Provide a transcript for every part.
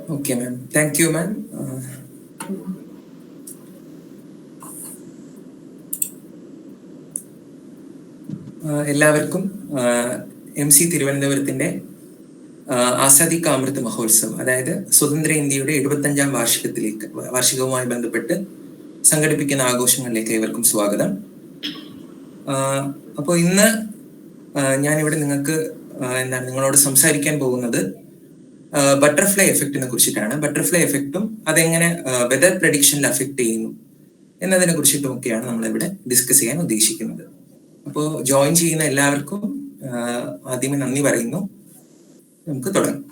Okay, ma'am. Thank you, ma'am. എല്ലാവർക്കും MC തിരുവനന്തപുരത്തിന്റെ Azadi കാ അമൃത് മഹോത്സവം, അതായത് സ്വതന്ത്ര ഇന്ത്യയുടെ 75-ാം വാർഷികവുമായി ബന്ധപ്പെട്ട് സംഘടിപ്പിക്കുന്ന ആഘോഷങ്ങളിലേക്ക് ഏവർക്കും സ്വാഗതം. അപ്പോൾ ഇന്ന് ഞാനിവിടെ നിങ്ങളോട് സംസാരിക്കാൻ പോകുന്നത് ബട്ടർഫ്ലൈ എഫക്റ്റിനെ കുറിച്ചിട്ടാണ്. ബട്ടർഫ്ലൈ എഫക്റ്റും അതെങ്ങനെ വെതർ പ്രഡിക്ഷനിൽ അഫക്റ്റ് ചെയ്യുന്നു എന്നതിനെ കുറിച്ചിട്ടുമൊക്കെയാണ് നമ്മളിവിടെ ഡിസ്കസ് ചെയ്യാൻ ഉദ്ദേശിക്കുന്നത്. അപ്പോൾ ജോയിൻ ചെയ്യുന്ന എല്ലാവർക്കും ആദ്യമേ നന്ദി പറയുന്നു. നമുക്ക് തുടങ്ങാം.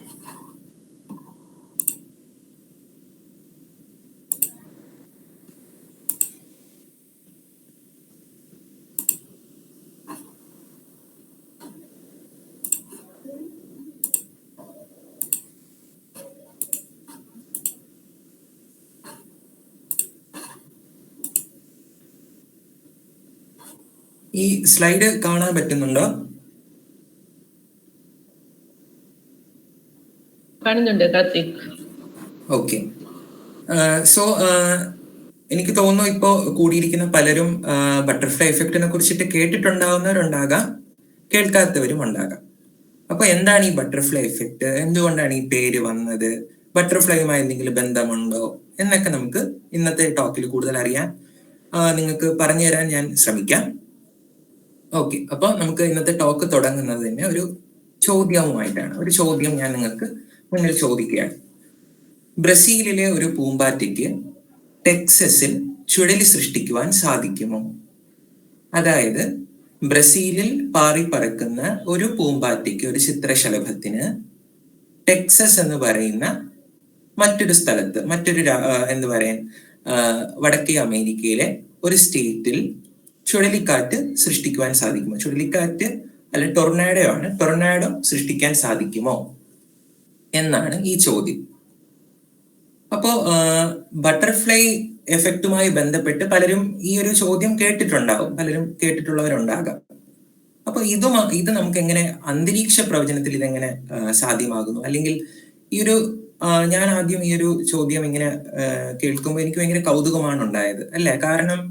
ഈ സ്ലൈഡ് കാണാൻ പറ്റുന്നുണ്ടോ? കാണുന്നുണ്ട് കാർത്തിക്. ഓക്കെ. സോ എനിക്ക് തോന്നുന്നു ഇപ്പോ കൂടിയിരിക്കുന്ന പലരും ബട്ടർഫ്ലൈ എഫക്റ്റിനെ കുറിച്ചിട്ട് കേട്ടിട്ടുണ്ടാവുന്നവരുണ്ടാകാം, കേൾക്കാത്തവരും ഉണ്ടാകാം. അപ്പൊ എന്താണ് ഈ ബട്ടർഫ്ലൈ എഫക്റ്റ്, എന്തുകൊണ്ടാണ് ഈ പേര് വന്നത്, ബട്ടർഫ്ലൈയുമായി എന്തെങ്കിലും ബന്ധമുണ്ടോ എന്നൊക്കെ നമുക്ക് ഇന്നത്തെ ടോക്കിൽ കൂടുതൽ അറിയാൻ നിങ്ങൾക്ക് പറഞ്ഞു തരാൻ ഞാൻ ശ്രമിക്കാം. ഓക്കെ, അപ്പൊ നമുക്ക് ഇന്നത്തെ ടോക്ക് തുടങ്ങുന്നത് തന്നെ ഒരു ചോദ്യവുമായിട്ടാണ്. ഒരു ചോദ്യം ഞാൻ നിങ്ങൾക്ക് മുന്നിൽ ചോദിക്കുകയാണ്. ബ്രസീലിലെ ഒരു പൂമ്പാറ്റയ്ക്ക് ടെക്സസിൽ ചുഴലി സൃഷ്ടിക്കുവാൻ സാധിക്കുമോ? അതായത് ബ്രസീലിൽ പാറിപ്പറക്കുന്ന ഒരു പൂമ്പാറ്റയ്ക്ക്, ഒരു ചിത്രശലഭത്തിന് ടെക്സസ് എന്ന് പറയുന്ന മറ്റൊരു സ്ഥലത്ത്, എന്താ പറയാൻ, വടക്കേ അമേരിക്കയിലെ ഒരു സ്റ്റേറ്റിൽ ചുഴലിക്കാറ്റ് സൃഷ്ടിക്കുവാൻ സാധിക്കുമോ? ചുഴലിക്കാറ്റ് അല്ല, ടൊർണാഡോ സൃഷ്ടിക്കാൻ സാധിക്കുമോ എന്നാണ് ഈ ചോദ്യം. അപ്പോ ബട്ടർഫ്ലൈ എഫക്റ്റുമായി ബന്ധപ്പെട്ട് പലരും ഈ ഒരു ചോദ്യം കേട്ടിട്ടുണ്ടാവും, പലരും കേട്ടിട്ടുള്ളവരുണ്ടാകാം. അപ്പൊ ഇത് നമുക്ക് എങ്ങനെ, അന്തരീക്ഷ പ്രവചനത്തിൽ ഇതെങ്ങനെ സാധ്യമാകുന്നു? അല്ലെങ്കിൽ ഞാൻ ആദ്യം ഈ ഒരു ചോദ്യം ഇങ്ങനെ കേൾക്കുമ്പോൾ എനിക്ക് ഭയങ്കര കൗതുകമാണ് ഉണ്ടായത്, അല്ലെ? കാരണം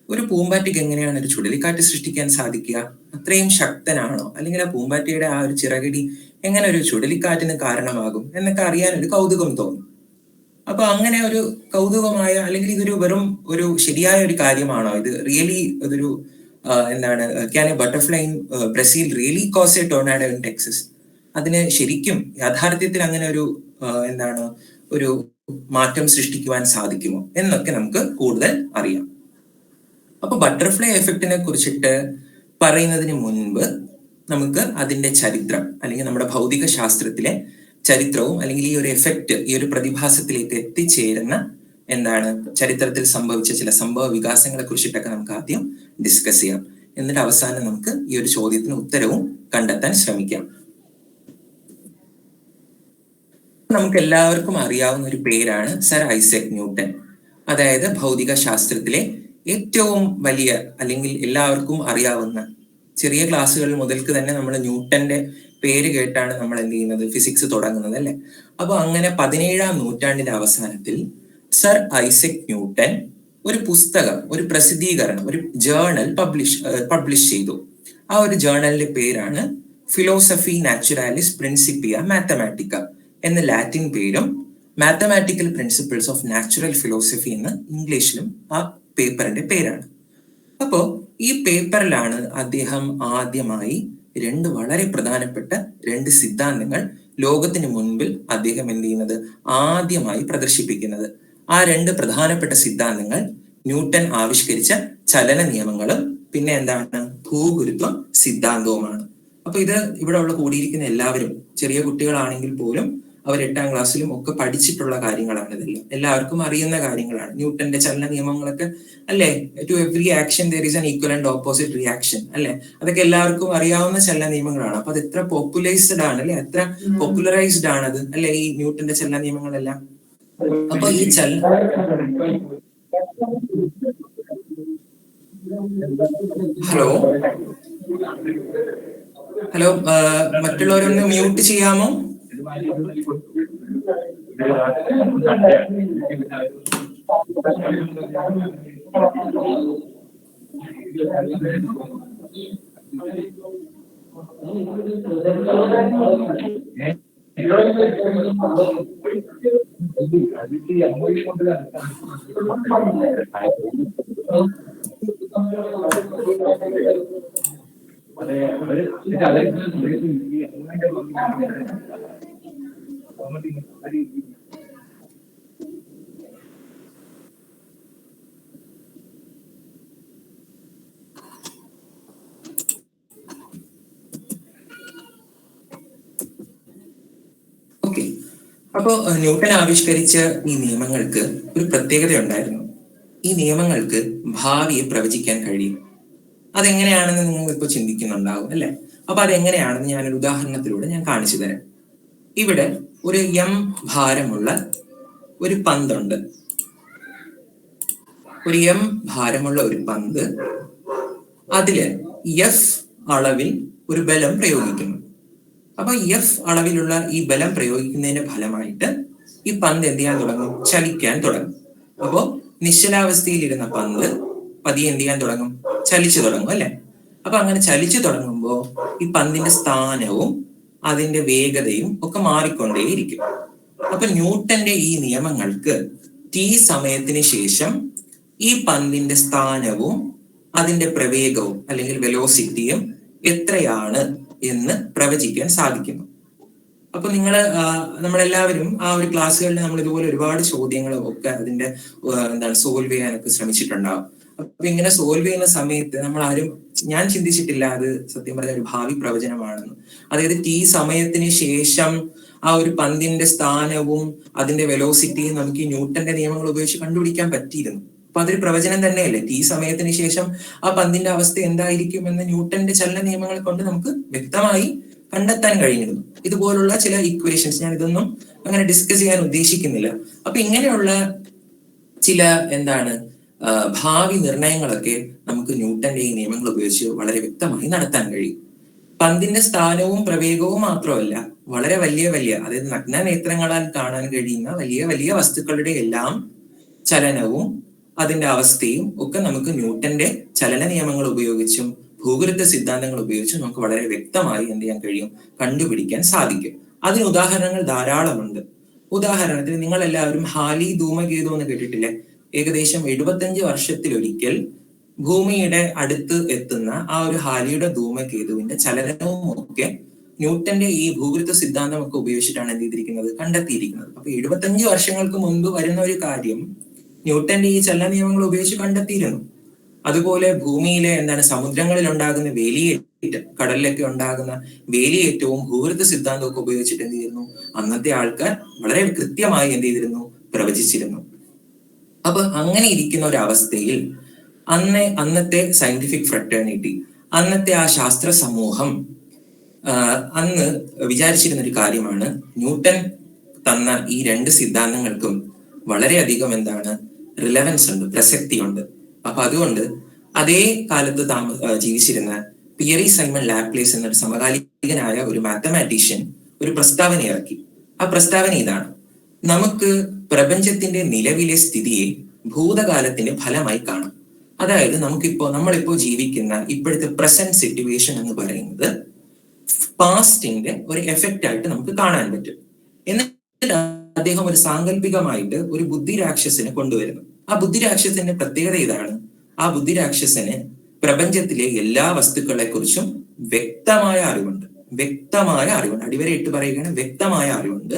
ഒരു പൂമ്പാറ്റയ്ക്ക് എങ്ങനെയാണ് ഒരു ചുഴലിക്കാറ്റ് സൃഷ്ടിക്കാൻ സാധിക്കുക? അത്രയും ശക്തനാണോ? അല്ലെങ്കിൽ ആ പൂമ്പാറ്റയുടെ ആ ഒരു ചിറകടി എങ്ങനെ ഒരു ചുഴലിക്കാറ്റിന് കാരണമാകും എന്നൊക്കെ അറിയാൻ ഒരു കൗതുകം തോന്നും. അപ്പൊ അങ്ങനെ ഒരു കൗതുകമായ, അല്ലെങ്കിൽ ഇതൊരു വെറും ഒരു ശരിയായ ഒരു കാര്യമാണോ? ഇത് റിയലി ഇതൊരു എന്താണ്, can a butterfly in Brazil really cause a tornado in Texas? അതിന് ശരിക്കും യാഥാർത്ഥ്യത്തിൽ അങ്ങനെ ഒരു ഒരു മാറ്റം സൃഷ്ടിക്കുവാൻ സാധിക്കുമോ എന്നൊക്കെ നമുക്ക് കൂടുതൽ അറിയാം. അപ്പൊ ബട്ടർഫ്ലൈ എഫക്റ്റിനെ കുറിച്ചിട്ട് പറയുന്നതിന് മുൻപ് നമുക്ക് അതിന്റെ ചരിത്രം, അല്ലെങ്കിൽ നമ്മുടെ ഭൗതിക ശാസ്ത്രത്തിലെ ചരിത്രവും, അല്ലെങ്കിൽ ഈ ഒരു എഫക്റ്റ്, ഈ ഒരു പ്രതിഭാസത്തിലേക്ക് എത്തിച്ചേരുന്ന ചരിത്രത്തിൽ സംഭവിച്ച ചില സംഭവ വികാസങ്ങളെ കുറിച്ചിട്ടൊക്കെ നമുക്ക് ആദ്യം ഡിസ്കസ് ചെയ്യാം. എന്നിട്ട് അവസാനം നമുക്ക് ഈ ഒരു ചോദ്യത്തിന് ഉത്തരവും കണ്ടെത്താൻ ശ്രമിക്കാം. നമുക്ക് എല്ലാവർക്കും അറിയാവുന്ന ഒരു പേരാണ് സർ ഐസക് ന്യൂട്ടൺ. അതായത് ഭൗതിക ശാസ്ത്രത്തിലെ ഏറ്റവും വലിയ, അല്ലെങ്കിൽ എല്ലാവർക്കും അറിയാവുന്ന, ചെറിയ ക്ലാസ്സുകൾ മുതൽക്ക് തന്നെ നമ്മൾ ന്യൂട്ടന്റെ പേര് കേട്ടാണ് നമ്മൾ എന്ത് ചെയ്യുന്നത്, ഫിസിക്സ് തുടങ്ങുന്നത്, അല്ലെ? അപ്പൊ അങ്ങനെ 17-ാം നൂറ്റാണ്ടിന്റെ അവസാനത്തിൽ സർ ഐസക് ന്യൂട്ടൻ ഒരു പുസ്തകം, ഒരു പ്രസിദ്ധീകരണം, ഒരു ജേർണൽ പബ്ലിഷ് ചെയ്തു. ആ ഒരു ജേർണലിന്റെ പേരാണ് ഫിലോസഫി നാച്ചുറാലിസ് പ്രിൻസിപ്പിയ മാത്തമാറ്റിക്ക എന്ന ലാറ്റിൻ പേരും mathematical principles of natural philosophy എന്ന് ഇംഗ്ലീഷിലും ആ പേപ്പറിന്റെ പേരാണ്. അപ്പോ ഈ പേപ്പറിലാണ് അദ്ദേഹം ആദ്യമായി വളരെ പ്രധാനപ്പെട്ട രണ്ട് സിദ്ധാന്തങ്ങൾ ലോകത്തിന് മുൻപിൽ അദ്ദേഹം എന്ത് ചെയ്യുന്നത്, ആദ്യമായി പ്രദർശിപ്പിക്കുന്നത്. ആ രണ്ട് പ്രധാനപ്പെട്ട സിദ്ധാന്തങ്ങൾ ന്യൂട്ടൻ ആവിഷ്കരിച്ച ചലന നിയമങ്ങളും പിന്നെ ഭൂഗുരുത്വം സിദ്ധാന്തവുമാണ്. അപ്പൊ ഇത് ഇവിടെ കൂടിയിരിക്കുന്ന എല്ലാവരും, ചെറിയ കുട്ടികളാണെങ്കിൽ പോലും അവർ 8-ാം ക്ലാസ്സിലും ഒക്കെ പഠിച്ചിട്ടുള്ള കാര്യങ്ങളാണ്. ഇതെല്ലാം എല്ലാവർക്കും അറിയുന്ന കാര്യങ്ങളാണ്. ന്യൂട്ടന്റെ ചലന നിയമങ്ങളൊക്കെ, അല്ലെ? To every action there is an equal and opposite reaction, അല്ലെ? അതൊക്കെ എല്ലാവർക്കും അറിയാവുന്ന ചലന നിയമങ്ങളാണ്. അപ്പൊ അത് എത്ര പോപ്പുലൈസ്ഡ് ആണ്, അല്ലെ? എത്ര പോപ്പുലറൈസ്ഡ് ആണത്, അല്ലെ? ഈ ന്യൂട്ടന്റെ ചലന നിയമങ്ങളെല്ലാം. അപ്പൊ ഈ ഹലോ, മറ്റുള്ളവരൊന്ന് മ്യൂട്ട് ചെയ്യാമോ? ഓക്കെ. അപ്പോ ന്യൂട്ടൻ ആവിഷ്കരിച്ച ഈ നിയമങ്ങൾക്ക് ഒരു പ്രത്യേകത ഉണ്ടായിരുന്നു. ഈ നിയമങ്ങൾക്ക് ഭാവിയെ പ്രവചിക്കാൻ കഴിയും. അതെങ്ങനെയാണെന്ന് നിങ്ങൾ ഇപ്പോൾ ചിന്തിക്കുന്നുണ്ടാവും അല്ലെ? അപ്പൊ അതെങ്ങനെയാണെന്ന് ഞാനൊരു ഉദാഹരണത്തിലൂടെ ഞാൻ കാണിച്ചു തരാം. ഇവിടെ ഒരു എം ഭാരമുള്ള ഒരു പന്തുണ്ട്. ഒരു എം ഭാരമുള്ള ഒരു പന്ത്, അതില് എഫ് അളവിൽ ഒരു ബലം പ്രയോഗിക്കുന്നു. അപ്പൊ എഫ് അളവിലുള്ള ഈ ബലം പ്രയോഗിക്കുന്നതിന്റെ ഫലമായിട്ട് ഈ പന്ത് എന്ത് ചെയ്യാൻ തുടങ്ങും? ചലിക്കാൻ തുടങ്ങും. അപ്പോ നിശ്ചലാവസ്ഥയിലിരുന്ന പന്ത് പതിയെ എന്ത് ചെയ്യാൻ തുടങ്ങും? ചലിച്ചു തുടങ്ങും അല്ലെ? അപ്പൊ അങ്ങനെ ചലിച്ചു തുടങ്ങുമ്പോ ഈ പന്തിന്റെ സ്ഥാനവും അതിന്റെ വേഗതയും ഒക്കെ മാറിക്കൊണ്ടേയിരിക്കും. അപ്പൊ ന്യൂട്ടന്റെ ഈ നിയമങ്ങൾക്ക് ടി സമയത്തിന് ശേഷം ഈ പന്തിന്റെ സ്ഥാനവും അതിന്റെ പ്രവേഗവും അല്ലെങ്കിൽ വെലോസിറ്റിയും എത്രയാണ് എന്ന് പ്രവചിക്കാൻ സാധിക്കുന്നു. അപ്പൊ നമ്മളെല്ലാവരും ആ ഒരു ക്ലാസ്സുകളിൽ നമ്മൾ ഇതുപോലെ ഒരുപാട് ചോദ്യങ്ങളും ഒക്കെ അതിന്റെ സോൾവ് ചെയ്യാനൊക്കെ ശ്രമിച്ചിട്ടുണ്ടാവും. അപ്പൊ ഇങ്ങനെ സോൾവ് ചെയ്യുന്ന സമയത്ത് ഞാൻ ചിന്തിച്ചിട്ടില്ല അത് സത്യം പറഞ്ഞ ഒരു ഭാവി പ്രവചനമാണെന്ന്. അതായത് ടി സമയത്തിന് ശേഷം ആ ഒരു പന്തിന്റെ സ്ഥാനവും അതിന്റെ വെലോസിറ്റിയും നമുക്ക് ഈ ന്യൂട്ടന്റെ നിയമങ്ങൾ ഉപയോഗിച്ച് കണ്ടുപിടിക്കാൻ പറ്റിയിരുന്നു. അപ്പൊ അതൊരു പ്രവചനം തന്നെയല്ലേ? ടി സമയത്തിന് ശേഷം ആ പന്തിന്റെ അവസ്ഥ എന്തായിരിക്കും എന്ന് ന്യൂട്ടന്റെ ചലന നിയമങ്ങൾ കൊണ്ട് നമുക്ക് വ്യക്തമായി കണ്ടെത്താൻ കഴിഞ്ഞിരുന്നു. ഇതുപോലുള്ള ചില ഇക്വേഷൻസ്, ഞാൻ ഇതൊന്നും അങ്ങനെ ഡിസ്കസ് ചെയ്യാൻ ഉദ്ദേശിക്കുന്നില്ല. അപ്പൊ ഇങ്ങനെയുള്ള ചില ഭാവി നിർണയങ്ങളൊക്കെ നമുക്ക് ന്യൂട്ടന്റെ ഈ നിയമങ്ങൾ ഉപയോഗിച്ച് വളരെ വ്യക്തമായി നടത്താൻ കഴിയും. പന്തിന്റെ സ്ഥാനവും പ്രവേഗവും മാത്രമല്ല, വളരെ വലിയ അതായത് നഗ്ന നേത്രങ്ങളാൽ കാണാൻ കഴിയുന്ന വലിയ വലിയ വസ്തുക്കളുടെ എല്ലാം ചലനവും അതിന്റെ അവസ്ഥയും ഒക്കെ നമുക്ക് ന്യൂട്ടന്റെ ചലന നിയമങ്ങൾ ഉപയോഗിച്ചും ഭൂഗുരുത്വ സിദ്ധാന്തങ്ങൾ ഉപയോഗിച്ചും നമുക്ക് വളരെ വ്യക്തമായി എന്ത് ചെയ്യാൻ കഴിയും? കണ്ടുപിടിക്കാൻ സാധിക്കും. അതിന് ഉദാഹരണങ്ങൾ ധാരാളമുണ്ട്. ഉദാഹരണത്തിന് നിങ്ങൾ എല്ലാവരും ഹാലി ധൂമകേതു എന്ന് കേട്ടിട്ടില്ലേ? ഏകദേശം 75 വർഷത്തിലൊരിക്കൽ ഭൂമിയുടെ അടുത്ത് എത്തുന്ന ആ ഒരു ഹാലിയുടെ ധൂമകേതുവിന്റെ ചലനവും ഒക്കെ ന്യൂട്ടന്റെ ഈ ഭൂഗുരുത്വ സിദ്ധാന്തം ഒക്കെ ഉപയോഗിച്ചിട്ടാണ് എന്ത് ചെയ്തിരിക്കുന്നത്? കണ്ടെത്തിയിരിക്കുന്നത്. അപ്പൊ 75 വർഷങ്ങൾക്ക് മുൻപ് വരുന്ന ഒരു കാര്യം ന്യൂട്ടന്റെ ഈ ചലന നിയമങ്ങൾ ഉപയോഗിച്ച് കണ്ടെത്തിയിരുന്നു. അതുപോലെ ഭൂമിയിലെ സമുദ്രങ്ങളിൽ ഉണ്ടാകുന്ന വേലിയേറ്റം, കടലിലൊക്കെ ഉണ്ടാകുന്ന വേലിയേറ്റവും ഭൂഗുരുത്വ സിദ്ധാന്തവും ഒക്കെ ഉപയോഗിച്ചിട്ട് എന്ത് ചെയ്തിരുന്നു? അന്നത്തെ ആൾക്കാർ വളരെ കൃത്യമായി എന്ത് ചെയ്തിരുന്നു? പ്രവചിച്ചിരുന്നു. അപ്പൊ അങ്ങനെ ഇരിക്കുന്ന ഒരു അവസ്ഥയിൽ അന്നത്തെ സയന്റിഫിക് ഫ്രട്ടേണിറ്റി, അന്നത്തെ ആ ശാസ്ത്ര സമൂഹം അന്ന് വിചാരിച്ചിരുന്ന ഒരു കാര്യമാണ്, ന്യൂട്ടൻ തന്ന ഈ രണ്ട് സിദ്ധാന്തങ്ങൾക്കും വളരെയധികം റിലവൻസ് ഉണ്ട്, പ്രസക്തിയുണ്ട്. അപ്പൊ അതുകൊണ്ട് അതേ കാലത്ത് ജീവിച്ചിരുന്ന പിയറി സൈമൺ ലാപ്ലേസ് എന്നൊരു സമകാലികനായ ഒരു മാത്തമാറ്റീഷ്യൻ ഒരു പ്രസ്താവന ഇറക്കി. ആ പ്രസ്താവന ഇതാണ്: നമുക്ക് പ്രപഞ്ചത്തിന്റെ നിലവിലെ സ്ഥിതിയെ ഭൂതകാലത്തിന്റെ ഫലമായി കാണാം. അതായത് നമ്മളിപ്പോ ജീവിക്കുന്ന ഇപ്പോഴത്തെ പ്രസന്റ് സിറ്റുവേഷൻ എന്ന് പറയുന്നത് പാസ്റ്റിന്റെ ഒരു എഫക്റ്റ് ആയിട്ട് നമുക്ക് കാണാൻ പറ്റും. എന്നിട്ട് അദ്ദേഹം ഒരു സാങ്കല്പികമായിട്ട് ഒരു ബുദ്ധിരാക്ഷസനെ കൊണ്ടുവരുന്നു. ആ ബുദ്ധിരാക്ഷസന്റെ പ്രത്യേകത ഇതാണ്: ആ ബുദ്ധിരാക്ഷസന് പ്രപഞ്ചത്തിലെ എല്ലാ വസ്തുക്കളെ കുറിച്ചും വ്യക്തമായ അറിവുണ്ട്. അടിവരയിട്ട് പറയുകയാണ്, വ്യക്തമായ അറിവുണ്ട്.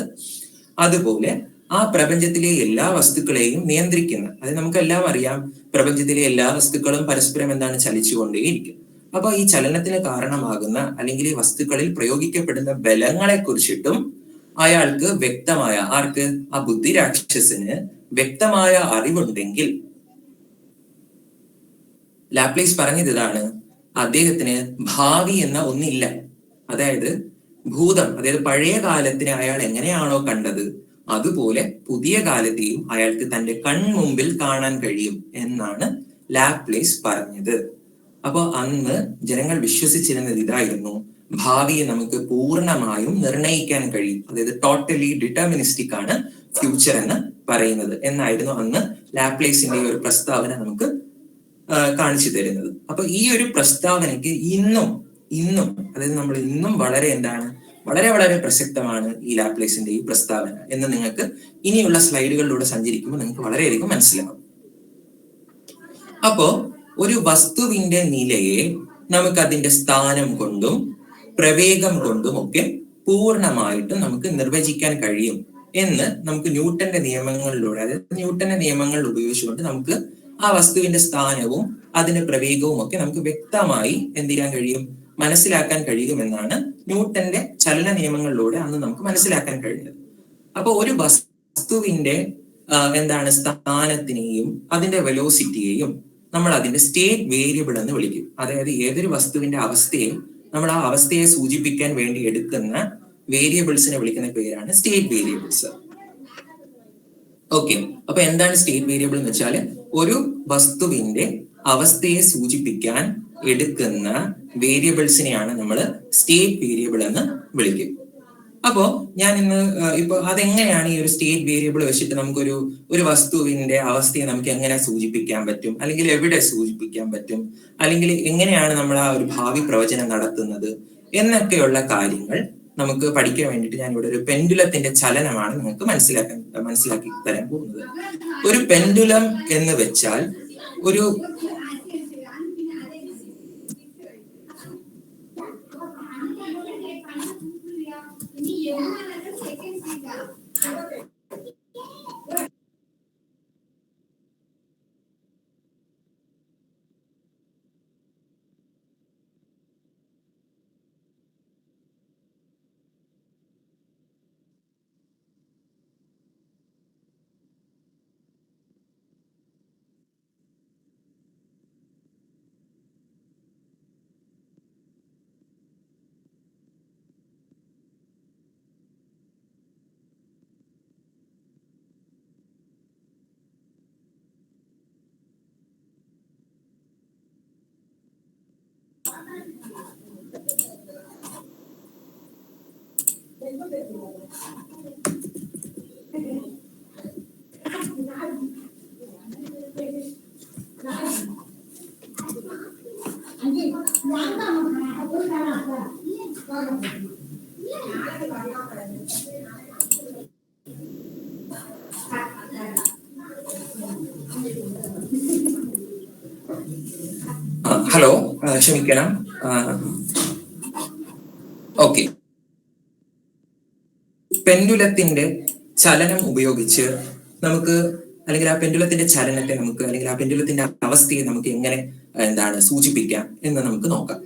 അതുപോലെ ആ പ്രപഞ്ചത്തിലെ എല്ലാ വസ്തുക്കളെയും നിയന്ത്രിക്കുന്ന, അത് നമുക്കെല്ലാം അറിയാം, പ്രപഞ്ചത്തിലെ എല്ലാ വസ്തുക്കളും പരസ്പരം ചലിച്ചുകൊണ്ടേയിരിക്കും. അപ്പൊ ഈ ചലനത്തിന് കാരണമാകുന്ന അല്ലെങ്കിൽ ഈ വസ്തുക്കളിൽ പ്രയോഗിക്കപ്പെടുന്ന ബലങ്ങളെ കുറിച്ചിട്ടും അയാൾക്ക് ആ ബുദ്ധിരാക്ഷസന് വ്യക്തമായ അറിവുണ്ടെങ്കിൽ, ലാപ്ലേസ് പറഞ്ഞത് ഇതാണ്: അദ്ദേഹത്തിന് ഭാവി എന്ന ഒന്നില്ല. അതായത് ഭൂതം, അതായത് പഴയ കാലത്തിനെ അയാൾ എങ്ങനെയാണോ കണ്ടത് അതുപോലെ പുതിയ കാലത്തെയും അയാൾക്ക് തന്റെ കൺമുമ്പിൽ കാണാൻ കഴിയും എന്നാണ് ലാപ്ലേസ് പറഞ്ഞത്. അപ്പൊ അന്ന് ജനങ്ങൾ വിശ്വസിച്ചിരുന്നത് ഇതായിരുന്നു: ഭാവിയെ നമുക്ക് പൂർണ്ണമായും നിർണയിക്കാൻ കഴിയും. അതായത് ടോട്ടലി ഡിറ്റർമിനിസ്റ്റിക് ആണ് ഫ്യൂച്ചർ എന്ന് പറയുന്നത് എന്നായിരുന്നു അന്ന് ലാപ്ലേസിന്റെ ഒരു പ്രസ്താവന നമുക്ക് കാണിച്ചു തരുന്നത്. അപ്പൊ ഈ ഒരു പ്രസ്താവനയ്ക്ക് ഇന്നും അതായത് നമ്മൾ ഇന്നും വളരെ വളരെ പ്രസക്തമാണ് ഈ ലാപ്ലേസിന്റെ ഈ പ്രസ്താവന എന്ന് നിങ്ങൾക്ക് ഇനിയുള്ള സ്ലൈഡുകളിലൂടെ സഞ്ചരിക്കുമ്പോൾ നിങ്ങൾക്ക് വളരെയധികം മനസ്സിലാവും. അപ്പോ ഒരു വസ്തുവിന്റെ നിലയെ നമുക്ക് അതിന്റെ സ്ഥാനം കൊണ്ടും പ്രവേഗം കൊണ്ടും ഒക്കെ പൂർണ്ണമായിട്ടും നമുക്ക് നിർവചിക്കാൻ കഴിയും എന്ന് നമുക്ക് ന്യൂട്ടന്റെ നിയമങ്ങളിലൂടെ, അതായത് ന്യൂട്ടന്റെ നിയമങ്ങൾ ഉപയോഗിച്ചുകൊണ്ട് നമുക്ക് ആ വസ്തുവിന്റെ സ്ഥാനവും അതിന്റെ പ്രവേഗവും ഒക്കെ നമുക്ക് വ്യക്തമായി എന്ത് ചെയ്യാൻ കഴിയും, മനസ്സിലാക്കാൻ കഴിയുമെന്നാണ് ന്യൂട്ടന്റെ ചലന നിയമങ്ങളിലൂടെ അന്ന് നമുക്ക് മനസ്സിലാക്കാൻ കഴിഞ്ഞത്. അപ്പൊ ഒരു വസ്തുവിന്റെ സ്ഥാനത്തിനെയും അതിന്റെ വെലോസിറ്റിയെയും നമ്മൾ അതിന്റെ സ്റ്റേറ്റ് വേരിയബിൾ എന്ന് വിളിക്കും. അതായത് ഏതൊരു വസ്തുവിന്റെ അവസ്ഥയും നമ്മൾ ആ അവസ്ഥയെ സൂചിപ്പിക്കാൻ വേണ്ടി എടുക്കുന്ന വേരിയബിൾസിനെ വിളിക്കുന്ന പേരാണ് സ്റ്റേറ്റ് വേരിയബിൾസ്. ഓക്കെ, അപ്പൊ എന്താണ് സ്റ്റേറ്റ് വേരിയബിൾ എന്ന് വെച്ചാൽ ഒരു വസ്തുവിന്റെ അവസ്ഥയെ സൂചിപ്പിക്കാൻ എടുക്കുന്ന വേരിയബിൾസിനെയാണ് നമ്മൾ സ്റ്റേറ്റ് വേരിയബിൾ എന്ന് വിളിക്കും. അപ്പോ ഞാൻ ഇന്ന് ഇപ്പൊ അതെങ്ങനെയാണ് ഈ ഒരു സ്റ്റേറ്റ് വേരിയബിൾ വെച്ചിട്ട് നമുക്കൊരു വസ്തുവിന്റെ അവസ്ഥയെ നമുക്ക് എങ്ങനെ സൂചിപ്പിക്കാൻ പറ്റും, അല്ലെങ്കിൽ എവിടെ സൂചിപ്പിക്കാൻ പറ്റും, അല്ലെങ്കിൽ എങ്ങനെയാണ് നമ്മൾ ആ ഒരു ഭാവി പ്രവചനം നടത്തുന്നത് എന്നൊക്കെയുള്ള കാര്യങ്ങൾ നമുക്ക് പഠിക്കാൻ വേണ്ടിയിട്ട് ഞാൻ ഇവിടെ ഒരു പെൻഡുലത്തിന്റെ ചലനമാണ് നിങ്ങൾക്ക് മനസ്സിലാക്കി തരാൻ പോകുന്നത്. ഒരു പെൻഡുലം എന്ന് വെച്ചാൽ ഒരു ഹലോ, ക്ഷമിക്കണം. ഓക്കെ, പെൻഡുലത്തിന്റെ ചലനം ഉപയോഗിച്ച് നമുക്ക്, അല്ലെങ്കിൽ ആ പെൻഡുലത്തിന്റെ ചലനത്തെ നമുക്ക്, അല്ലെങ്കിൽ ആ പെൻഡുലത്തിന്റെ അവസ്ഥയെ നമുക്ക് എങ്ങനെ സൂചിപ്പിക്കാം എന്ന് നമുക്ക് നോക്കാം.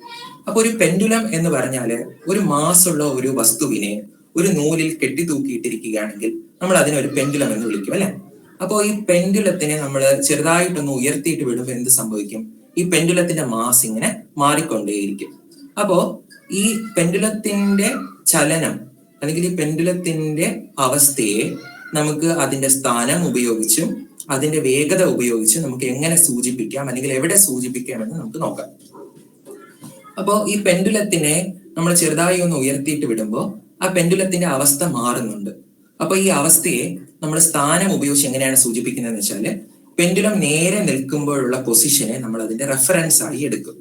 അപ്പൊ ഒരു പെൻഡുലം എന്ന് പറഞ്ഞാല് ഒരു മാസുള്ള ഒരു വസ്തുവിനെ ഒരു നൂലിൽ കെട്ടിത്തൂക്കിയിട്ടിരിക്കുകയാണെങ്കിൽ നമ്മൾ അതിനെ ഒരു പെൻഡുലം എന്ന് വിളിക്കും, അല്ലെ? അപ്പോ ഈ പെൻഡുലത്തിനെ നമ്മൾ ചെറുതായിട്ടൊന്ന് ഉയർത്തിയിട്ട് വിടുമ്പോൾ എന്ത് സംഭവിക്കും? ഈ പെൻഡുലത്തിന്റെ മാസ് ഇങ്ങനെ മാറിക്കൊണ്ടേയിരിക്കും. അപ്പോ ഈ പെൻഡുലത്തിന്റെ ചലനം അല്ലെങ്കിൽ ഈ പെൻഡുലത്തിന്റെ അവസ്ഥയെ നമുക്ക് അതിന്റെ സ്ഥാനം ഉപയോഗിച്ചും അതിന്റെ വേഗത ഉപയോഗിച്ചും നമുക്ക് എങ്ങനെ സൂചിപ്പിക്കാം, അല്ലെങ്കിൽ എവിടെ സൂചിപ്പിക്കാം എന്ന് നമുക്ക് നോക്കാം. അപ്പോ ഈ പെൻഡുലത്തിനെ നമ്മൾ ചെറുതായി ഒന്ന് ഉയർത്തിയിട്ട് വിടുമ്പോൾ ആ പെൻഡുലത്തിന്റെ അവസ്ഥ മാറുന്നുണ്ട്. അപ്പൊ ഈ അവസ്ഥയെ നമ്മൾ സ്ഥാനം ഉപയോഗിച്ച് എങ്ങനെയാണ് സൂചിപ്പിക്കുന്നതെന്ന് വെച്ചാല്, പെൻഡുലം നേരെ നിൽക്കുമ്പോഴുള്ള പൊസിഷനെ നമ്മൾ അതിന്റെ റെഫറൻസ് ആയി എടുക്കും.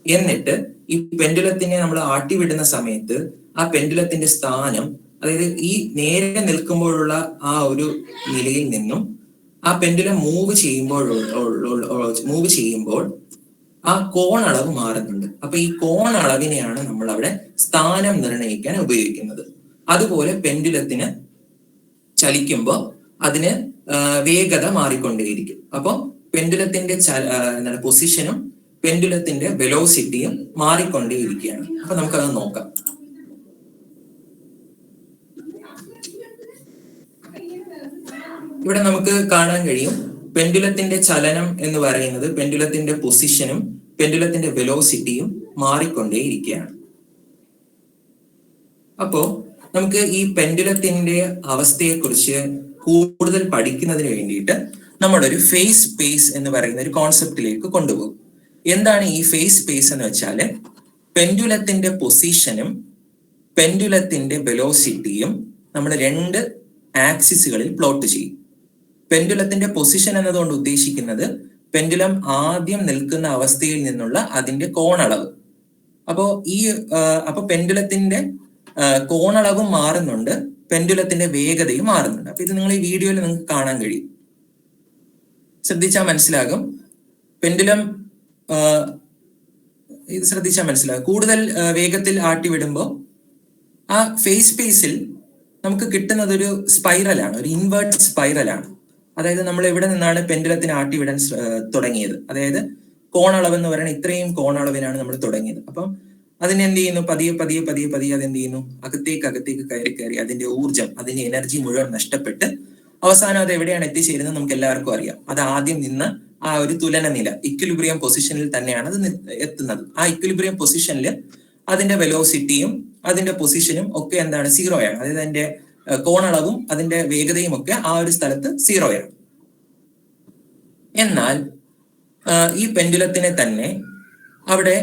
എന്നിട്ട് ഈ പെൻഡുലത്തിനെ നമ്മൾ ആട്ടിവിടുന്ന സമയത്ത് ആ പെൻഡുലത്തിന്റെ സ്ഥാനം, അതായത് ഈ നേരെ നിൽക്കുമ്പോഴുള്ള ആ ഒരു നിലയിൽ നിന്നും ആ പെൻഡുലം മൂവ് ചെയ്യുമ്പോൾ ആ കോണളവ് മാറുന്നുണ്ട്. അപ്പൊ ഈ കോണളവിനെയാണ് നമ്മൾ അവിടെ സ്ഥാനം നിർണ്ണയിക്കാൻ ഉപയോഗിക്കുന്നത്. അതുപോലെ പെൻഡുലത്തിന് ചലിക്കുമ്പോൾ അതിന് വേഗത മാറിക്കൊണ്ടേയിരിക്കും. അപ്പൊ പെൻഡുലത്തിന്റെ പൊസിഷനും പെൻഡുലത്തിന്റെ വെലോസിറ്റിയും മാറിക്കൊണ്ടേയിരിക്കുകയാണ്. അപ്പൊ നമുക്കത് നോക്കാം. ഇവിടെ നമുക്ക് കാണാൻ കഴിയും, പെൻഡുലത്തിന്റെ ചലനം എന്ന് പറയുന്നത് പെൻഡുലത്തിന്റെ പൊസിഷനും പെൻഡുലത്തിന്റെ വെലോസിറ്റിയും മാറിക്കൊണ്ടേയിരിക്കുകയാണ്. അപ്പോ നമുക്ക് ഈ പെൻഡുലത്തിന്റെ അവസ്ഥയെക്കുറിച്ച് കൂടുതൽ പഠിക്കുന്നതിന് വേണ്ടിയിട്ട് നമ്മളൊരു ഫേസ് സ്പേസ് എന്ന് പറയുന്ന ഒരു കോൺസെപ്റ്റിലേക്ക് കൊണ്ടുപോകും. എന്താണ് ഈ ഫേസ് സ്പേസ് എന്ന് വെച്ചാല്, പെൻഡുലത്തിന്റെ പൊസിഷനും പെൻഡുലത്തിന്റെ വെലോസിറ്റിയും നമ്മൾ രണ്ട് ആക്സിസുകളിൽ പ്ലോട്ട് ചെയ്യും. പെൻഡുലത്തിന്റെ പൊസിഷൻ എന്നതുകൊണ്ട് ഉദ്ദേശിക്കുന്നത് പെൻഡുലം ആദ്യം നിൽക്കുന്ന അവസ്ഥയിൽ നിന്നുള്ള അതിന്റെ കോണളവ്. അപ്പൊ പെൻഡുലത്തിന്റെ കോണളവും മാറുന്നുണ്ട്, പെൻഡുലത്തിന്റെ വേഗതയും മാറുന്നുണ്ട്. അപ്പൊ ഇത് നിങ്ങൾ ഈ വീഡിയോയിൽ നിങ്ങൾക്ക് കാണാൻ കഴിയും, ശ്രദ്ധിച്ചാൽ മനസ്സിലാകും. പെൻഡുലം ഇത് ശ്രദ്ധിച്ചാൽ മനസ്സിലാകും. കൂടുതൽ വേഗത്തിൽ ആട്ടി വിടുമ്പോൾ ആ ഫേസ് സ്പേസിൽ നമുക്ക് കിട്ടുന്നത് ഒരു സ്പൈറലാണ്, ഒരു ഇൻവേർട്ട് സ്പൈറലാണ്. അതായത് നമ്മൾ എവിടെ നിന്നാണ് പെൻഡുലത്തിന് ആട്ടി വിടാൻ തുടങ്ങിയത്, അതായത് കോണളവ് എന്ന് പറയുന്നത് ഇത്രയും കോണളവിനാണ് നമ്മൾ തുടങ്ങിയത്. അപ്പം അതിന് എന്ത് ചെയ്യുന്നു, പതിയെ പതിയെ പതിയെ പതിയെ അതെന്ത് ചെയ്യുന്നു, അകത്തേക്ക് കയറി അതിന്റെ ഊർജം, അതിന്റെ എനർജി മുഴുവൻ നഷ്ടപ്പെട്ട് അവസാനം അത് എവിടെയാണ് എത്തിച്ചേരുന്നത് നമുക്ക് എല്ലാവർക്കും അറിയാം. അത് ആദ്യം നിന്ന് ആ ഒരു തുലന നില, ഇക്വിലിബ്രിയം പൊസിഷനിൽ തന്നെയാണ് അത് എത്തുന്നത്. ആ ഇക്വിലിബ്രിയം പൊസിഷനിൽ അതിന്റെ വെലോസിറ്റിയും അതിന്റെ പൊസിഷനും ഒക്കെ എന്താണ്, സീറോയാണ്. അതായത് അതിന്റെ കോണളവും അതിന്റെ വേഗതയും ഒക്കെ ആ ഒരു സ്ഥലത്ത് സീറോയാണ്. എന്നാൽ ഈ പെൻഡുലത്തിനെ തന്നെ അവിടെ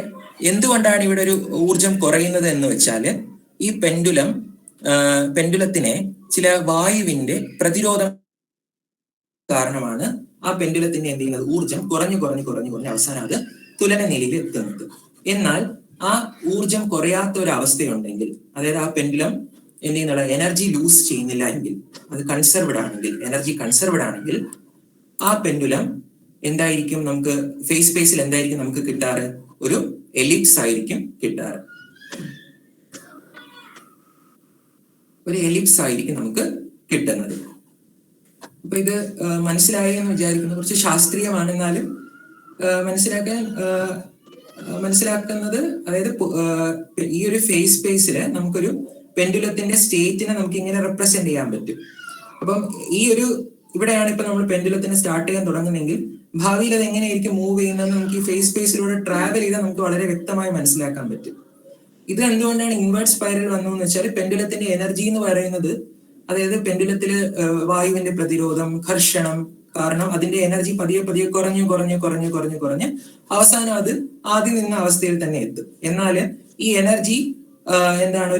എന്തുകൊണ്ടാണ് ഇവിടെ ഒരു ഊർജം കുറയുന്നത് എന്ന് വെച്ചാൽ, ഈ പെൻഡുലത്തിനെ ചില വായുവിന്റെ പ്രതിരോധം കാരണമാണ് ആ പെൻഡുലത്തിന്റെ എന്ത് ചെയ്യുന്നത്, ഊർജം കുറഞ്ഞ് അവസാനം അത് തുലന നിലയിൽ എത്തുന്നത്. എന്നാൽ ആ ഊർജം കുറയാത്ത ഒരു അവസ്ഥയുണ്ടെങ്കിൽ, അതായത് ആ പെൻഡുലം എന്ത് ചെയ്യുന്നുള്ള എനർജി ലൂസ് ചെയ്യുന്നില്ല എങ്കിൽ, അത് എനർജി കൺസർവ്ഡ് ആണെങ്കിൽ ആ പെൻഡുലം എന്തായിരിക്കും, നമുക്ക് ഫേസ് സ്പേസിൽ എന്തായിരിക്കും നമുക്ക് കിട്ടാറ്, ഒരു എലിപ്സ് ആയിരിക്കും കിട്ടാറ്. ഒരു എലിപ്സ് ആയിരിക്കും നമുക്ക് കിട്ടുന്നത്. അപ്പൊ ഇത് മനസ്സിലായി എന്ന് വിചാരിക്കുന്നു. കുറച്ച് ശാസ്ത്രീയമാണെന്നാലും മനസ്സിലാക്കുന്നത്, അതായത് ഈ ഒരു ഫേസ് സ്പേസില് നമുക്കൊരു പെൻഡുലത്തിന്റെ സ്റ്റേറ്റിനെ നമുക്ക് ഇങ്ങനെ റെപ്രസെന്റ് ചെയ്യാൻ പറ്റും. അപ്പം ഇവിടെയാണ് ഇപ്പൊ നമ്മൾ പെൻഡുലത്തിന് സ്റ്റാർട്ട് ചെയ്യാൻ തുടങ്ങുന്നെങ്കിൽ ഭാവിയിൽ അത് എങ്ങനെയായിരിക്കും മൂവ് ചെയ്യുന്നതെന്ന് നമുക്ക് ഈ ഫേസ് സ്പേസിലൂടെ ട്രാവൽ ചെയ്താൽ നമുക്ക് വളരെ വ്യക്തമായി മനസ്സിലാക്കാൻ പറ്റും. ഇത് എന്തുകൊണ്ടാണ് ഇൻവേർട്ട് സ്പൈറൽ വന്നതെന്ന് വെച്ചാൽ, പെൻഡുലത്തിന്റെ എനർജി എന്ന് പറയുന്നത്, അതായത് പെൻഡുലത്തില് വായുവിന്റെ പ്രതിരോധം, ഘർഷണം കാരണം അതിന്റെ എനർജി പതിയെ കുറഞ്ഞ് അവസാനം അത് ആദ്യം നിന്ന അവസ്ഥയിൽ തന്നെ എത്തും. എന്നാൽ ഈ എനർജി എന്താണ്,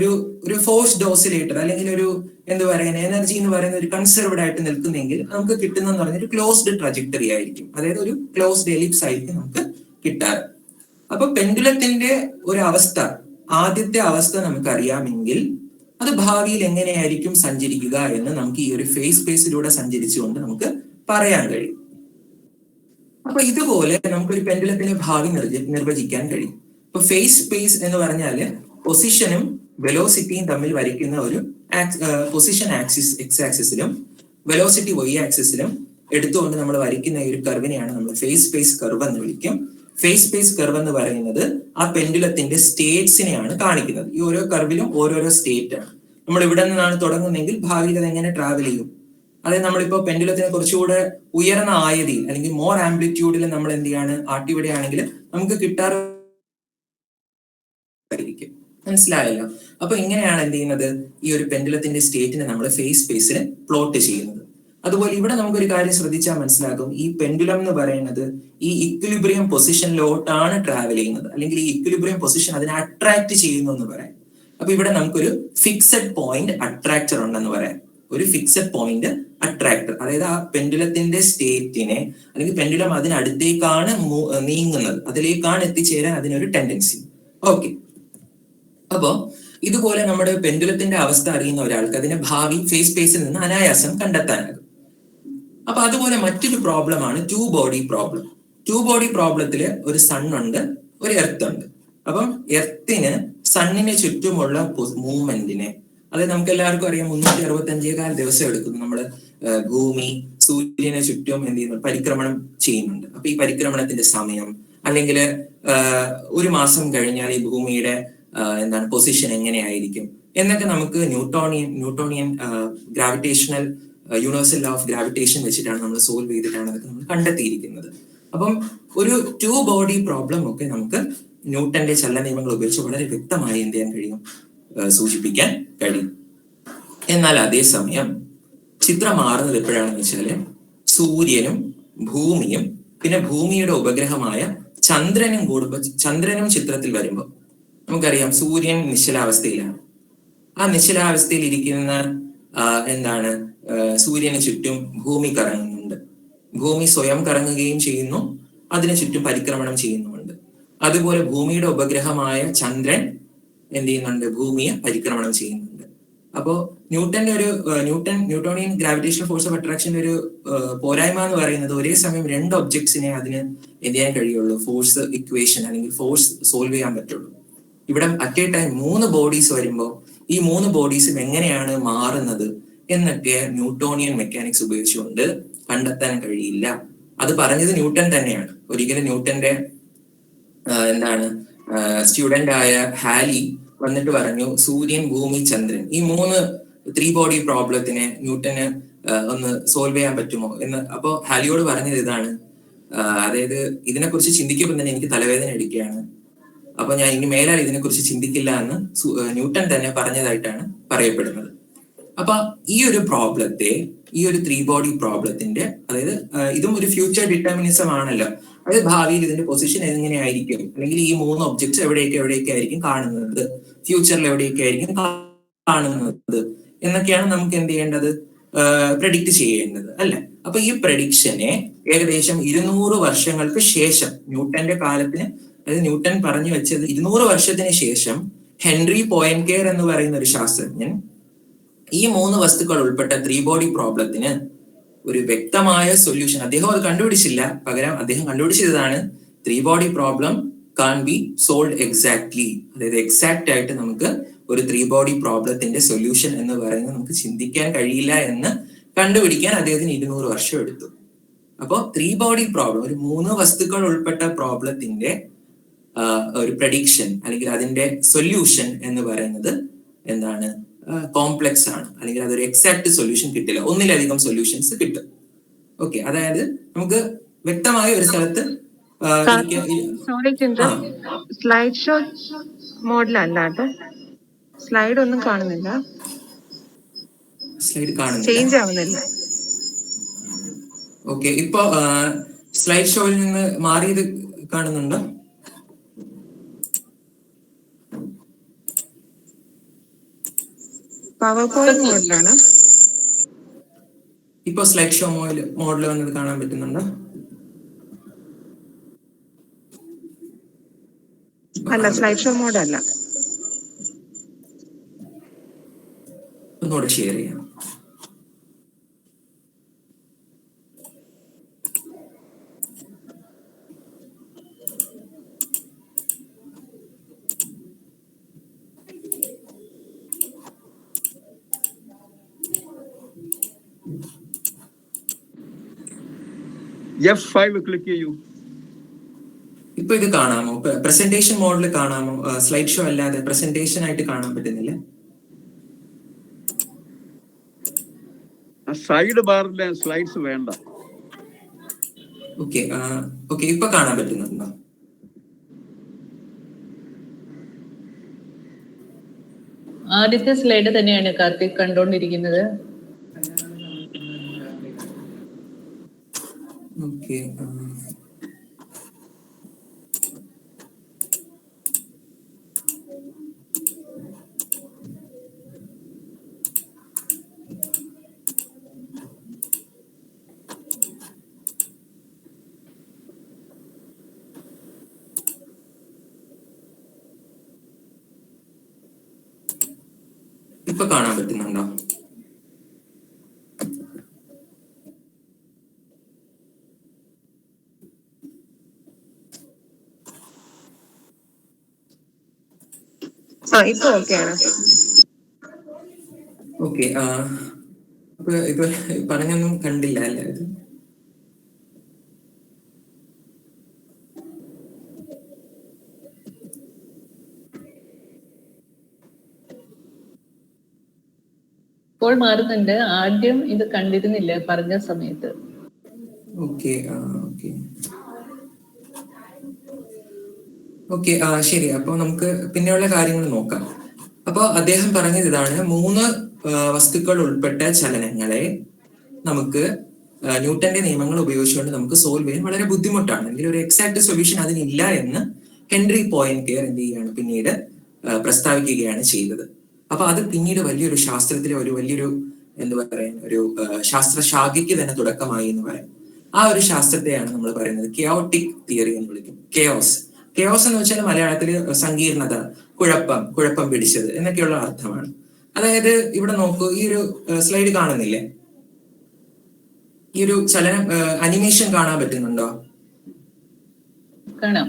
ഒരു ഫോഴ്സ്ഡ് ഓസിലേറ്റർ അല്ലെങ്കിൽ ഒരു എനർജി എന്ന് പറയുന്ന ഒരു കൺസർവ്ഡ് ആയിട്ട് നിൽക്കുന്നെങ്കിൽ നമുക്ക് കിട്ടുന്ന പറഞ്ഞ ഒരു ക്ലോസ്ഡ് ട്രജക്ടറി ആയിരിക്കും, അതായത് ഒരു ക്ലോസ്ഡ് എലിപ്സ് ആയിരിക്കും നമുക്ക് കിട്ടാറ്. അപ്പൊ പെൻഡുലത്തിന്റെ ഒരു അവസ്ഥ, ആദ്യത്തെ അവസ്ഥ നമുക്ക് അറിയാമെങ്കിൽ അത് ഭാവിയിൽ എങ്ങനെയായിരിക്കും സഞ്ചരിക്കുക എന്ന് നമുക്ക് ഈ ഒരു ഫേസ് സ്പേസിലൂടെ സഞ്ചരിച്ചുകൊണ്ട് നമുക്ക് പറയാൻ കഴിയും. അപ്പൊ ഇതുപോലെ നമുക്കൊരു പെൻഡുലത്തിന്റെ ഭാവി നിർവചിക്കാൻ കഴിയും. ഇപ്പൊ ഫേസ് സ്പേസ് എന്ന് പറഞ്ഞാല് പൊസിഷനും വെലോസിറ്റിയും തമ്മിൽ വരയ്ക്കുന്ന ഒരു പൊസിഷൻ ആക്സിസ് എക്സ് ആക്സിസിലും വെലോസിറ്റി വൈ ആക്സിസിലും എടുത്തുകൊണ്ട് നമ്മൾ വരയ്ക്കുന്ന ഈ ഒരു കർവിനെയാണ് നമ്മൾ ഫേസ് സ്പേസ് കർവ് എന്ന് വിളിക്കും. ഫേസ് സ്പേസ് കർവ് എന്ന് പറയുന്നത് ആ പെൻഡുലത്തിന്റെ സ്റ്റേറ്റ്സിനെയാണ് കാണിക്കുന്നത്. ഈ ഓരോ കർവിലും ഓരോരോ സ്റ്റേറ്റ് ആണ്. നമ്മൾ ഇവിടെ നിന്നാണ് തുടങ്ങുന്നതെങ്കിൽ ഭാവിയിൽ അത് എങ്ങനെ ട്രാവൽ ചെയ്യും, അതായത് നമ്മളിപ്പോ പെൻഡുലത്തിനെ കുറച്ചുകൂടെ ഉയർന്ന ആയതിയിൽ അല്ലെങ്കിൽ മോർ ആംപ്ലിറ്റ്യൂഡിൽ നമ്മൾ എന്ത് ചെയ്യാണ് ആട്ടിവിടുകയാണെങ്കിൽ നമുക്ക് കിട്ടാറ്. മനസ്സിലായല്ലോ? അപ്പൊ ഇങ്ങനെയാണ് എന്ത് ചെയ്യുന്നത്, ഈ ഒരു പെൻഡുലത്തിന്റെ സ്റ്റേറ്റിനെ നമ്മൾ ഫേസ് സ്പേസിൽ പ്ലോട്ട് ചെയ്യുന്നത്. അതുപോലെ ഇവിടെ നമുക്കൊരു കാര്യം ശ്രദ്ധിച്ചാൽ മനസ്സിലാകും, ഈ പെൻഡുലം എന്ന് പറയുന്നത് ഈ ഇക്വിലിബ്രിയം പൊസിഷനിലോട്ടാണ് ട്രാവൽ ചെയ്യുന്നത്, അല്ലെങ്കിൽ ഈ ഇക്വിലിബ്രിയം പൊസിഷൻ അതിനെ അട്രാക്ട് ചെയ്യുന്നു എന്ന് പറയാം. അപ്പൊ ഇവിടെ നമുക്കൊരു ഫിക്സഡ് പോയിന്റ് അട്രാക്ടർ ഉണ്ടെന്ന് പറയാം. ഒരു ഫിക്സഡ് പോയിന്റ് അട്രാക്ടർ, അതായത് ആ പെൻഡുലത്തിന്റെ സ്റ്റേറ്റിനെ, അല്ലെങ്കിൽ പെൻഡുലം അതിനടുത്തേക്കാണ് നീങ്ങുന്നത്, അതിലേക്കാണ് എത്തിച്ചേരാൻ അതിനൊരു ടെൻഡൻസി. ഓക്കെ, അപ്പോ ഇതുപോലെ നമ്മുടെ പെൻഡുലത്തിന്റെ അവസ്ഥ അറിയുന്ന ഒരാൾക്ക് അതിന്റെ ഭാവി ഫേസ് സ്പേസിൽ നിന്ന് അനായാസം കണ്ടെത്താനാകും. അപ്പൊ അതുപോലെ മറ്റൊരു പ്രോബ്ലമാണ് two body problem. Two body പ്രോബ്ലത്തില് ഒരു സൺ ഉണ്ട്, ഒരു എർത്ത് ഉണ്ട്. അപ്പം എർത്തിന് സണ്ണിന് ചുറ്റുമുള്ള മൂവ്മെന്റിനെ, അതായത് നമുക്ക് എല്ലാവർക്കും അറിയാം 365 ദിവസം എടുക്കുന്നു നമ്മള് ഭൂമി സൂര്യനെ ചുറ്റും എന്ത് ചെയ്യുന്നു, പരിക്രമണം ചെയ്യുന്നുണ്ട്. അപ്പൊ ഈ പരിക്രമണത്തിന്റെ സമയം, അല്ലെങ്കിൽ ഒരു മാസം കഴിഞ്ഞാൽ ഈ ഭൂമിയുടെ പൊസിഷൻ എങ്ങനെയായിരിക്കും എന്നൊക്കെ നമുക്ക് Newtonian gravitational universal law of gravitation വെച്ചിട്ടാണ് നമ്മൾ സോൾവ് ചെയ്തിട്ടാണ് അതൊക്കെ നമ്മൾ കണ്ടെത്തിയിരിക്കുന്നത്. അപ്പം ഒരു ടു ബോഡി പ്രോബ്ലം ഒക്കെ നമുക്ക് ന്യൂട്ടന്റെ ചലന നിയമങ്ങൾ ഉപയോഗിച്ച് വളരെ വ്യക്തമായി എന്ത് ചെയ്യാൻ കഴിയും, സൂചിപ്പിക്കാൻ കഴിയും. എന്നാൽ അതേസമയം ചിത്രം മാറുന്നത് എപ്പോഴാണെന്ന് വെച്ചാല് സൂര്യനും ഭൂമിയും പിന്നെ ഭൂമിയുടെ ഉപഗ്രഹമായ ചന്ദ്രനും ചിത്രത്തിൽ വരുമ്പോൾ നമുക്കറിയാം സൂര്യൻ നിശ്ചലാവസ്ഥയിലാണ്. ആ നിശ്ചലാവസ്ഥയിൽ ഇരിക്കുന്ന സൂര്യന് ചുറ്റും ഭൂമി കറങ്ങുന്നുണ്ട്. ഭൂമി സ്വയം കറങ്ങുകയും ചെയ്യുന്നു, അതിനു ചുറ്റും പരിക്രമണം ചെയ്യുന്നുമുണ്ട്. അതുപോലെ ഭൂമിയുടെ ഉപഗ്രഹമായ ചന്ദ്രൻ എന്ത് ചെയ്യുന്നുണ്ട്? ഭൂമിയെ പരിക്രമണം ചെയ്യുന്നുണ്ട്. അപ്പോ ന്യൂട്ടന്റെ ഒരു ന്യൂട്ടോണിയൻ ഗ്രാവിറ്റേഷണൽ ഫോഴ്സ് ഓഫ് അട്രാക്ഷന്റെ ഒരു പോരായ്മ എന്ന് പറയുന്നത് ഒരേ സമയം രണ്ട് ഒബ്ജക്ട്സിനെ അതിന് എന്ത് ചെയ്യാൻ കഴിയുള്ളൂ? ഫോഴ്സ് ഇക്വേഷൻ അല്ലെങ്കിൽ ഫോഴ്സ് സോൾവ് ചെയ്യാൻ പറ്റുള്ളൂ. ഇവിടെ അറ്റ് എ ടൈം 3 ബോഡീസ് വരുമ്പോൾ ഈ 3 ബോഡീസും എങ്ങനെയാണ് മാറുന്നത് എന്നൊക്കെ ന്യൂട്ടോണിയൻ മെക്കാനിക്സ് ഉപയോഗിച്ചുകൊണ്ട് കണ്ടെത്താൻ കഴിയില്ല. അത് പറഞ്ഞത് ന്യൂട്ടൺ തന്നെയാണ്. ഒരിക്കലും ന്യൂട്ടന്റെ സ്റ്റുഡന്റ് ആയ ഹാലി വന്നിട്ട് പറഞ്ഞു സൂര്യൻ, ഭൂമി, ചന്ദ്രൻ ഈ 3 ബോഡി പ്രോബ്ലത്തിനെ ന്യൂട്ടന് ഒന്ന് സോൾവ് ചെയ്യാൻ പറ്റുമോ എന്ന്. അപ്പോ ഹാലിയോട് പറഞ്ഞത് ഇതാണ്, അതായത് ഇതിനെക്കുറിച്ച് ചിന്തിക്കുമ്പോൾ തന്നെ എനിക്ക് തലവേദന എടുക്കുകയാണ്, അപ്പൊ ഞാൻ ഇനി മേലാൽ ഇതിനെക്കുറിച്ച് ചിന്തിക്കില്ല എന്ന് ന്യൂട്ടൺ തന്നെ പറഞ്ഞതായിട്ടാണ് പറയപ്പെടുന്നത്. അപ്പൊ ഈ ഒരു പ്രോബ്ലത്തെ, ഈ ഒരു 3 ബോഡി പ്രോബ്ലത്തിന്റെ, അതായത് ഇതും ഒരു ഫ്യൂച്ചർ ഡിറ്റർമിനിസം ആണല്ലോ, അതായത് ഭാവിയിൽ ഇതിന്റെ പൊസിഷൻ എങ്ങനെയായിരിക്കും, അല്ലെങ്കിൽ ഈ 3 ഒബ്ജക്ട്സ് എവിടെയൊക്കെ ആയിരിക്കും കാണുന്നത്, ഫ്യൂച്ചറിൽ എവിടെയൊക്കെ ആയിരിക്കും കാണുന്നത് എന്നൊക്കെയാണ് നമുക്ക് എന്ത് ചെയ്യേണ്ടത്? പ്രഡിക്റ്റ് ചെയ്യേണ്ടത് അല്ലെ. അപ്പൊ ഈ പ്രഡിക്ഷനെ ഏകദേശം 200 വർഷങ്ങൾക്ക് ശേഷം, ന്യൂട്ടന്റെ കാലത്തിന്, അതായത് ന്യൂട്ടൺ പറഞ്ഞു വെച്ചത് 200 വർഷത്തിന് ശേഷം ഹെൻറി പോയൻകെയർ എന്ന് പറയുന്ന ഒരു ശാസ്ത്രജ്ഞൻ ഈ 3 വസ്തുക്കൾ ഉൾപ്പെട്ട 3 ബോഡി പ്രോബ്ലത്തിന് ഒരു വ്യക്തമായ സൊല്യൂഷൻ അദ്ദേഹം അത് കണ്ടുപിടിച്ചില്ല. പകരം അദ്ദേഹം കണ്ടുപിടിച്ചതാണ് 3 body problem can be solve exactly. അതായത് എക്സാക്ട് ആയിട്ട് നമുക്ക് ഒരു 3 ബോഡി പ്രോബ്ലത്തിന്റെ സൊല്യൂഷൻ എന്ന് പറയുന്നത് നമുക്ക് ചിന്തിക്കാൻ കഴിയില്ല എന്ന് കണ്ടുപിടിക്കാൻ അദ്ദേഹത്തിന് 200 വർഷം എടുത്തു. അപ്പോൾ 3 ബോഡി പ്രോബ്ലം, ഒരു 3 വസ്തുക്കൾ ഉൾപ്പെട്ട പ്രോബ്ലത്തിന്റെ ഒരു പ്രഡിക്ഷൻ അല്ലെങ്കിൽ അതിന്റെ സൊല്യൂഷൻ എന്ന് പറയുന്നത് എന്താണ്? കോംപ്ലക്സ് ആണ്, അല്ലെങ്കിൽ അതൊരു എക്സാക്ട് സൊല്യൂഷൻ കിട്ടില്ല, ഒന്നിലധികം സൊല്യൂഷൻസ് കിട്ടും. ഓക്കെ, അതായത് നമുക്ക് വ്യക്തമായ ഒരു സ്ഥലത്ത് സ്ലൈഡ് ഷോ മോഡിലല്ലാട്ടോ, സ്ലൈഡ് ഒന്നും കാണുന്നില്ല, സ്ലൈഡ് കാണുന്നില്ല, ചേഞ്ച് ആവുന്നില്ല. ഓക്കെ, ഇപ്പൊ സ്ലൈഡ് ഷോയിൽ നിന്ന് മാറിയത് കാണുന്നുണ്ടോ? പവർ പോയിന്റ് മോഡിലാണ്. ഇപ്പൊ സ്ലൈഡ് ഷോ മോഡിൽ വന്നത് കാണാൻ പറ്റുന്നുണ്ടോ? അല്ല, സ്ലൈഡ് ഷോ മോഡ് അല്ല. ഒന്നുകൂടെ ഷെയർ ചെയ്യാം. F5 ക്ലിക്ക് ചെയ്യൂ. ഇപ്പൊ ഇത് കാണാമോ? പ്രസന്റേഷൻ മോഡിൽ കാണാമോ? സ്ലൈഡ് ഷോ അല്ലാതെ പ്രസന്റേഷൻ ആയിട്ട് കാണാൻ പറ്റുന്നില്ല. സൈഡ് ബാറിലെ സ്ലൈഡ്സ് വേണ്ട. ഓക്കെ, ഇപ്പൊ കാണാൻ പറ്റുന്നുണ്ടോ? ആദ്യത്തെ സ്ലൈഡ് തന്നെയാണ് കാർത്തിക് കണ്ടോണ്ടിരിക്കുന്നത്. ഓക്കെ, ഇപ്പൊ കാണാൻ പറ്റുന്നുണ്ടോ? ഇപ്പൊ ഓക്കെയാണ്. ഓക്കെ, അപ്പൊ ഇപ്പൊ പറഞ്ഞൊന്നും കണ്ടില്ല അല്ലേ? അത് ഇപ്പോൾ മാറുന്നുണ്ട്. ആദ്യം ഇത് കണ്ടിരുന്നില്ല പറഞ്ഞ സമയത്ത്. ഓക്കെ, ശരി. അപ്പൊ നമുക്ക് പിന്നെയുള്ള കാര്യങ്ങൾ നോക്കാം. അപ്പൊ അദ്ദേഹം പറഞ്ഞത് ഇതാണ്, 3 വസ്തുക്കൾ ഉൾപ്പെട്ട ചലനങ്ങളെ നമുക്ക് ന്യൂട്ടന്റെ നിയമങ്ങൾ ഉപയോഗിച്ചുകൊണ്ട് നമുക്ക് സോൾവ് ചെയ്യാൻ വളരെ ബുദ്ധിമുട്ടാണ്, അല്ലെങ്കിൽ ഒരു എക്സാക്ട് സൊല്യൂഷൻ അതിനില്ല എന്ന് ഹെൻറി പോയൻകെയർ എന്ത് ചെയ്യുകയാണ്, പിന്നീട് പ്രസ്താവിക്കുകയാണ് ചെയ്തത്. അപ്പൊ അത് പിന്നീട് വലിയൊരു ശാസ്ത്രത്തിലെ ഒരു വലിയൊരു എന്ന് പറയുന്ന ഒരു ശാസ്ത്രശാഖയ്ക്ക് തന്നെ തുടക്കമായി എന്ന് പറയും. ആ ഒരു ശാസ്ത്രത്തെയാണ് നമ്മൾ പറയുന്നത് കെയോട്ടിക് തിയറി എന്ന് വിളിക്കും. കെയോസ് എന്ന് വെച്ചാൽ മലയാളത്തിൽ സങ്കീർണത, കുഴപ്പം പിടിച്ചത് എന്നൊക്കെയുള്ള അർത്ഥമാണ്. അതായത് ഇവിടെ നോക്കൂ, ഈ ഒരു സ്ലൈഡ് കാണുന്നില്ലേ? ഈ ഒരു അനിമേഷൻ കാണാൻ പറ്റുന്നുണ്ടോ? കാണാം.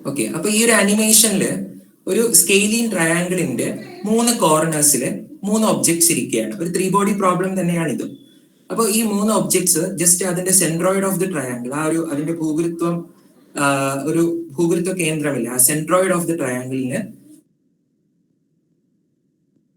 ഓക്കെ, അപ്പൊ ഈ ഒരു അനിമേഷനില് ഒരു സ്കെയിലിൻ ട്രയാങ്കിളിന്റെ 3 കോർണേഴ്സില് 3 ഒബ്ജക്ട്സ് ഇരിക്കുകയാണ്. ഒരു 3 ബോഡി പ്രോബ്ലം തന്നെയാണ് ഇത്. അപ്പൊ ഈ 3 ഒബ്ജക്ട്സ് ജസ്റ്റ് അതിന്റെ സെൻട്രോയിഡ് ഓഫ് ദി ട്രയാങ്കിൾ, അതിന്റെ ഒരു ഭൂഗുരുത്വ കേന്ദ്രമില്ല, ആ സെൻട്രോയിഡ് ഓഫ് ദി ട്രയാങ്കിളിന്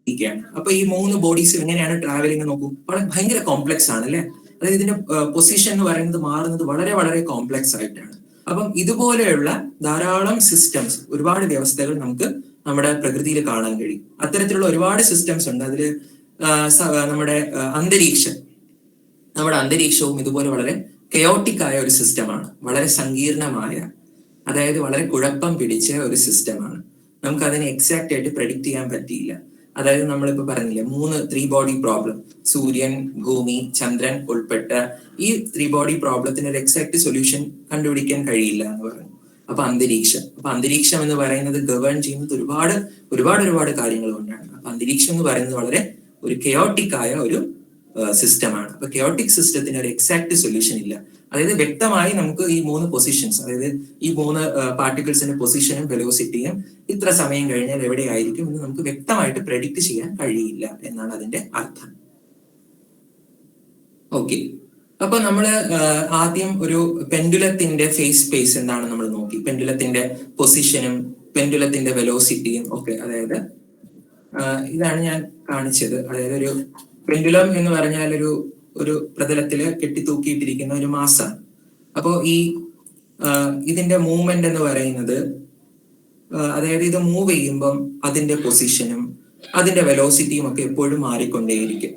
ഇരിക്കുകയാണ്. അപ്പൊ ഈ 3 ബോഡീസ് എങ്ങനെയാണ് ട്രാവലിംഗ് നോക്കൂ, ഭയങ്കര കോംപ്ലക്സ് ആണ് അല്ലെ. അതായത് ഇതിന്റെ പൊസിഷൻ എന്ന് പറയുന്നത് മാറുന്നത് വളരെ വളരെ കോംപ്ലക്സ് ആയിട്ടാണ്. അപ്പം ഇതുപോലെയുള്ള ധാരാളം സിസ്റ്റംസ്, ഒരുപാട് വ്യവസ്ഥകൾ നമുക്ക് നമ്മുടെ പ്രകൃതിയിൽ കാണാൻ കഴിയും. അത്തരത്തിലുള്ള ഒരുപാട് സിസ്റ്റംസ് ഉണ്ട്. അതിൽ നമ്മുടെ അന്തരീക്ഷവും ഇതുപോലെ വളരെ കെയോട്ടിക് ആയ ഒരു സിസ്റ്റമാണ്, വളരെ സങ്കീർണമായ, അതായത് വളരെ കുഴപ്പം പിടിച്ച ഒരു സിസ്റ്റമാണ്. നമുക്ക് അതിനെ എക്സാക്റ്റ് ആയിട്ട് പ്രെഡിക്റ്റ് ചെയ്യാൻ പറ്റിയില്ല. അതായത് നമ്മളിപ്പോ പറഞ്ഞില്ലേ 3 ബോഡി പ്രോബ്ലം, സൂര്യൻ, ഭൂമി, ചന്ദ്രൻ ഉൾപ്പെട്ട ഈ 3 ബോഡി പ്രോബ്ലത്തിന് ഒരു എക്സാക്ട് സൊല്യൂഷൻ കണ്ടുപിടിക്കാൻ കഴിയില്ല എന്ന് പറഞ്ഞു. അപ്പൊ അന്തരീക്ഷം എന്ന് പറയുന്നത് ഗവേൺ ചെയ്യുന്നത് ഒരുപാട് കാര്യങ്ങൾ കൊണ്ടാണ്. അപ്പൊ അന്തരീക്ഷം എന്ന് പറയുന്നത് വളരെ ഒരു കെയോട്ടിക് ആയ ഒരു സിസ്റ്റമാണ്. അപ്പൊ കെയോട്ടിക് സിസ്റ്റത്തിന് ഒരു എക്സാക്ട് സൊല്യൂഷൻ ഇല്ല. അതായത് വ്യക്തമായി നമുക്ക് ഈ 3 പൊസിഷൻസ്, അതായത് ഈ 3 പാർട്ടിക്കിൾസിന്റെ പൊസിഷനും വെലോസിറ്റിയും ഇത്ര സമയം കഴിഞ്ഞാൽ എവിടെയായിരിക്കും എന്ന് നമുക്ക് വ്യക്തമായിട്ട് പ്രെഡിക്റ്റ് ചെയ്യാൻ കഴിയില്ല എന്നാണ് അതിന്റെ അർത്ഥം. ഓക്കെ, അപ്പൊ നമ്മള് ആദ്യം ഒരു പെൻഡുലത്തിന്റെ ഫേസ് സ്പേസ് എന്താണ് നമ്മൾ നോക്കി. പെൻഡുലത്തിന്റെ പൊസിഷനും പെൻഡുലത്തിന്റെ വെലോസിറ്റിയും ഒക്കെ, അതായത് ഇതാണ് ഞാൻ കാണിച്ചത്. അതായത് ഒരു പെൻഡുലം എന്ന് പറഞ്ഞാൽ ഒരു പ്രതലത്തില് കെട്ടിത്തൂക്കിയിട്ടിരിക്കുന്ന ഒരു മാസാണ്. അപ്പോ ഇതിന്റെ മൂവ്മെന്റ് എന്ന് പറയുന്നത്, അതായത് ഇത് മൂവ് ചെയ്യുമ്പം അതിന്റെ പൊസിഷനും അതിന്റെ വെലോസിറ്റിയും ഒക്കെ എപ്പോഴും മാറിക്കൊണ്ടേയിരിക്കും.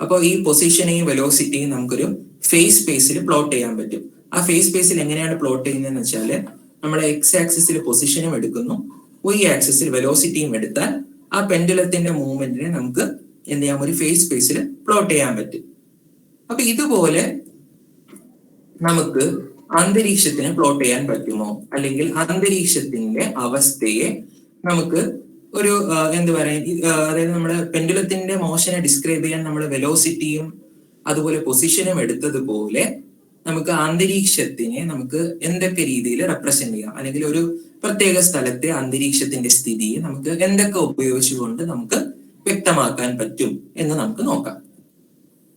അപ്പോൾ ഈ പൊസിഷനെയും വെലോസിറ്റിയും നമുക്കൊരു ഫേസ് സ്പേസിൽ പ്ലോട്ട് ചെയ്യാൻ പറ്റും. ആ ഫേസ് സ്പേസിൽ എങ്ങനെയാണ് പ്ലോട്ട് ചെയ്യുന്നതെന്ന് വെച്ചാല്, നമ്മൾ എക്സ് ആക്സിസിൽ പൊസിഷനും എടുക്കുന്നു, വൈ ആക്സിസിൽ വെലോസിറ്റിയും എടുത്താൽ ആ പെൻഡുലത്തിന്റെ മൂവ്മെന്റിനെ നമുക്ക് എന്ത് ചെയ്യാം, ഒരു ഫേസ് സ്പേസിൽ പ്ലോട്ട് ചെയ്യാൻ പറ്റും. അപ്പൊ ഇതുപോലെ നമുക്ക് അന്തരീക്ഷത്തിനെ പ്ലോട്ട് ചെയ്യാൻ പറ്റുമോ? അല്ലെങ്കിൽ അന്തരീക്ഷത്തിന്റെ അവസ്ഥയെ നമുക്ക് ഒരു എന്ത് പറയാൻ, അതായത് നമ്മുടെ പെൻഡുലത്തിന്റെ മോഷനെ ഡിസ്ക്രൈബ് ചെയ്യാൻ നമ്മൾ വെലോസിറ്റിയും അതുപോലെ പൊസിഷനും എടുത്തതുപോലെ നമുക്ക് അന്തരീക്ഷത്തിനെ നമുക്ക് എന്തൊക്കെ രീതിയിൽ റെപ്രസെന്റ് ചെയ്യാം, അല്ലെങ്കിൽ ഒരു പ്രത്യേക സ്ഥലത്തെ അന്തരീക്ഷത്തിന്റെ സ്ഥിതിയെ നമുക്ക് എന്തൊക്കെ ഉപയോഗിച്ചുകൊണ്ട് നമുക്ക് വ്യക്തമാക്കാൻ പറ്റും എന്ന് നമുക്ക് നോക്കാം.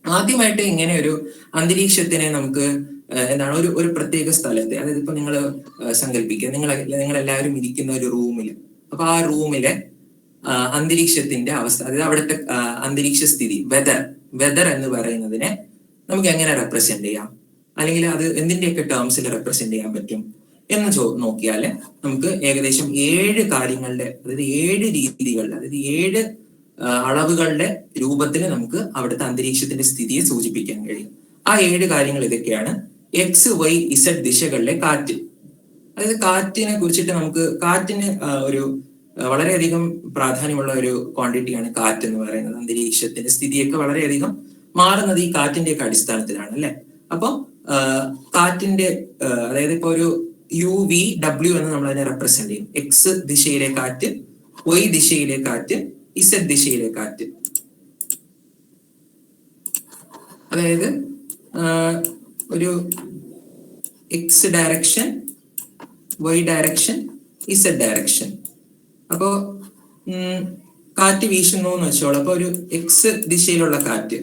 ആദ്യമായിട്ട് ഇങ്ങനെ ഒരു അന്തരീക്ഷത്തിനെ നമുക്ക് എന്താണ് ഒരു പ്രത്യേക സ്ഥലത്തെ, അതായത് ഇപ്പൊ നിങ്ങൾ സങ്കല്പിക്കുക, നിങ്ങളെല്ലാവരും ഇരിക്കുന്ന ഒരു റൂമിൽ, അപ്പൊ ആ റൂമിലെ അന്തരീക്ഷത്തിന്റെ അവസ്ഥ, അതായത് അവിടുത്തെ അന്തരീക്ഷ സ്ഥിതി, വെദർ എന്ന് പറയുന്നതിനെ നമുക്ക് എങ്ങനെ റെപ്രസെന്റ് ചെയ്യാം, അല്ലെങ്കിൽ അത് എന്തിന്റെയൊക്കെ ടേംസിൽ റെപ്രസെന്റ് ചെയ്യാൻ പറ്റും എന്ന് നോക്കിയാല് നമുക്ക് ഏകദേശം 7 കാര്യങ്ങളുടെ, അതായത് 7 രീതികളുടെ, അതായത് 7 അളവുകളുടെ രൂപത്തിൽ നമുക്ക് അവിടുത്തെ അന്തരീക്ഷത്തിന്റെ സ്ഥിതിയെ സൂചിപ്പിക്കാൻ കഴിയും. ആ 7 കാര്യങ്ങൾ ഇതൊക്കെയാണ്. എക്സ്, വൈ, ഇസഡ് ദിശകളിലെ കാറ്റ്. അതായത് കാറ്റിനെ കുറിച്ചിട്ട് നമുക്ക്, കാറ്റിന് ഒരു വളരെയധികം പ്രാധാന്യമുള്ള ഒരു ക്വാണ്ടിറ്റിയാണ് കാറ്റ് എന്ന് പറയുന്നത്. അന്തരീക്ഷത്തിന്റെ സ്ഥിതിയൊക്കെ വളരെയധികം മാറുന്നത് ഈ കാറ്റിന്റെയൊക്കെ അടിസ്ഥാനത്തിലാണ് അല്ലെ. അപ്പം കാറ്റിന്റെ അതായത് ഇപ്പൊ ഒരു UV എന്ന് നമ്മൾ അതിനെ റെപ്രസെന്റ് ചെയ്യും. എക്സ് ദിശയിലെ കാറ്റ്, വൈ ദിശയിലെ കാറ്റ്, ഇസഡ് ദിശയിലെ കാറ്റ്. അതായത് ഒരു X direction, Y direction, Z direction. അപ്പോ കാറ്റ് വീശുന്നു എന്ന് വെച്ചോളൂ. അപ്പൊ ഒരു എക്സ് ദിശയിലുള്ള കാറ്റ്,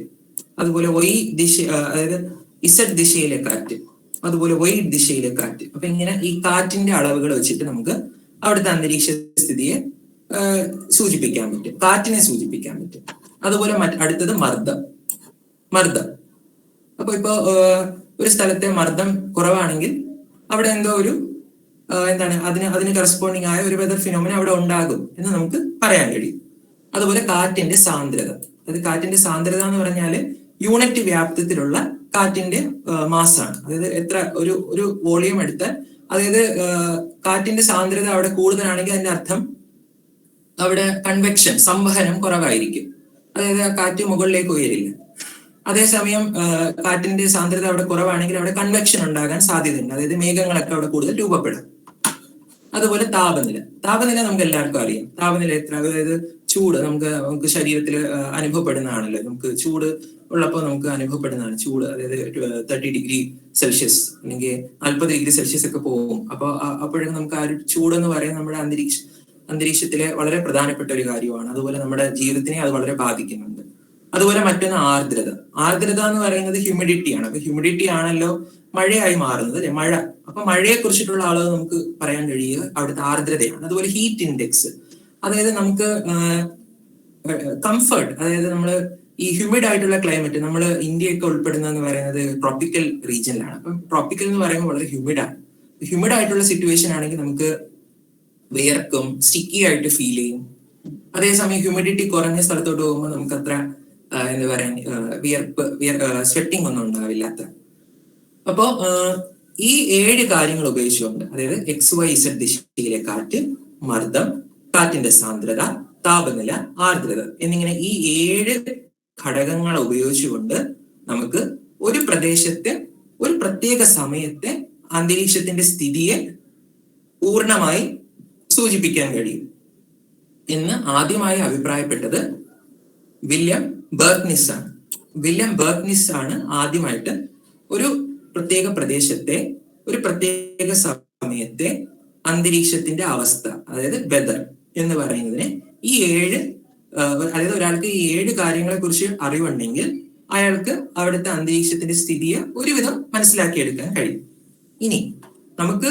അതുപോലെ വൈ ദിശ, അതായത് ഇസഡ് ദിശയിലെ കാറ്റ്, അതുപോലെ വൈ ദിശയിലെ കാറ്റ്. അപ്പൊ ഇങ്ങനെ ഈ കാറ്റിന്റെ അളവുകൾ വെച്ചിട്ട് നമുക്ക് അവിടുത്തെ അന്തരീക്ഷ സ്ഥിതിയെ സൂചിപ്പിക്കാൻ പറ്റും, കാറ്റിനെ സൂചിപ്പിക്കാൻ പറ്റും. അതുപോലെ അടുത്തത് മർദ്ദം. അപ്പൊ ഇപ്പൊ ഒരു സ്ഥലത്തെ മർദ്ദം കുറവാണെങ്കിൽ അവിടെ എന്തോ ഒരു എന്താണ് അതിന് കറസ്പോണ്ടിങ് ആയ ഒരു വെതർ ഫിനോമിന അവിടെ ഉണ്ടാകും എന്ന് നമുക്ക് പറയാൻ കഴിയും. അതുപോലെ കാറ്റിന്റെ സാന്ദ്രത, അതായത് കാറ്റിന്റെ സാന്ദ്രത എന്ന് പറഞ്ഞാല് യൂണിറ്റ് വ്യാപ്തത്തിലുള്ള കാറ്റിന്റെ മാസാണ്. അതായത് എത്ര ഒരു വോളിയം എടുത്താൽ, അതായത് കാറ്റിന്റെ സാന്ദ്രത അവിടെ കൂടുതലാണെങ്കിൽ അതിന്റെ അർത്ഥം അവിടെ കൺവെക്ഷൻ, സംവഹനം കുറവായിരിക്കും. അതായത് ആ കാറ്റ് മുകളിലേക്ക് ഉയരില്ല. അതേസമയം കാറ്റിന്റെ സാന്ദ്രത അവിടെ കുറവാണെങ്കിൽ അവിടെ കൺവെക്ഷൻ ഉണ്ടാകാൻ സാധ്യതയുണ്ട്, അതായത് മേഘങ്ങളൊക്കെ അവിടെ കൂടുതൽ രൂപപ്പെടും. അതുപോലെ താപനില നമുക്ക് എല്ലാവർക്കും അറിയാം. താപനില എത്ര, അതായത് ചൂട് നമുക്ക് ശരീരത്തിൽ അനുഭവപ്പെടുന്നതാണല്ലോ. നമുക്ക് ചൂട് ഉള്ളപ്പോൾ നമുക്ക് അനുഭവപ്പെടുന്നതാണ് ചൂട്, അതായത് 30 ഡിഗ്രി സെൽഷ്യസ് അല്ലെങ്കിൽ 40 ഡിഗ്രി സെൽഷ്യസ് ഒക്കെ പോകും. അപ്പോൾ അപ്പോഴും നമുക്ക് ആ ഒരു ചൂടെന്ന് പറയുന്നത് നമ്മുടെ അന്തരീക്ഷത്തിലെ വളരെ പ്രധാനപ്പെട്ട ഒരു കാര്യമാണ്. അതുപോലെ നമ്മുടെ ജീവിതത്തിനെ അത് വളരെ ബാധിക്കുന്നുണ്ട്. അതുപോലെ മറ്റൊന്ന് ആർദ്രത എന്ന് പറയുന്നത് ഹ്യൂമിഡിറ്റി ആണ്. അപ്പൊ ഹ്യൂമിഡിറ്റി ആണല്ലോ മഴയായി മാറുന്നത്, അല്ലെ? മഴ. അപ്പൊ മഴയെ കുറിച്ചിട്ടുള്ള അളവ് നമുക്ക് പറയാൻ കഴിയുക അവിടുത്തെ ആർദ്രതയാണ്. അതുപോലെ ഹീറ്റ് ഇൻഡെക്സ്, അതായത് നമുക്ക് കംഫർട്ട്, അതായത് നമ്മൾ ഈ ഹ്യൂമിഡ് ആയിട്ടുള്ള ക്ലൈമറ്റ്, നമ്മൾ ഇന്ത്യയൊക്കെ ഉൾപ്പെടുന്നതെന്ന് പറയുന്നത് ട്രോപ്പിക്കൽ റീജിയനിലാണ്. അപ്പം ട്രോപ്പിക്കൽ എന്ന് പറയുമ്പോൾ വളരെ ഹ്യൂമിഡ് ആയിട്ടുള്ള സിറ്റുവേഷൻ ആണെങ്കിൽ നമുക്ക് വിയർക്കും, സ്റ്റിക്കി ആയിട്ട് ഫീൽ ചെയ്യും. അതേസമയം ഹ്യൂമിഡിറ്റി കുറഞ്ഞ സ്ഥലത്തോട്ട് പോകുമ്പോൾ നമുക്ക് അത്ര എന്താ പറയാ സ്വെറ്റിംഗ് ഒന്നും ഉണ്ടാവില്ലാത്ത. അപ്പോ ഈ 7 കാര്യങ്ങൾ ഉപയോഗിച്ചുകൊണ്ട്, അതായത് XYZ ദിശയിലെ കാറ്റ്, മർദ്ദം, കാറ്റിന്റെ സാന്ദ്രത, താപനില, ആർദ്രത എന്നിങ്ങനെ ഈ 7 ഘടകങ്ങൾ ഉപയോഗിച്ചുകൊണ്ട് നമുക്ക് ഒരു പ്രദേശത്തെ ഒരു പ്രത്യേക സമയത്തെ അന്തരീക്ഷത്തിന്റെ സ്ഥിതിയെ പൂർണ്ണമായി സൂചിപ്പിക്കാൻ കഴിയും എന്ന് ആദ്യമായി അഭിപ്രായപ്പെട്ടത് വില്യം ബെർക്ക്നിസ് ആണ് ആദ്യമായിട്ട് ഒരു പ്രത്യേക പ്രദേശത്തെ ഒരു പ്രത്യേക സമയത്തെ അന്തരീക്ഷത്തിന്റെ അവസ്ഥ, അതായത് വെതർ എന്ന് പറയുന്നതിനെ ഈ 7 അതായത് ഒരാൾക്ക് ഈ 7 കാര്യങ്ങളെ കുറിച്ച് അറിവുണ്ടെങ്കിൽ അയാൾക്ക് അവിടുത്തെ അന്തരീക്ഷത്തിന്റെ സ്ഥിതിയെ ഒരുവിധം മനസ്സിലാക്കിയെടുക്കാൻ കഴിയും. ഇനി നമുക്ക്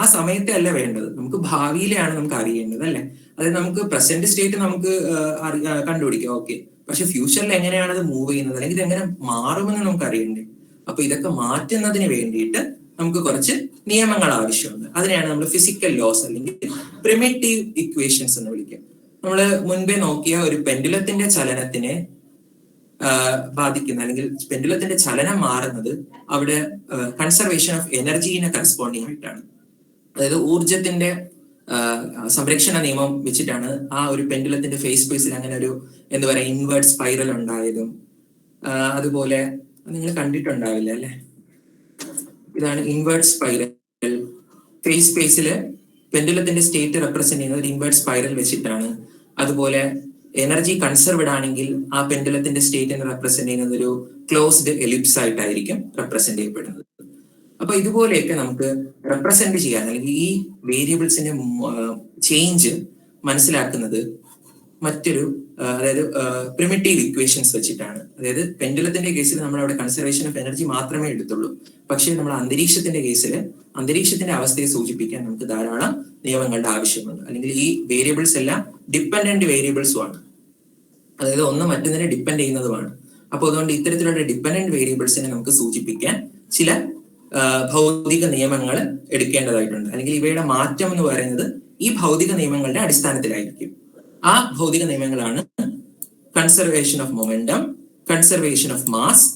ആ സമയത്തെ അല്ല വേണ്ടത്, നമുക്ക് ഭാവിയിലെയാണ് നമുക്ക് അറിയേണ്ടത്, അല്ലെ? അതായത് നമുക്ക് പ്രസന്റ് സ്റ്റേറ്റ് നമുക്ക് കണ്ടുപിടിക്കാം, ഓക്കെ. പക്ഷെ ഫ്യൂച്ചറിൽ എങ്ങനെയാണ് അത് മൂവ് ചെയ്യുന്നത്, അല്ലെങ്കിൽ ഇത് എങ്ങനെ മാറുമെന്ന് നമുക്ക് അറിയണ്ടേ? അപ്പൊ ഇതൊക്കെ മാറ്റുന്നതിന് വേണ്ടിയിട്ട് നമുക്ക് കുറച്ച് നിയമങ്ങൾ ആവശ്യമുണ്ട്. അതിനെയാണ് നമ്മൾ ഫിസിക്കൽ ലോസ് അല്ലെങ്കിൽ പ്രിമിറ്റീവ് ഇക്വേഷൻസ് എന്ന് വിളിക്കുക. നമ്മൾ മുൻപേ നോക്കിയ ഒരു പെൻഡുലത്തിന്റെ ചലനത്തിനെ ബാധിക്കുന്ന, അല്ലെങ്കിൽ പെൻഡുലത്തിന്റെ ചലനം മാറുന്നത് അവിടെ കൺസർവേഷൻ ഓഫ് എനർജീനെ കറസ്പോണ്ടിങ് ആയിട്ടാണ്. അതായത് ഊർജത്തിന്റെ സംരക്ഷണ നിയമം വെച്ചിട്ടാണ് ആ ഒരു പെൻഡുലത്തിന്റെ ഫേസ് സ്പേസിൽ അങ്ങനെ ഒരു എന്താ പറയാ ഇൻവേർട്ട് സ്പൈറൽ ഉണ്ടായതും. അതുപോലെ നിങ്ങൾ കണ്ടിട്ടുണ്ടാവില്ല, അല്ലെ? ഇതാണ് ഇൻവേർട്ട് സ്പൈറൽ. ഫേസ് സ്പേസില് പെൻഡുലത്തിന്റെ സ്റ്റേറ്റ് റെപ്രസെന്റ് ചെയ്യുന്നത് ഒരു ഇൻവേർട്ട് സ്പൈറൽ വെച്ചിട്ടാണ്. അതുപോലെ എനർജി കൺസർവ്ഡ് ആണെങ്കിൽ ആ പെൻഡുലത്തിന്റെ സ്റ്റേറ്റിനെ റെപ്രസെന്റ് ചെയ്യുന്നത് ഒരു ക്ലോസ്ഡ് എലിപ്സ് ആയിട്ടായിരിക്കും റെപ്രസെന്റ് ചെയ്യപ്പെടുന്നത്. അപ്പൊ ഇതുപോലെയൊക്കെ നമുക്ക് റെപ്രസെന്റ് ചെയ്യാൻ, അല്ലെങ്കിൽ ഈ വേരിയബിൾസിന്റെ ചേഞ്ച് മനസ്സിലാക്കുന്നത് മറ്റൊരു അതായത് പ്രിമിറ്റീവ് ഇക്വേഷൻസ് വെച്ചിട്ടാണ്. അതായത് പെൻഡുലത്തിന്റെ കേസിൽ നമ്മൾ അവിടെ കൺസർവേഷൻ ഓഫ് എനർജി മാത്രമേ എടുത്തുള്ളൂ. പക്ഷേ നമ്മൾ അന്തരീക്ഷത്തിന്റെ കേസിൽ അന്തരീക്ഷത്തിന്റെ അവസ്ഥയെ സൂചിപ്പിക്കാൻ നമുക്ക് ധാരാളം നിയമങ്ങളുടെ ആവശ്യമുണ്ട്. അല്ലെങ്കിൽ ഈ വേരിയബിൾസ് എല്ലാം ഡിപ്പെൻഡന്റ് വേരിയബിൾസും ആണ്, അതായത് ഒന്ന് മറ്റൊന്നിനെ ഡിപ്പെൻഡ് ചെയ്യുന്നതുമാണ്. അപ്പോൾ അതുകൊണ്ട് ഇത്തരത്തിലുള്ള ഡിപ്പെൻഡന്റ് വേരിയബിൾസിനെ നമുക്ക് സൂചിപ്പിക്കാൻ ചില ഭൗതിക നിയമങ്ങൾ എടുക്കേണ്ടതായിട്ടുണ്ട്. അല്ലെങ്കിൽ ഇവയുടെ മാറ്റം എന്ന് പറയുന്നത് ഈ ഭൗതിക നിയമങ്ങളുടെ അടിസ്ഥാനത്തിലായിരിക്കും. ആ ഭൗതിക നിയമങ്ങളാണ് conservation of momentum, conservation of mass,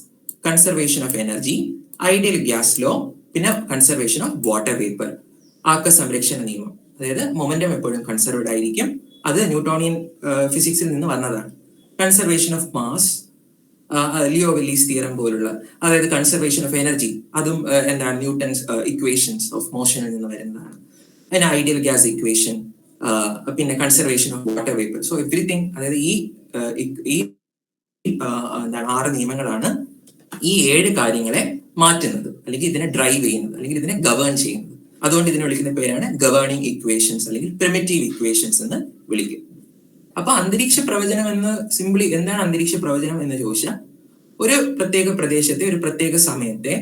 conservation of energy, ideal gas law, പിന്നെ കൺസർവേഷൻ ഓഫ് വാട്ടർ വേപ്പർ, ആക്ക സംരക്ഷണ നിയമം. അതായത് മൊമെന്റം എപ്പോഴും കൺസർവ്ഡ് ആയിരിക്കും, അത് ന്യൂട്ടോണിയൻ ഫിസിക്സിൽ നിന്ന് വന്നതാണ്. Conservation of mass Liouville's theorem പോലുള്ള, അതായത് കൺസർവേഷൻ ഓഫ് എനർജി, അതും എന്താണ് ന്യൂട്ടൺസ് ഇക്വേഷൻസ് ഓഫ് മോഷനിൽ നിന്ന് വരുന്നതാണ്. അതിന് ഐഡിയൽ ഗ്യാസ് ഇക്വേഷൻ, പിന്നെ conservation of water vapour. So everything, അതായത് ഈ എന്താണ് 6 നിയമങ്ങളാണ് ഈ 7 കാര്യങ്ങളെ മാറ്റുന്നത്, അല്ലെങ്കിൽ ഇതിനെ ഡ്രൈവ് ചെയ്യുന്നത്, അല്ലെങ്കിൽ ഇതിനെ ഗവേൺ ചെയ്യുന്നത്. അതുകൊണ്ട് ഇതിനെ വിളിക്കുന്ന പേരാണ് ഗവേണിംഗ് ഇക്വേഷൻസ് അല്ലെങ്കിൽ പ്രിമിറ്റീവ് ഇക്വേഷൻസ് എന്ന് വിളിക്കും. അപ്പൊ അന്തരീക്ഷ പ്രവചനം എന്ന് സിംപ്ലി എന്താണ് അന്തരീക്ഷ പ്രവചനം എന്ന് ചോദിച്ചാൽ, ഒരു പ്രത്യേക പ്രദേശത്തെ ഒരു പ്രത്യേക സമയത്തെ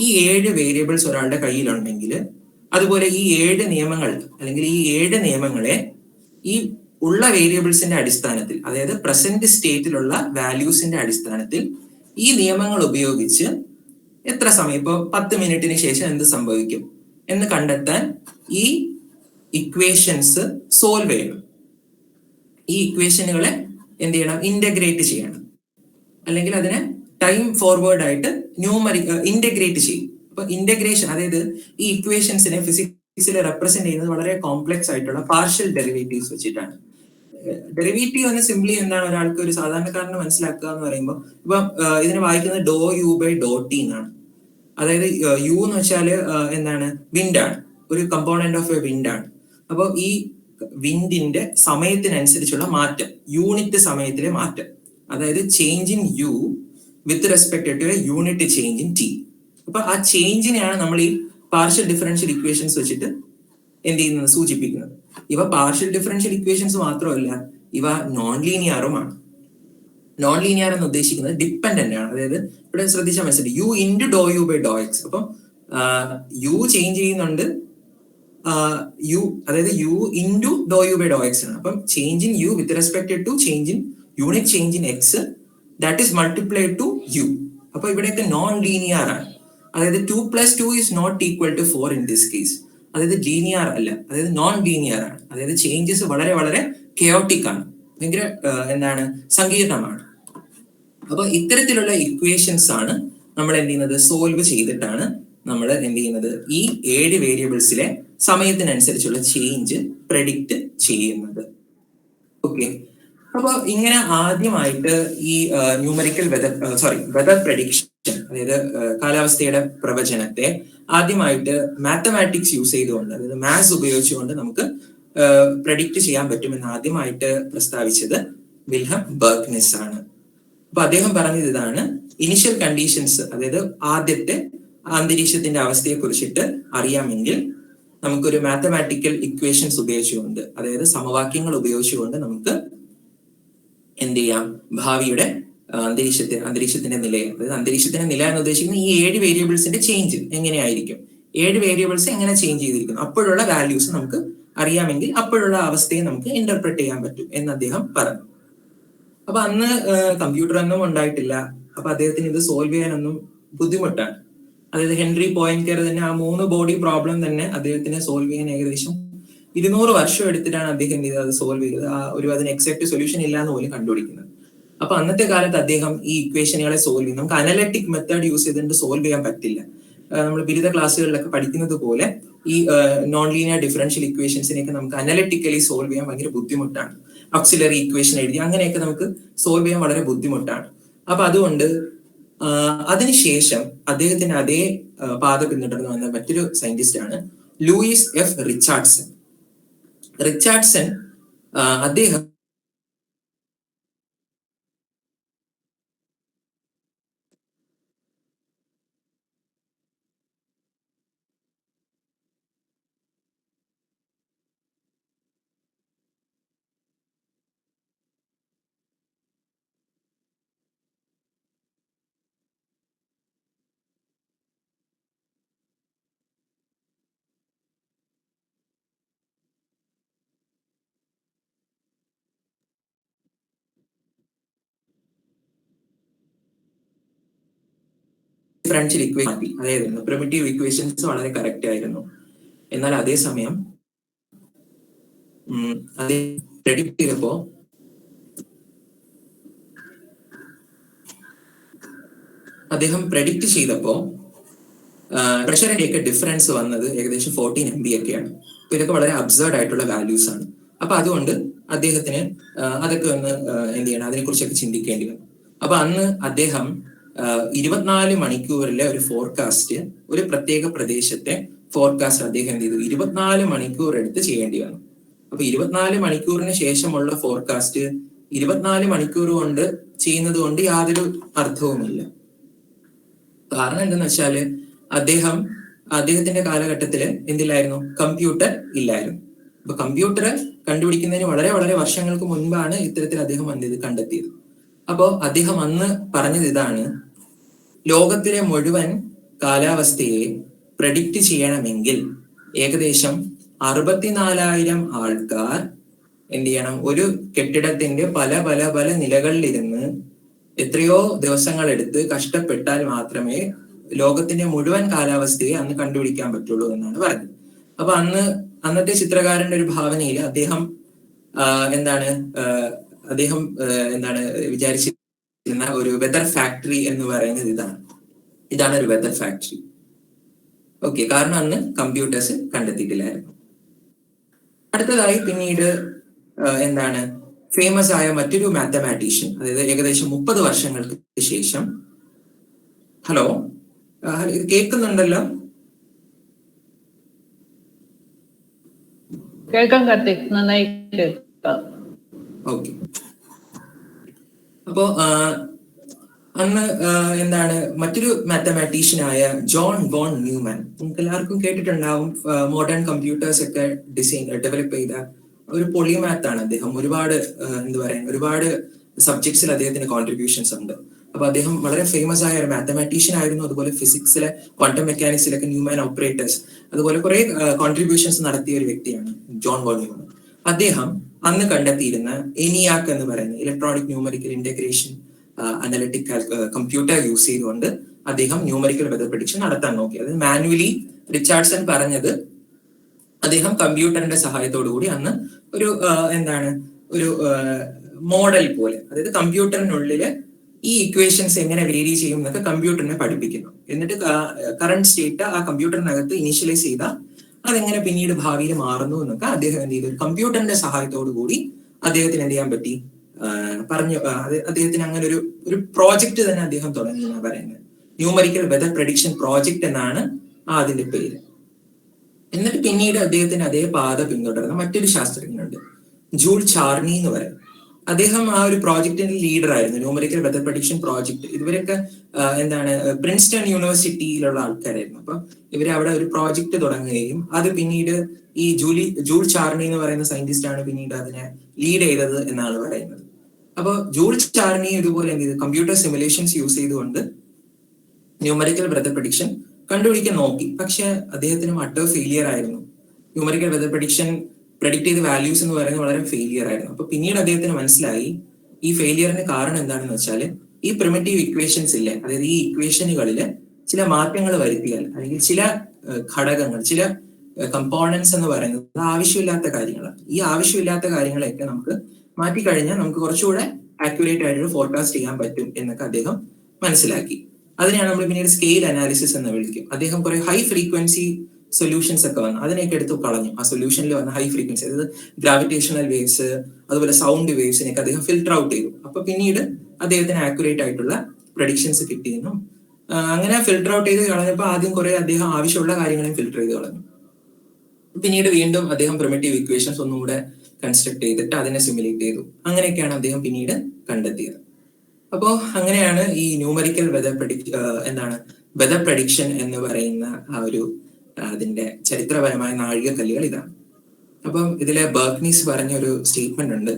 ഈ 7 വേരിയബിൾസ് ഒരാളുടെ കയ്യിലുണ്ടെങ്കിൽ, അതുപോലെ ഈ 7 നിയമങ്ങൾ അല്ലെങ്കിൽ ഈ 7 നിയമങ്ങളെ ഈ ഉള്ള വേരിയബിൾസിന്റെ അടിസ്ഥാനത്തിൽ, അതായത് പ്രസന്റ് സ്റ്റേറ്റിലുള്ള വാല്യൂസിന്റെ അടിസ്ഥാനത്തിൽ ഈ നിയമങ്ങൾ ഉപയോഗിച്ച് എത്ര സമയം, ഇപ്പൊ 10 മിനിറ്റിന് ശേഷം എന്ത് സംഭവിക്കും എന്ന് കണ്ടെത്താൻ ഈ ഇക്വേഷൻസ് സോൾവ് ചെയ്യണം. ഈ ഇക്വേഷനുകളെ എന്ത് ചെയ്യണം? ഇന്റഗ്രേറ്റ് ചെയ്യണം, അല്ലെങ്കിൽ അതിനെ ടൈം ഫോർവേഡ് ആയിട്ട് ഇന്റഗ്രേറ്റ് ചെയ്യും. അപ്പൊ ഇന്റഗ്രേഷൻ, അതായത് ഈ ഇക്വേഷൻസിനെ ഫിസിക്സിൽ റെപ്രസെന്റ് ചെയ്യുന്നത് വളരെ കോംപ്ലക്സ് ആയിട്ടുള്ള പാർഷ്യൽ ഡെറിവേറ്റീവ്സ് വെച്ചിട്ടാണ്. ഡെറിവേറ്റീവ് എന്ന് സിംപ്ലി എന്താണ് ഒരാൾക്ക് ഒരു സാധാരണക്കാരന് മനസ്സിലാക്കുക എന്ന് പറയുമ്പോൾ ഇപ്പൊ ഇതിനെ വായിക്കുന്നത് ഡോ യു ബൈ ഡോ ടി എന്നാണ്. അതായത് യു എന്ന് വെച്ചാല് എന്താണ് വിൻഡാണ്, ഒരു കമ്പോണന്റ് ഓഫ് എ വിൻഡാണ്. അപ്പോൾ ഈ വിൻഡിന്റെ സമയത്തിനനുസരിച്ചുള്ള മാറ്റം, യൂണിറ്റ് സമയത്തിലെ മാറ്റം, അതായത് change in U with respect to a unit change in T. അപ്പൊ ആ ചേഞ്ചിനെയാണ് നമ്മൾ ഈ പാർഷ്യൽ ഡിഫറൻഷ്യൽ ഇക്വേഷൻസ് വെച്ചിട്ട് എന്ത് ചെയ്യുന്നത്, സൂചിപ്പിക്കുന്നത്. ഇവ പാർഷ്യൽ ഡിഫറൻഷ്യൽ ഇക്വേഷൻസ് മാത്രമല്ല, ഇവ നോൺ ലീനിയറുമാണ്. നോൺ ലീനിയർ എന്ന് ഉദ്ദേശിക്കുന്നത് ഡിപ്പെൻഡന്റ് ആണ്. അതായത് ഇവിടെ ശ്രദ്ധിച്ചാൽ മനസ്സിലായി, U into do U by do X. അപ്പം യു ചേഞ്ച് ചെയ്യുന്നുണ്ട്, യു അതായത് U into do U by do X ആണ്. അപ്പം change in U with respect to change in unit change in X, that is multiplied to U. അപ്പൊ ഇവിടെയൊക്കെ non linear ആണ്. അതായത് 2 + 2 is not equal to 4 in this case. അതായത് linear അല്ല, അതായത് non linear ആണ്. അതായത് ചേഞ്ചസ് വളരെ വളരെ കെയോട്ടിക് ആണ്, ഭയങ്കര എന്താണ് സങ്കീർണമാണ്. അപ്പൊ ഇത്തരത്തിലുള്ള ഇക്വേഷൻസ് ആണ് നമ്മൾ എന്ത് ചെയ്യുന്നത്, സോൾവ് ചെയ്തിട്ടാണ് നമ്മൾ എന്ത് ചെയ്യുന്നത്, ഈ 7 വേരിയബിൾസിലെ സമയത്തിനനുസരിച്ചുള്ള ചേഞ്ച് പ്രഡിക്റ്റ് ചെയ്യുന്നത്. ഓക്കെ, അപ്പൊ ഇങ്ങനെ ആദ്യമായിട്ട് ഈ ന്യൂമറിക്കൽ വെതർ പ്രഡിക്ഷൻ, അതായത് കാലാവസ്ഥയുടെ പ്രവചനത്തെ ആദ്യമായിട്ട് മാത്തമാറ്റിക്സ് യൂസ് ചെയ്തുകൊണ്ട്, അതായത് മാത്സ് ഉപയോഗിച്ചുകൊണ്ട് നമുക്ക് പ്രഡിക്റ്റ് ചെയ്യാൻ പറ്റുമെന്ന് ആദ്യമായിട്ട് പ്രസ്താവിച്ചത് വിൽഹം ബർഗ്നെസ് ആണ്. അപ്പൊ അദ്ദേഹം പറഞ്ഞത് ഇതാണ്, ഇനിഷ്യൽ കണ്ടീഷൻസ്, അതായത് ആദ്യത്തെ അന്തരീക്ഷത്തിന്റെ അവസ്ഥയെ കുറിച്ചിട്ട് അറിയാമെങ്കിൽ നമുക്കൊരു മാത്തമാറ്റിക്കൽ ഇക്വേഷൻസ് ഉപയോഗിച്ചുകൊണ്ട്, അതായത് സമവാക്യങ്ങൾ ഉപയോഗിച്ചുകൊണ്ട് നമുക്ക് എന്ത് ചെയ്യാം, ഭാവിയുടെ അന്തരീക്ഷത്തിന്റെ നിലയെ, അതായത് അന്തരീക്ഷത്തിന്റെ നില എന്ന് ഉദ്ദേശിക്കുന്നത് ഈ 7 വേരിയബിൾസിന്റെ ചേഞ്ച് എങ്ങനെയായിരിക്കും, 7 വേരിയബിൾസ് എങ്ങനെ ചേഞ്ച് ചെയ്തിരിക്കുന്നു, അപ്പോഴുള്ള വാല്യൂസ് നമുക്ക് അറിയാമെങ്കിൽ അപ്പോഴുള്ള അവസ്ഥയെ നമുക്ക് ഇന്റർപ്രറ്റ് ചെയ്യാൻ പറ്റും എന്ന് അദ്ദേഹം പറഞ്ഞു. അപ്പൊ അന്ന് കമ്പ്യൂട്ടർ ഒന്നും ഉണ്ടായിട്ടില്ല. അപ്പൊ അദ്ദേഹത്തിന് ഇത് സോൾവ് ചെയ്യാനൊന്നും ബുദ്ധിമുട്ടാണ്. അതായത് ഹെൻറി പോയിൻകർ തന്നെ ആ 3 ബോഡി പ്രോബ്ലം തന്നെ അദ്ദേഹത്തിന് സോൾവ് ചെയ്യാൻ ഏകദേശം 200 വർഷം എടുത്തിട്ടാണ് അദ്ദേഹം അത് സോൾവ് ചെയ്തത്. അതിന് എക്സാക്ട് സൊല്യൂഷൻ ഇല്ല എന്ന് പോലും കണ്ടുപിടിക്കുന്നത്. അപ്പൊ അന്നത്തെ കാലത്ത് അദ്ദേഹം ഈ ഇക്വേഷനുകളെ സോൾവ് ചെയ്യും. നമുക്ക് അനലറ്റിക് മെത്തേഡ് യൂസ് ചെയ്തുകൊണ്ട് സോൾവ് ചെയ്യാൻ പറ്റില്ല. നമ്മൾ ബിരുദ ക്ലാസ്സുകളിലൊക്കെ പഠിക്കുന്നത് പോലെ ഈ നോൺ ലീനിയർ ഡിഫറൻഷ്യൽ ഇക്വേഷൻസിനെയൊക്കെ നമുക്ക് അനലറ്റിക്കലി സോൾവ് ചെയ്യാൻ ഭയങ്കര ബുദ്ധിമുട്ടാണ്. ഓക്സിലറി ഇക്വേഷൻ എഴുതി അങ്ങനെയൊക്കെ നമുക്ക് സോൾവ് ചെയ്യാൻ വളരെ ബുദ്ധിമുട്ടാണ്. അപ്പൊ അതുകൊണ്ട് അതിനുശേഷം അദ്ദേഹത്തിന് അതേ പാത പിന്തുടർന്ന് വന്ന മറ്റൊരു സയന്റിസ്റ്റ് ആണ് ലൂയിസ് എഫ് റിച്ചാർഡ്സൺ. അദ്ദേഹം ഡിഫറൻഷ്യൽ ഇക്വേഷൻ അതായത് പ്രിമിറ്റീവ് ഇക്വേഷൻസ് വളരെ കറക്റ്റ് ആയിരുന്നു. എന്നാൽ അതേസമയം പ്രഡിക്റ്റ് ചെയ്തപ്പോ അദ്ദേഹം പ്രഡിക്റ്റ് ചെയ്തപ്പോ പ്രഷറിന്റെയൊക്കെ ഡിഫറൻസ് വന്നത് ഏകദേശം 14 MB ഒക്കെയാണ്. അപ്പൊ ഇതൊക്കെ വളരെ അബ്സേർഡ് ആയിട്ടുള്ള വാല്യൂസ് ആണ്. അപ്പൊ അതുകൊണ്ട് അദ്ദേഹത്തിന് അതൊക്കെ ഒന്ന് എന്ത് ചെയ്യണം, അതിനെക്കുറിച്ചൊക്കെ ചിന്തിക്കേണ്ടി വന്നു. അപ്പൊ അന്ന് അദ്ദേഹം 24 മണിക്കൂറിലെ ഒരു ഫോർകാസ്റ്റ്, ഒരു പ്രത്യേക പ്രദേശത്തെ ഫോർകാസ്റ്റ് അദ്ദേഹം എന്ത് ചെയ്തു, 24 മണിക്കൂർ എടുത്ത് ചെയ്യേണ്ടി വന്നു. അപ്പൊ 24 മണിക്കൂറിന് ശേഷമുള്ള ഫോർകാസ്റ്റ് 24 മണിക്കൂർ കൊണ്ട് ചെയ്യുന്നത് കൊണ്ട് യാതൊരു അർത്ഥവുമില്ല. കാരണം എന്തെന്ന് വെച്ചാല് അദ്ദേഹത്തിന്റെ കാലഘട്ടത്തില് എന്തില്ലായിരുന്നു, കമ്പ്യൂട്ടർ ഇല്ലായിരുന്നു. അപ്പൊ കമ്പ്യൂട്ടർ കണ്ടുപിടിക്കുന്നതിന് വളരെ വളരെ വർഷങ്ങൾക്ക് മുൻപാണ് ഇത്തരത്തിൽ അദ്ദേഹം കണ്ടെത്തിയത്. അപ്പോ അദ്ദേഹം അന്ന് പറഞ്ഞത് ഇതാണ്, ലോകത്തിലെ മുഴുവൻ കാലാവസ്ഥയെ പ്രഡിക്റ്റ് ചെയ്യണമെങ്കിൽ ഏകദേശം 64,000 ആൾക്കാർ എന്ത് ചെയ്യണം, ഒരു കെട്ടിടത്തിന്റെ പല പല പല നിലകളിലിരുന്ന് എത്രയോ ദിവസങ്ങൾ എടുത്ത് കഷ്ടപ്പെട്ടാൽ മാത്രമേ ലോകത്തിന്റെ മുഴുവൻ കാലാവസ്ഥയെ അന്ന് കണ്ടുപിടിക്കാൻ പറ്റുള്ളൂ എന്നാണ് പറഞ്ഞത്. അപ്പൊ അന്നത്തെ ചിത്രകാരന്റെ ഒരു ഭാവനയിൽ അദ്ദേഹം വിചാരിച്ചിരുന്ന ഒരു വെതർ ഫാക്ടറി എന്ന് പറയുന്നത് ഇതാണ് ഒരു വെതർ ഫാക്ടറി. ഓക്കെ, കാരണം അന്ന് കമ്പ്യൂട്ടേഴ്സ് കണ്ടെത്തിയിട്ടില്ലായിരുന്നു. അടുത്തതായി പിന്നീട് ഫേമസ് ആയ മറ്റൊരു മാത്തമാറ്റീഷ്യൻ, അതായത് ഏകദേശം 30 വർഷങ്ങൾക്ക് ശേഷം. ഹലോ, ഇത് കേൾക്കുന്നുണ്ടല്ലോ? കേൾക്കാം കാർത്തിക്, നന്നായി കേൾക്കാം. ഓക്കെ. അപ്പോ അന്ന് എന്താണ് മറ്റൊരു മാത്തമാറ്റീഷ്യനായ ജോൺ വോൺ ന്യൂമാൻ, നിങ്ങൾക്ക് എല്ലാവർക്കും കേട്ടിട്ടുണ്ടാവും. മോഡേൺ കമ്പ്യൂട്ടേഴ്സ് ഒക്കെ ഡെവലപ്പ് ചെയ്ത ഒരു പൊളിമാത്ത് ആണ് അദ്ദേഹം. ഒരുപാട് ഒരുപാട് സബ്ജക്ട്സിൽ അദ്ദേഹത്തിന് കോൺട്രിബ്യൂഷൻസ് ഉണ്ട്. അപ്പൊ അദ്ദേഹം വളരെ ഫേമസ് ആയ ഒരു മാത്തമാറ്റീഷ്യൻ ആയിരുന്നു. അതുപോലെ ഫിസിക്സിലെ ക്വാണ്ടം മെക്കാനിക്സിലൊക്കെ ന്യൂമാൻ ഓപ്പറേറ്റേഴ്സ് അതുപോലെ കുറെ കോൺട്രിബ്യൂഷൻസ് നടത്തിയ ഒരു വ്യക്തിയാണ് ജോൺ വോൺ ന്യൂമാൻ. അദ്ദേഹം അന്ന് കണ്ടെത്തിയിരുന്ന ENIAC എന്ന് പറയുന്ന electronic numerical integration analytic computer use ചെയ്തുകൊണ്ട് അദ്ദേഹം ന്യൂമറിക്കൽ വെതർ പ്രഡിക്ഷൻ നടത്താൻ നോക്കി. അത് മാനുവലി റിച്ചാർഡ്സൺ പറഞ്ഞത് അദ്ദേഹം കമ്പ്യൂട്ടറിന്റെ സഹായത്തോടു കൂടി അന്ന് ഒരു ഒരു മോഡൽ പോലെ, അതായത് കമ്പ്യൂട്ടറിനുള്ളില് ഈ ഇക്വേഷൻസ് എങ്ങനെ വേരി ചെയ്യും എന്നൊക്കെ കമ്പ്യൂട്ടറിനെ പഠിപ്പിക്കുന്നു. എന്നിട്ട് കറന്റ് സ്റ്റേറ്റ് ആ കമ്പ്യൂട്ടറിനകത്ത് ഇനീഷ്യലൈസ് ചെയ്താൽ അതെങ്ങനെ പിന്നീട് ഭാവിയിൽ മാറുന്നു എന്നൊക്കെ അദ്ദേഹം എന്ത് ചെയ്തു, കമ്പ്യൂട്ടറിന്റെ സഹായത്തോടു കൂടി അദ്ദേഹത്തിന് എന്ത് ചെയ്യാൻ പറ്റി, അദ്ദേഹത്തിന് അങ്ങനെ ഒരു പ്രോജക്റ്റ് തന്നെ അദ്ദേഹം തുടങ്ങി എന്നാണ് പറയുന്നത്. ന്യൂമറിക്കൽ വെതർ പ്രഡിക്ഷൻ പ്രോജക്റ്റ് എന്നാണ് അതിന്റെ പേര്. എന്നിട്ട് പിന്നീട് അദ്ദേഹത്തിന് അതേ പാത പിന്തുടർന്ന മറ്റൊരു ശാസ്ത്രജ്ഞനുണ്ട്, ജൂൾ ചാർണി എന്ന് പറയും. അദ്ദേഹം ആ ഒരു പ്രോജക്റ്റിന്റെ ലീഡർ ആയിരുന്നു, ന്യൂമറിക്കൽ വെതർ പ്രഡിക്ഷൻ പ്രോജക്റ്റ്. ഇവരൊക്കെ പ്രിൻസ്റ്റൺ യൂണിവേഴ്സിറ്റിയിലുള്ള ആൾക്കാരായിരുന്നു. അപ്പൊ ഇവര് അവിടെ ഒരു പ്രോജക്റ്റ് തുടങ്ങുകയും അത് പിന്നീട് ഈ ജൂൾ ചാർണി എന്ന് പറയുന്ന സയന്റിസ്റ്റ് ആണ് പിന്നീട് അതിനെ ലീഡ് ചെയ്തത് എന്നാണ് പറയുന്നത്. അപ്പൊ ജൂൾ ചാർണി ഇതുപോലെ എന്ത് ചെയ്തു, കമ്പ്യൂട്ടർ സിമുലേഷൻസ് യൂസ് ചെയ്തുകൊണ്ട് ന്യൂമറിക്കൽ വെതർ പ്രഡിക്ഷൻ കണ്ടുപിടിക്കാൻ നോക്കി. പക്ഷെ അദ്ദേഹത്തിന് അട്ടർ ഫെയിലിയർ ആയിരുന്നു. ന്യൂമറിക്കൽ വെതർ പ്രഡിക്ഷൻ പ്രഡിക്ട് ചെയ്ത വാല്യൂസ് എന്ന് പറയുന്നത് വളരെ ഫെയിലിയർ ആയിരുന്നു. അപ്പൊ പിന്നീട് അദ്ദേഹത്തിന് മനസ്സിലായി ഈ ഫെയിലിയറിന് കാരണം എന്താണെന്ന് വെച്ചാൽ ഈ പ്രിമിറ്റീവ് ഇക്വേഷൻസ് ഇല്ലേ, അതായത് ഈ ഇക്വേഷനുകളിൽ ചില മാറ്റങ്ങൾ വരുത്തിയാൽ അല്ലെങ്കിൽ ചില ഘടകങ്ങൾ, ചില കമ്പോണൻസ് എന്ന് പറയുന്നത് ആവശ്യമില്ലാത്ത കാര്യങ്ങളാണ്. ഈ ആവശ്യമില്ലാത്ത കാര്യങ്ങളെയൊക്കെ നമുക്ക് മാറ്റിക്കഴിഞ്ഞാൽ നമുക്ക് കുറച്ചുകൂടെ ആക്യുറേറ്റ് ആയിട്ട് ഫോർകാസ്റ്റ് ചെയ്യാൻ പറ്റും എന്നൊക്കെ അദ്ദേഹം മനസ്സിലാക്കി. അതിനെയാണ് നമ്മൾ പിന്നീട് സ്കെയിൽ അനാലിസിസ് എന്ന് വിളിക്കും. അദ്ദേഹം കുറെ ഹൈ ഫ്രീക്വൻസി സൊല്യൂഷൻസ് ഒക്കെ വന്നു, അതിനെയൊക്കെ എടുത്ത് കളഞ്ഞു. ആ സൊല്യൂഷനിൽ വന്ന ഹൈ ഫ്രീക്വൻസി, അതായത് ഗ്രാവിറ്റേഷണൽ വേവ്സ് അതുപോലെ സൗണ്ട് വേവ്സിനെയൊക്കെ അദ്ദേഹം ഫിൽട്ടർ ഔട്ട് ചെയ്തു. അപ്പൊ പിന്നീട് അദ്ദേഹത്തിന് ആക്യുറേറ്റ് ആയിട്ടുള്ള പ്രഡിക്ഷൻസ് കിട്ടിയെന്നും അങ്ങനെ ഫിൽട്ടർ ഔട്ട് ചെയ്ത് കളഞ്ഞപ്പോൾ ആദ്യം കുറെ അദ്ദേഹം ആവശ്യമുള്ള കാര്യങ്ങളെയും ഫിൽട്ടർ ചെയ്ത് കളഞ്ഞു. പിന്നീട് വീണ്ടും അദ്ദേഹം പ്രിമിറ്റീവ് ഇക്വേഷൻസ് ഒന്നുകൂടെ കൺസ്ട്രക്ട് ചെയ്തിട്ട് അതിനെ സിമുലേറ്റ് ചെയ്തു. അങ്ങനെയൊക്കെയാണ് അദ്ദേഹം പിന്നീട് കണ്ടെത്തിയത്. അപ്പോൾ അങ്ങനെയാണ് ഈ ന്യൂമറിക്കൽ വെതർ പ്രഡിക്ഷൻ എന്ന് പറയുന്ന ആ ഒരു അതിന്റെ ചരിത്രപരമായ നാഴികക്കല്ലുകൾ ഇതാണ്. അപ്പം ഇതിലെ ബർക്ക്നീസ് പറഞ്ഞ ഒരു സ്റ്റേറ്റ്മെന്റ് ഉണ്ട്,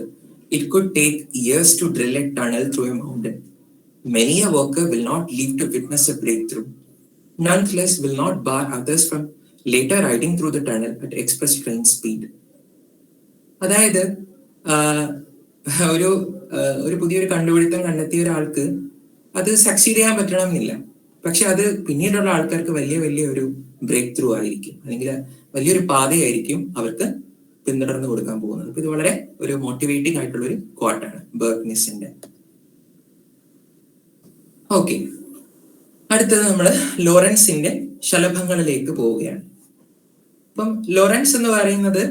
it could take years to drill a tunnel through a mountain. Many a worker will not live to witness a breakthrough. Nonetheless will not bar others from later riding through the tunnel at express train speed. അതായത് ഒരു പുതിയൊരു കണ്ടുപിടുത്തം കണ്ടെത്തിയ ഒരാൾക്ക് അത് succeed ചെയ്യാൻ പറ്റണമെന്നില്ല. പക്ഷെ അത് പിന്നീടുള്ള ആൾക്കാർക്ക് വലിയ ഒരു ബ്രേക്ക് ത്രൂ ആയിരിക്കും, അല്ലെങ്കിൽ വലിയൊരു പാതയായിരിക്കും അവർക്ക് പിന്തുടർന്ന് കൊടുക്കാൻ പോകുന്നത്. അപ്പൊ ഇത് വളരെ ഒരു മോട്ടിവേറ്റിംഗ് ആയിട്ടുള്ള ഒരു ക്വാട്ടാണ് ബർക്ക്നീസിന്റെ. ഓക്കെ, അടുത്തത് നമ്മൾ ലോറൻസിന്റെ ശലഭങ്ങളിലേക്ക് പോവുകയാണ്. അപ്പം ലോറൻസ് എന്ന് പറയുന്നത്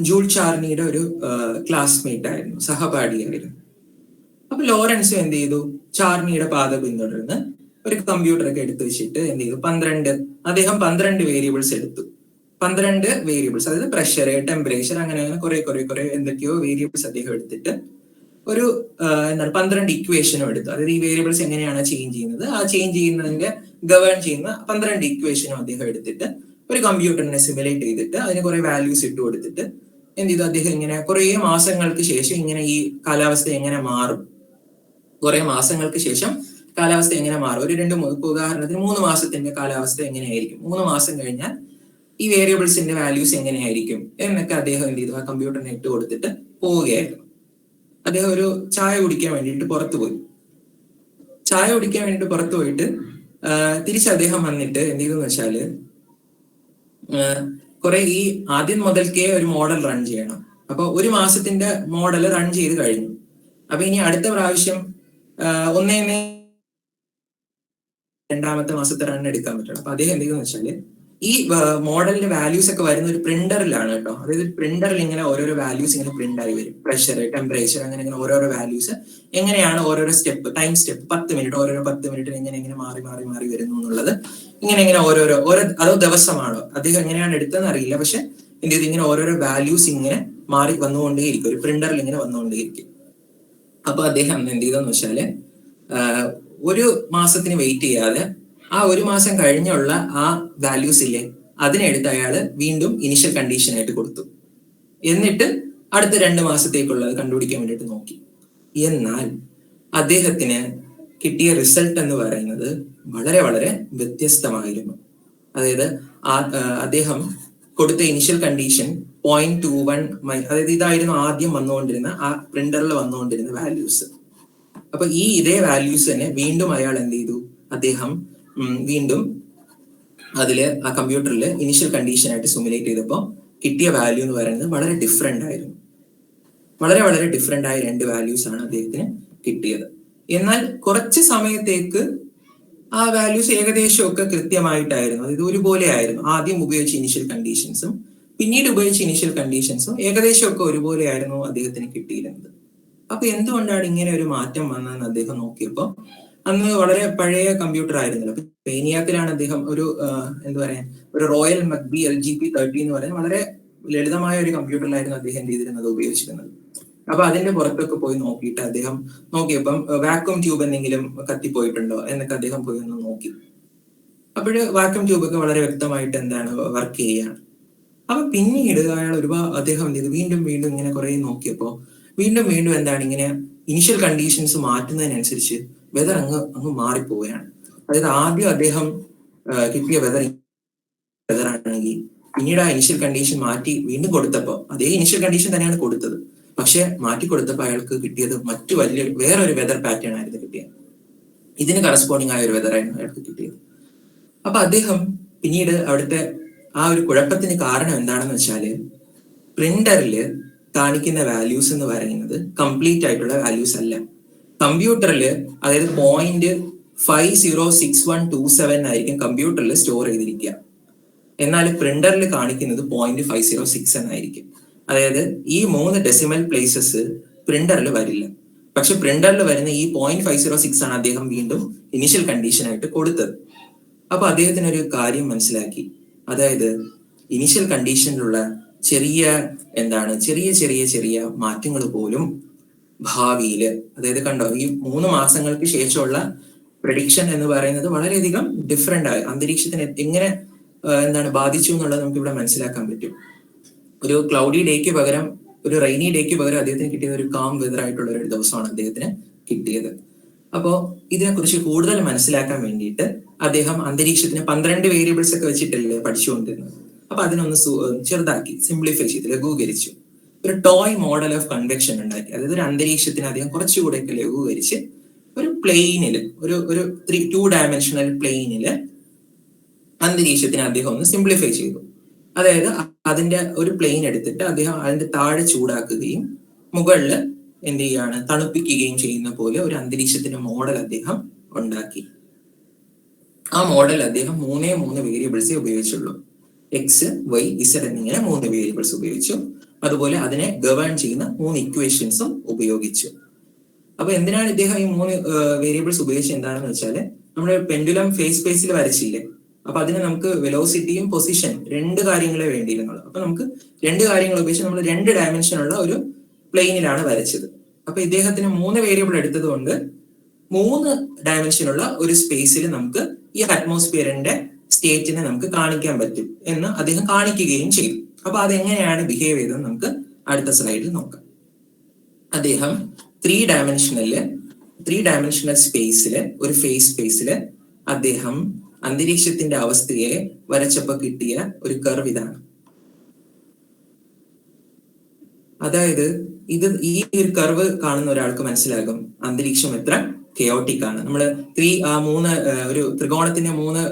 ജൂൾ ചാർണിയുടെ ഒരു ക്ലാസ്മേറ്റ് ആയിരുന്നു, സഹപാഠിയായിരുന്നു. അപ്പൊ ലോറൻസും എന്ത് ചെയ്തു, ചാർണിയുടെ പാത പിന്തുടർന്ന് ഒരു കമ്പ്യൂട്ടറൊക്കെ എടുത്തു വെച്ചിട്ട് എന്ത് ചെയ്തു, അദ്ദേഹം 12 വേരിയബിൾസ് എടുത്തു. 12 വേരിയബിൾസ്, അതായത് പ്രഷർ, ടെമ്പറേച്ചർ, അങ്ങനെ കുറെ എന്തൊക്കെയോ വേരിയബിൾസ് അദ്ദേഹം എടുത്തിട്ട് ഒരു 12 ഇക്വേഷനും എടുത്തു. അതായത് ഈ വേരിയബിൾസ് എങ്ങനെയാണ് ചേഞ്ച് ചെയ്യുന്നത്, ആ ചേഞ്ച് ചെയ്യുന്നതിന്റെ ഗവേൺ ചെയ്യുന്ന 12 ഇക്വേഷനും അദ്ദേഹം എടുത്തിട്ട് ഒരു കമ്പ്യൂട്ടറിനെ സിമുലേറ്റ് ചെയ്തിട്ട് അതിന് കുറെ വാല്യൂസ് ഇട്ട് കൊടുത്തിട്ട് എന്ത് ചെയ്തു, അദ്ദേഹം ഇങ്ങനെ കുറെ മാസങ്ങൾക്ക് ശേഷം ഇങ്ങനെ ഈ കാലാവസ്ഥ എങ്ങനെ മാറും, കുറെ മാസങ്ങൾക്ക് ശേഷം കാലാവസ്ഥ എങ്ങനെ മാറും, ഒരു ഉദാഹരണത്തിന് 3 മാസത്തിന്റെ കാലാവസ്ഥ എങ്ങനെയായിരിക്കും, 3 മാസം കഴിഞ്ഞാൽ ഈ വേരിയബിൾസിന്റെ വാല്യൂസ് എങ്ങനെയായിരിക്കും എന്നൊക്കെ അദ്ദേഹം എന്ത് ചെയ്തു, ആ കമ്പ്യൂട്ടറിനെ ഇട്ട് കൊടുത്തിട്ട് പോവുകയായിരുന്നു. അദ്ദേഹം ഒരു ചായ കുടിക്കാൻ വേണ്ടിയിട്ട് പുറത്തു പോയിട്ട് തിരിച്ച് അദ്ദേഹം വന്നിട്ട് എന്ത് ചെയ്തെന്ന് വെച്ചാല് കുറെ ഈ ആദ്യം മുതൽക്കേ ഒരു മോഡൽ റൺ ചെയ്യണം. അപ്പൊ 1 മാസത്തിന്റെ മോഡൽ റൺ ചെയ്ത് കഴിഞ്ഞു. അപ്പൊ ഇനി അടുത്ത പ്രാവശ്യം 2ാമത്തെ മാസത്തെ റൺ എടുക്കാൻ പറ്റണം. അപ്പൊ അദ്ദേഹം എന്ത് ചെയ്തെന്ന് വെച്ചാല് ഈ മോഡലിന്റെ വാല്യൂസ് ഒക്കെ വരുന്ന ഒരു പ്രിന്ററിലാണ് കേട്ടോ. അതായത് പ്രിന്ററിൽ ഇങ്ങനെ ഓരോരോ വാല്യൂസ് ഇങ്ങനെ പ്രിന്റ് ആയി വരും. പ്രഷർ, ടെമ്പറേച്ചർ, അങ്ങനെ ഇങ്ങനെ ഓരോരോ വാല്യൂസ് എങ്ങനെയാണ് ഓരോരോ സ്റ്റെപ്പ്, ടൈം സ്റ്റെപ്പ് 10 മിനിറ്റ്, ഓരോരോ 10 മിനിറ്റിൽ എങ്ങനെ മാറി മാറി മാറി വരുന്നു എന്നുള്ളത് ഇങ്ങനെ ഓരോ അതോ ദിവസമാണോ അദ്ദേഹം എങ്ങനെയാണ് എടുത്തതെന്ന് അറിയില്ല. പക്ഷെ എന്ത് ചെയ്ത് ഇങ്ങനെ ഓരോരോ വാല്യൂസ് ഇങ്ങനെ മാറി വന്നുകൊണ്ടേയിരിക്കും, ഒരു പ്രിന്ററിൽ ഇങ്ങനെ വന്നുകൊണ്ടേയിരിക്കും. അപ്പൊ അദ്ദേഹം എന്ത് ചെയ്തെന്ന് വെച്ചാല് ഒരു മാസത്തിന് വെയിറ്റ് ചെയ്യാതെ ആ ഒരു മാസം കഴിഞ്ഞുള്ള ആ വാല്യൂസ് ഇല്ലേ അതിനെടുത്ത് അയാള് വീണ്ടും ഇനിഷ്യൽ കണ്ടീഷൻ ആയിട്ട് കൊടുത്തു. എന്നിട്ട് അടുത്ത 2 മാസത്തേക്കുള്ളത് കണ്ടുപിടിക്കാൻ വേണ്ടിയിട്ട് നോക്കി. എന്നാൽ അദ്ദേഹത്തിന് കിട്ടിയ റിസൾട്ട് എന്ന് പറയുന്നത് വളരെ വളരെ വ്യത്യസ്തമായിരുന്നു. അതായത് അദ്ദേഹം കൊടുത്ത ഇനിഷ്യൽ കണ്ടീഷൻ 0.21, അതായത് ഇതായിരുന്നു ആദ്യം വന്നുകൊണ്ടിരുന്ന ആ പ്രിന്ററിൽ വന്നുകൊണ്ടിരുന്ന വാല്യൂസ്. അപ്പൊ ഇതേ വാല്യൂസ് തന്നെ വീണ്ടും അയാൾ എന്ത് ചെയ്തു, അദ്ദേഹം വീണ്ടും അതില് ആ കമ്പ്യൂട്ടറിൽ ഇനിഷ്യൽ കണ്ടീഷൻ ആയിട്ട് സിമുലേറ്റ് ചെയ്തപ്പോൾ കിട്ടിയ വാല്യൂ എന്ന് പറയുന്നത് വളരെ ഡിഫറെന്റ് ആയിരുന്നു. വളരെ വളരെ ഡിഫറെന്റ് ആയ 2 വാല്യൂസ് ആണ് അദ്ദേഹത്തിന് കിട്ടിയത്. എന്നാൽ കുറച്ച് സമയത്തേക്ക് ആ വാല്യൂസ് ഏകദേശം ഒക്കെ കൃത്യമായിട്ടായിരുന്നു, അതായത് ഒരുപോലെ ആയിരുന്നു. ആദ്യം ഉപയോഗിച്ച ഇനിഷ്യൽ കണ്ടീഷൻസും പിന്നീട് ഉപയോഗിച്ച ഇനിഷ്യൽ കണ്ടീഷൻസും ഏകദേശം ഒക്കെ ഒരുപോലെ ആയിരുന്നു അദ്ദേഹത്തിന് കിട്ടിയിരുന്നത്. അപ്പൊ എന്തുകൊണ്ടാണ് ഇങ്ങനെ ഒരു മാറ്റം വന്നതെന്ന് അദ്ദേഹം നോക്കിയപ്പോൾ അന്ന് വളരെ പഴയ കമ്പ്യൂട്ടർ ആയിരുന്നല്ലോ. പേനിയാക്കിലാണ് അദ്ദേഹം ഒരു എന്താ പറയാ ഒരു റോയൽ മക്ബി LGP30 എന്ന് പറയുന്ന വളരെ ലളിതമായ ഒരു കമ്പ്യൂട്ടറിലായിരുന്നു അദ്ദേഹം എന്ത് ചെയ്തിരുന്നത്, ഉപയോഗിച്ചിരുന്നത്. അപ്പൊ അതിന്റെ പുറത്തൊക്കെ പോയി നോക്കിയിട്ട് അദ്ദേഹം നോക്കിയപ്പം വാക്വം ട്യൂബ് എന്തെങ്കിലും കത്തിപ്പോയിട്ടുണ്ടോ എന്നൊക്കെ അദ്ദേഹം പോയി ഒന്ന് നോക്കി. അപ്പോഴ് വാക്വം ട്യൂബ് ഒക്കെ വളരെ വ്യക്തമായിട്ട് എന്താണ് വർക്ക് ചെയ്യുകയാണ്. അപ്പൊ പിന്നീട് അദ്ദേഹം എന്ത് ചെയ്തു, വീണ്ടും വീണ്ടും ഇങ്ങനെ കുറെ നോക്കിയപ്പോ വീണ്ടും വീണ്ടും എന്താണ് ഇങ്ങനെ ഇനിഷ്യൽ കണ്ടീഷൻസ് മാറ്റുന്നതിനനുസരിച്ച് വെതർ അങ്ങ് മാറിപ്പോവുകയാണ്. അതായത് ആദ്യം അദ്ദേഹം കിട്ടിയ വെതർ ആണെങ്കിൽ പിന്നീട് ആ ഇനിഷ്യൽ കണ്ടീഷൻ മാറ്റി വീണ്ടും കൊടുത്തപ്പോൾ അതേ ഇനിഷ്യൽ കണ്ടീഷൻ തന്നെയാണ് കൊടുത്തത്. പക്ഷെ മാറ്റി കൊടുത്തപ്പോൾ അയാൾക്ക് കിട്ടിയത് മറ്റു വേറൊരു വെതർ പാറ്റേൺ ആയിരുന്നു കിട്ടിയത്. ഇതിന് കറസ്പോണ്ടിങ് ആയ ഒരു വെതർ ആയിരുന്നു അയാൾക്ക് കിട്ടിയത്. അപ്പൊ അദ്ദേഹം പിന്നീട് അവിടുത്തെ ആ ഒരു കുഴപ്പത്തിന് കാരണം എന്താണെന്ന് വെച്ചാല് പ്രിന്ററിൽ കാണിക്കുന്ന വാല്യൂസ് എന്ന് പറയുന്നത് കംപ്ലീറ്റ് ആയിട്ടുള്ള വാല്യൂസ് അല്ല. കമ്പ്യൂട്ടറിൽ അതായത് 0.506127 ആയിരിക്കും കമ്പ്യൂട്ടറിൽ സ്റ്റോർ ചെയ്തിരിക്കുക. എന്നാൽ പ്രിന്ററിൽ കാണിക്കുന്നത് 0.506 എന്നായിരിക്കും. അതായത് ഈ 3 ഡെസിമൽ പ്ലേസസ് പ്രിന്ററിൽ വരില്ല. പക്ഷെ പ്രിന്ററിൽ വരുന്ന ഈ 0.506 ആണ് അദ്ദേഹം വീണ്ടും ഇനിഷ്യൽ കണ്ടീഷൻ ആയിട്ട് കൊടുത്തത്. അപ്പൊ അദ്ദേഹത്തിന് ഒരു കാര്യം മനസ്സിലാക്കി. അതായത് ഇനിഷ്യൽ കണ്ടീഷനിലുള്ള ചെറിയ ചെറിയ മാറ്റങ്ങൾ പോലും ഭാവിയില്, അതായത് കണ്ടോ ഈ 3 മാസങ്ങൾക്ക് ശേഷമുള്ള പ്രഡിക്ഷൻ എന്ന് പറയുന്നത് വളരെയധികം ഡിഫറെന്റ് ആയി അന്തരീക്ഷത്തിന് എങ്ങനെ ബാധിച്ചു എന്നുള്ളത് നമുക്ക് ഇവിടെ മനസ്സിലാക്കാൻ പറ്റും. ഒരു ക്ലൗഡി ഡേക്ക് പകരം ഒരു റെയിനി ഡേക്ക് പകരം അദ്ദേഹത്തിന് കിട്ടിയത് ഒരു കാം വെതർ ആയിട്ടുള്ള ഒരു ദിവസമാണ് അദ്ദേഹത്തിന് കിട്ടിയത്. അപ്പോ ഇതിനെക്കുറിച്ച് കൂടുതൽ മനസ്സിലാക്കാൻ വേണ്ടിയിട്ട് അദ്ദേഹം അന്തരീക്ഷത്തിന് 12 വേരിയബിൾസ് ഒക്കെ വെച്ചിട്ടല്ലേ പഠിച്ചുകൊണ്ടിരുന്നത്. അപ്പൊ അതിനൊന്ന് ചെറുതാക്കി സിംപ്ലിഫൈ ചെയ്ത് ലഘൂകരിച്ചു. ഒരു ടോയ് മോഡൽ ഓഫ് കൺവെക്ഷൻ ഉണ്ടാക്കി. അതായത് ഒരു അന്തരീക്ഷത്തിന് അദ്ദേഹം കുറച്ചുകൂടെയൊക്കെ ലഘൂകരിച്ച് ഒരു പ്ലെയിനിൽ ഒരു 2 ഡയമെൻഷണൽ പ്ലെയിനില് അന്തരീക്ഷത്തിന് അദ്ദേഹം ഒന്ന് സിംപ്ലിഫൈ ചെയ്തു. അതായത് അതിന്റെ ഒരു പ്ലെയിൻ എടുത്തിട്ട് അദ്ദേഹം അതിന്റെ താഴെ ചൂടാക്കുകയും മുകളിൽ എന്ത് ചെയ്യാണ് തണുപ്പിക്കുകയും ചെയ്യുന്ന പോലെ ഒരു അന്തരീക്ഷത്തിന്റെ മോഡൽ അദ്ദേഹം ഉണ്ടാക്കി. ആ മോഡൽ അദ്ദേഹം 3 വേരിയബിൾസേ ഉപയോഗിച്ചുള്ളൂ. എക്സ്, വൈ, ഇസഡ് എന്നിങ്ങനെ 3 വേരിയബിൾസ് ഉപയോഗിച്ചു. അതുപോലെ അതിനെ ഗവേൺ ചെയ്യുന്ന 3 ഇക്വേഷൻസും ഉപയോഗിച്ചു. അപ്പൊ എന്തിനാണ് ഇദ്ദേഹം ഈ 3 വേരിയബിൾസ് ഉപയോഗിച്ചത് എന്താണെന്ന് വെച്ചാല് നമ്മുടെ പെൻഡുലം ഫേസ് സ്പേസിൽ വരച്ചില്ലേ, അപ്പൊ അതിന് നമുക്ക് വെലോസിറ്റിയും പൊസിഷൻ 2 കാര്യങ്ങളെ വേണ്ടിയിരുന്നുള്ളൂ. അപ്പൊ നമുക്ക് 2 കാര്യങ്ങൾ ഉപയോഗിച്ച് നമ്മൾ 2 ഡയമെൻഷനുള്ള ഒരു പ്ലെയിനിലാണ് വരച്ചത്. അപ്പൊ ഇദ്ദേഹത്തിന് 3 വേരിയബിൾ എടുത്തത് കൊണ്ട് 3 ഡയമെൻഷനുള്ള ഒരു സ്പേസിൽ നമുക്ക് ഈ അറ്റ്മോസ്ഫിയറിന്റെ സ്റ്റേറ്റിനെ നമുക്ക് കാണിക്കാൻ പറ്റും എന്ന് അദ്ദേഹം കാണിക്കുകയും ചെയ്തു. അപ്പൊ അതെങ്ങനെയാണ് ബിഹേവ് ചെയ്തതെന്ന് നമുക്ക് അടുത്ത സ്ലൈഡിൽ നോക്കാം. അദ്ദേഹം 3 ഡയമെൻഷണൽ സ്പേസില് ഒരു ഫേസ് സ്പേസില് അദ്ദേഹം അന്തരീക്ഷത്തിന്റെ അവസ്ഥയെ വരച്ചപ്പോ കിട്ടിയ ഒരു കർവ് ഇതാണ്. അതായത് ഈ ഒരു കർവ് കാണുന്ന ഒരാൾക്ക് മനസ്സിലാകും അന്തരീക്ഷം എത്ര കെയോട്ടിക് ആണ്. നമ്മള് ഒരു ത്രികോണത്തിന്റെ 3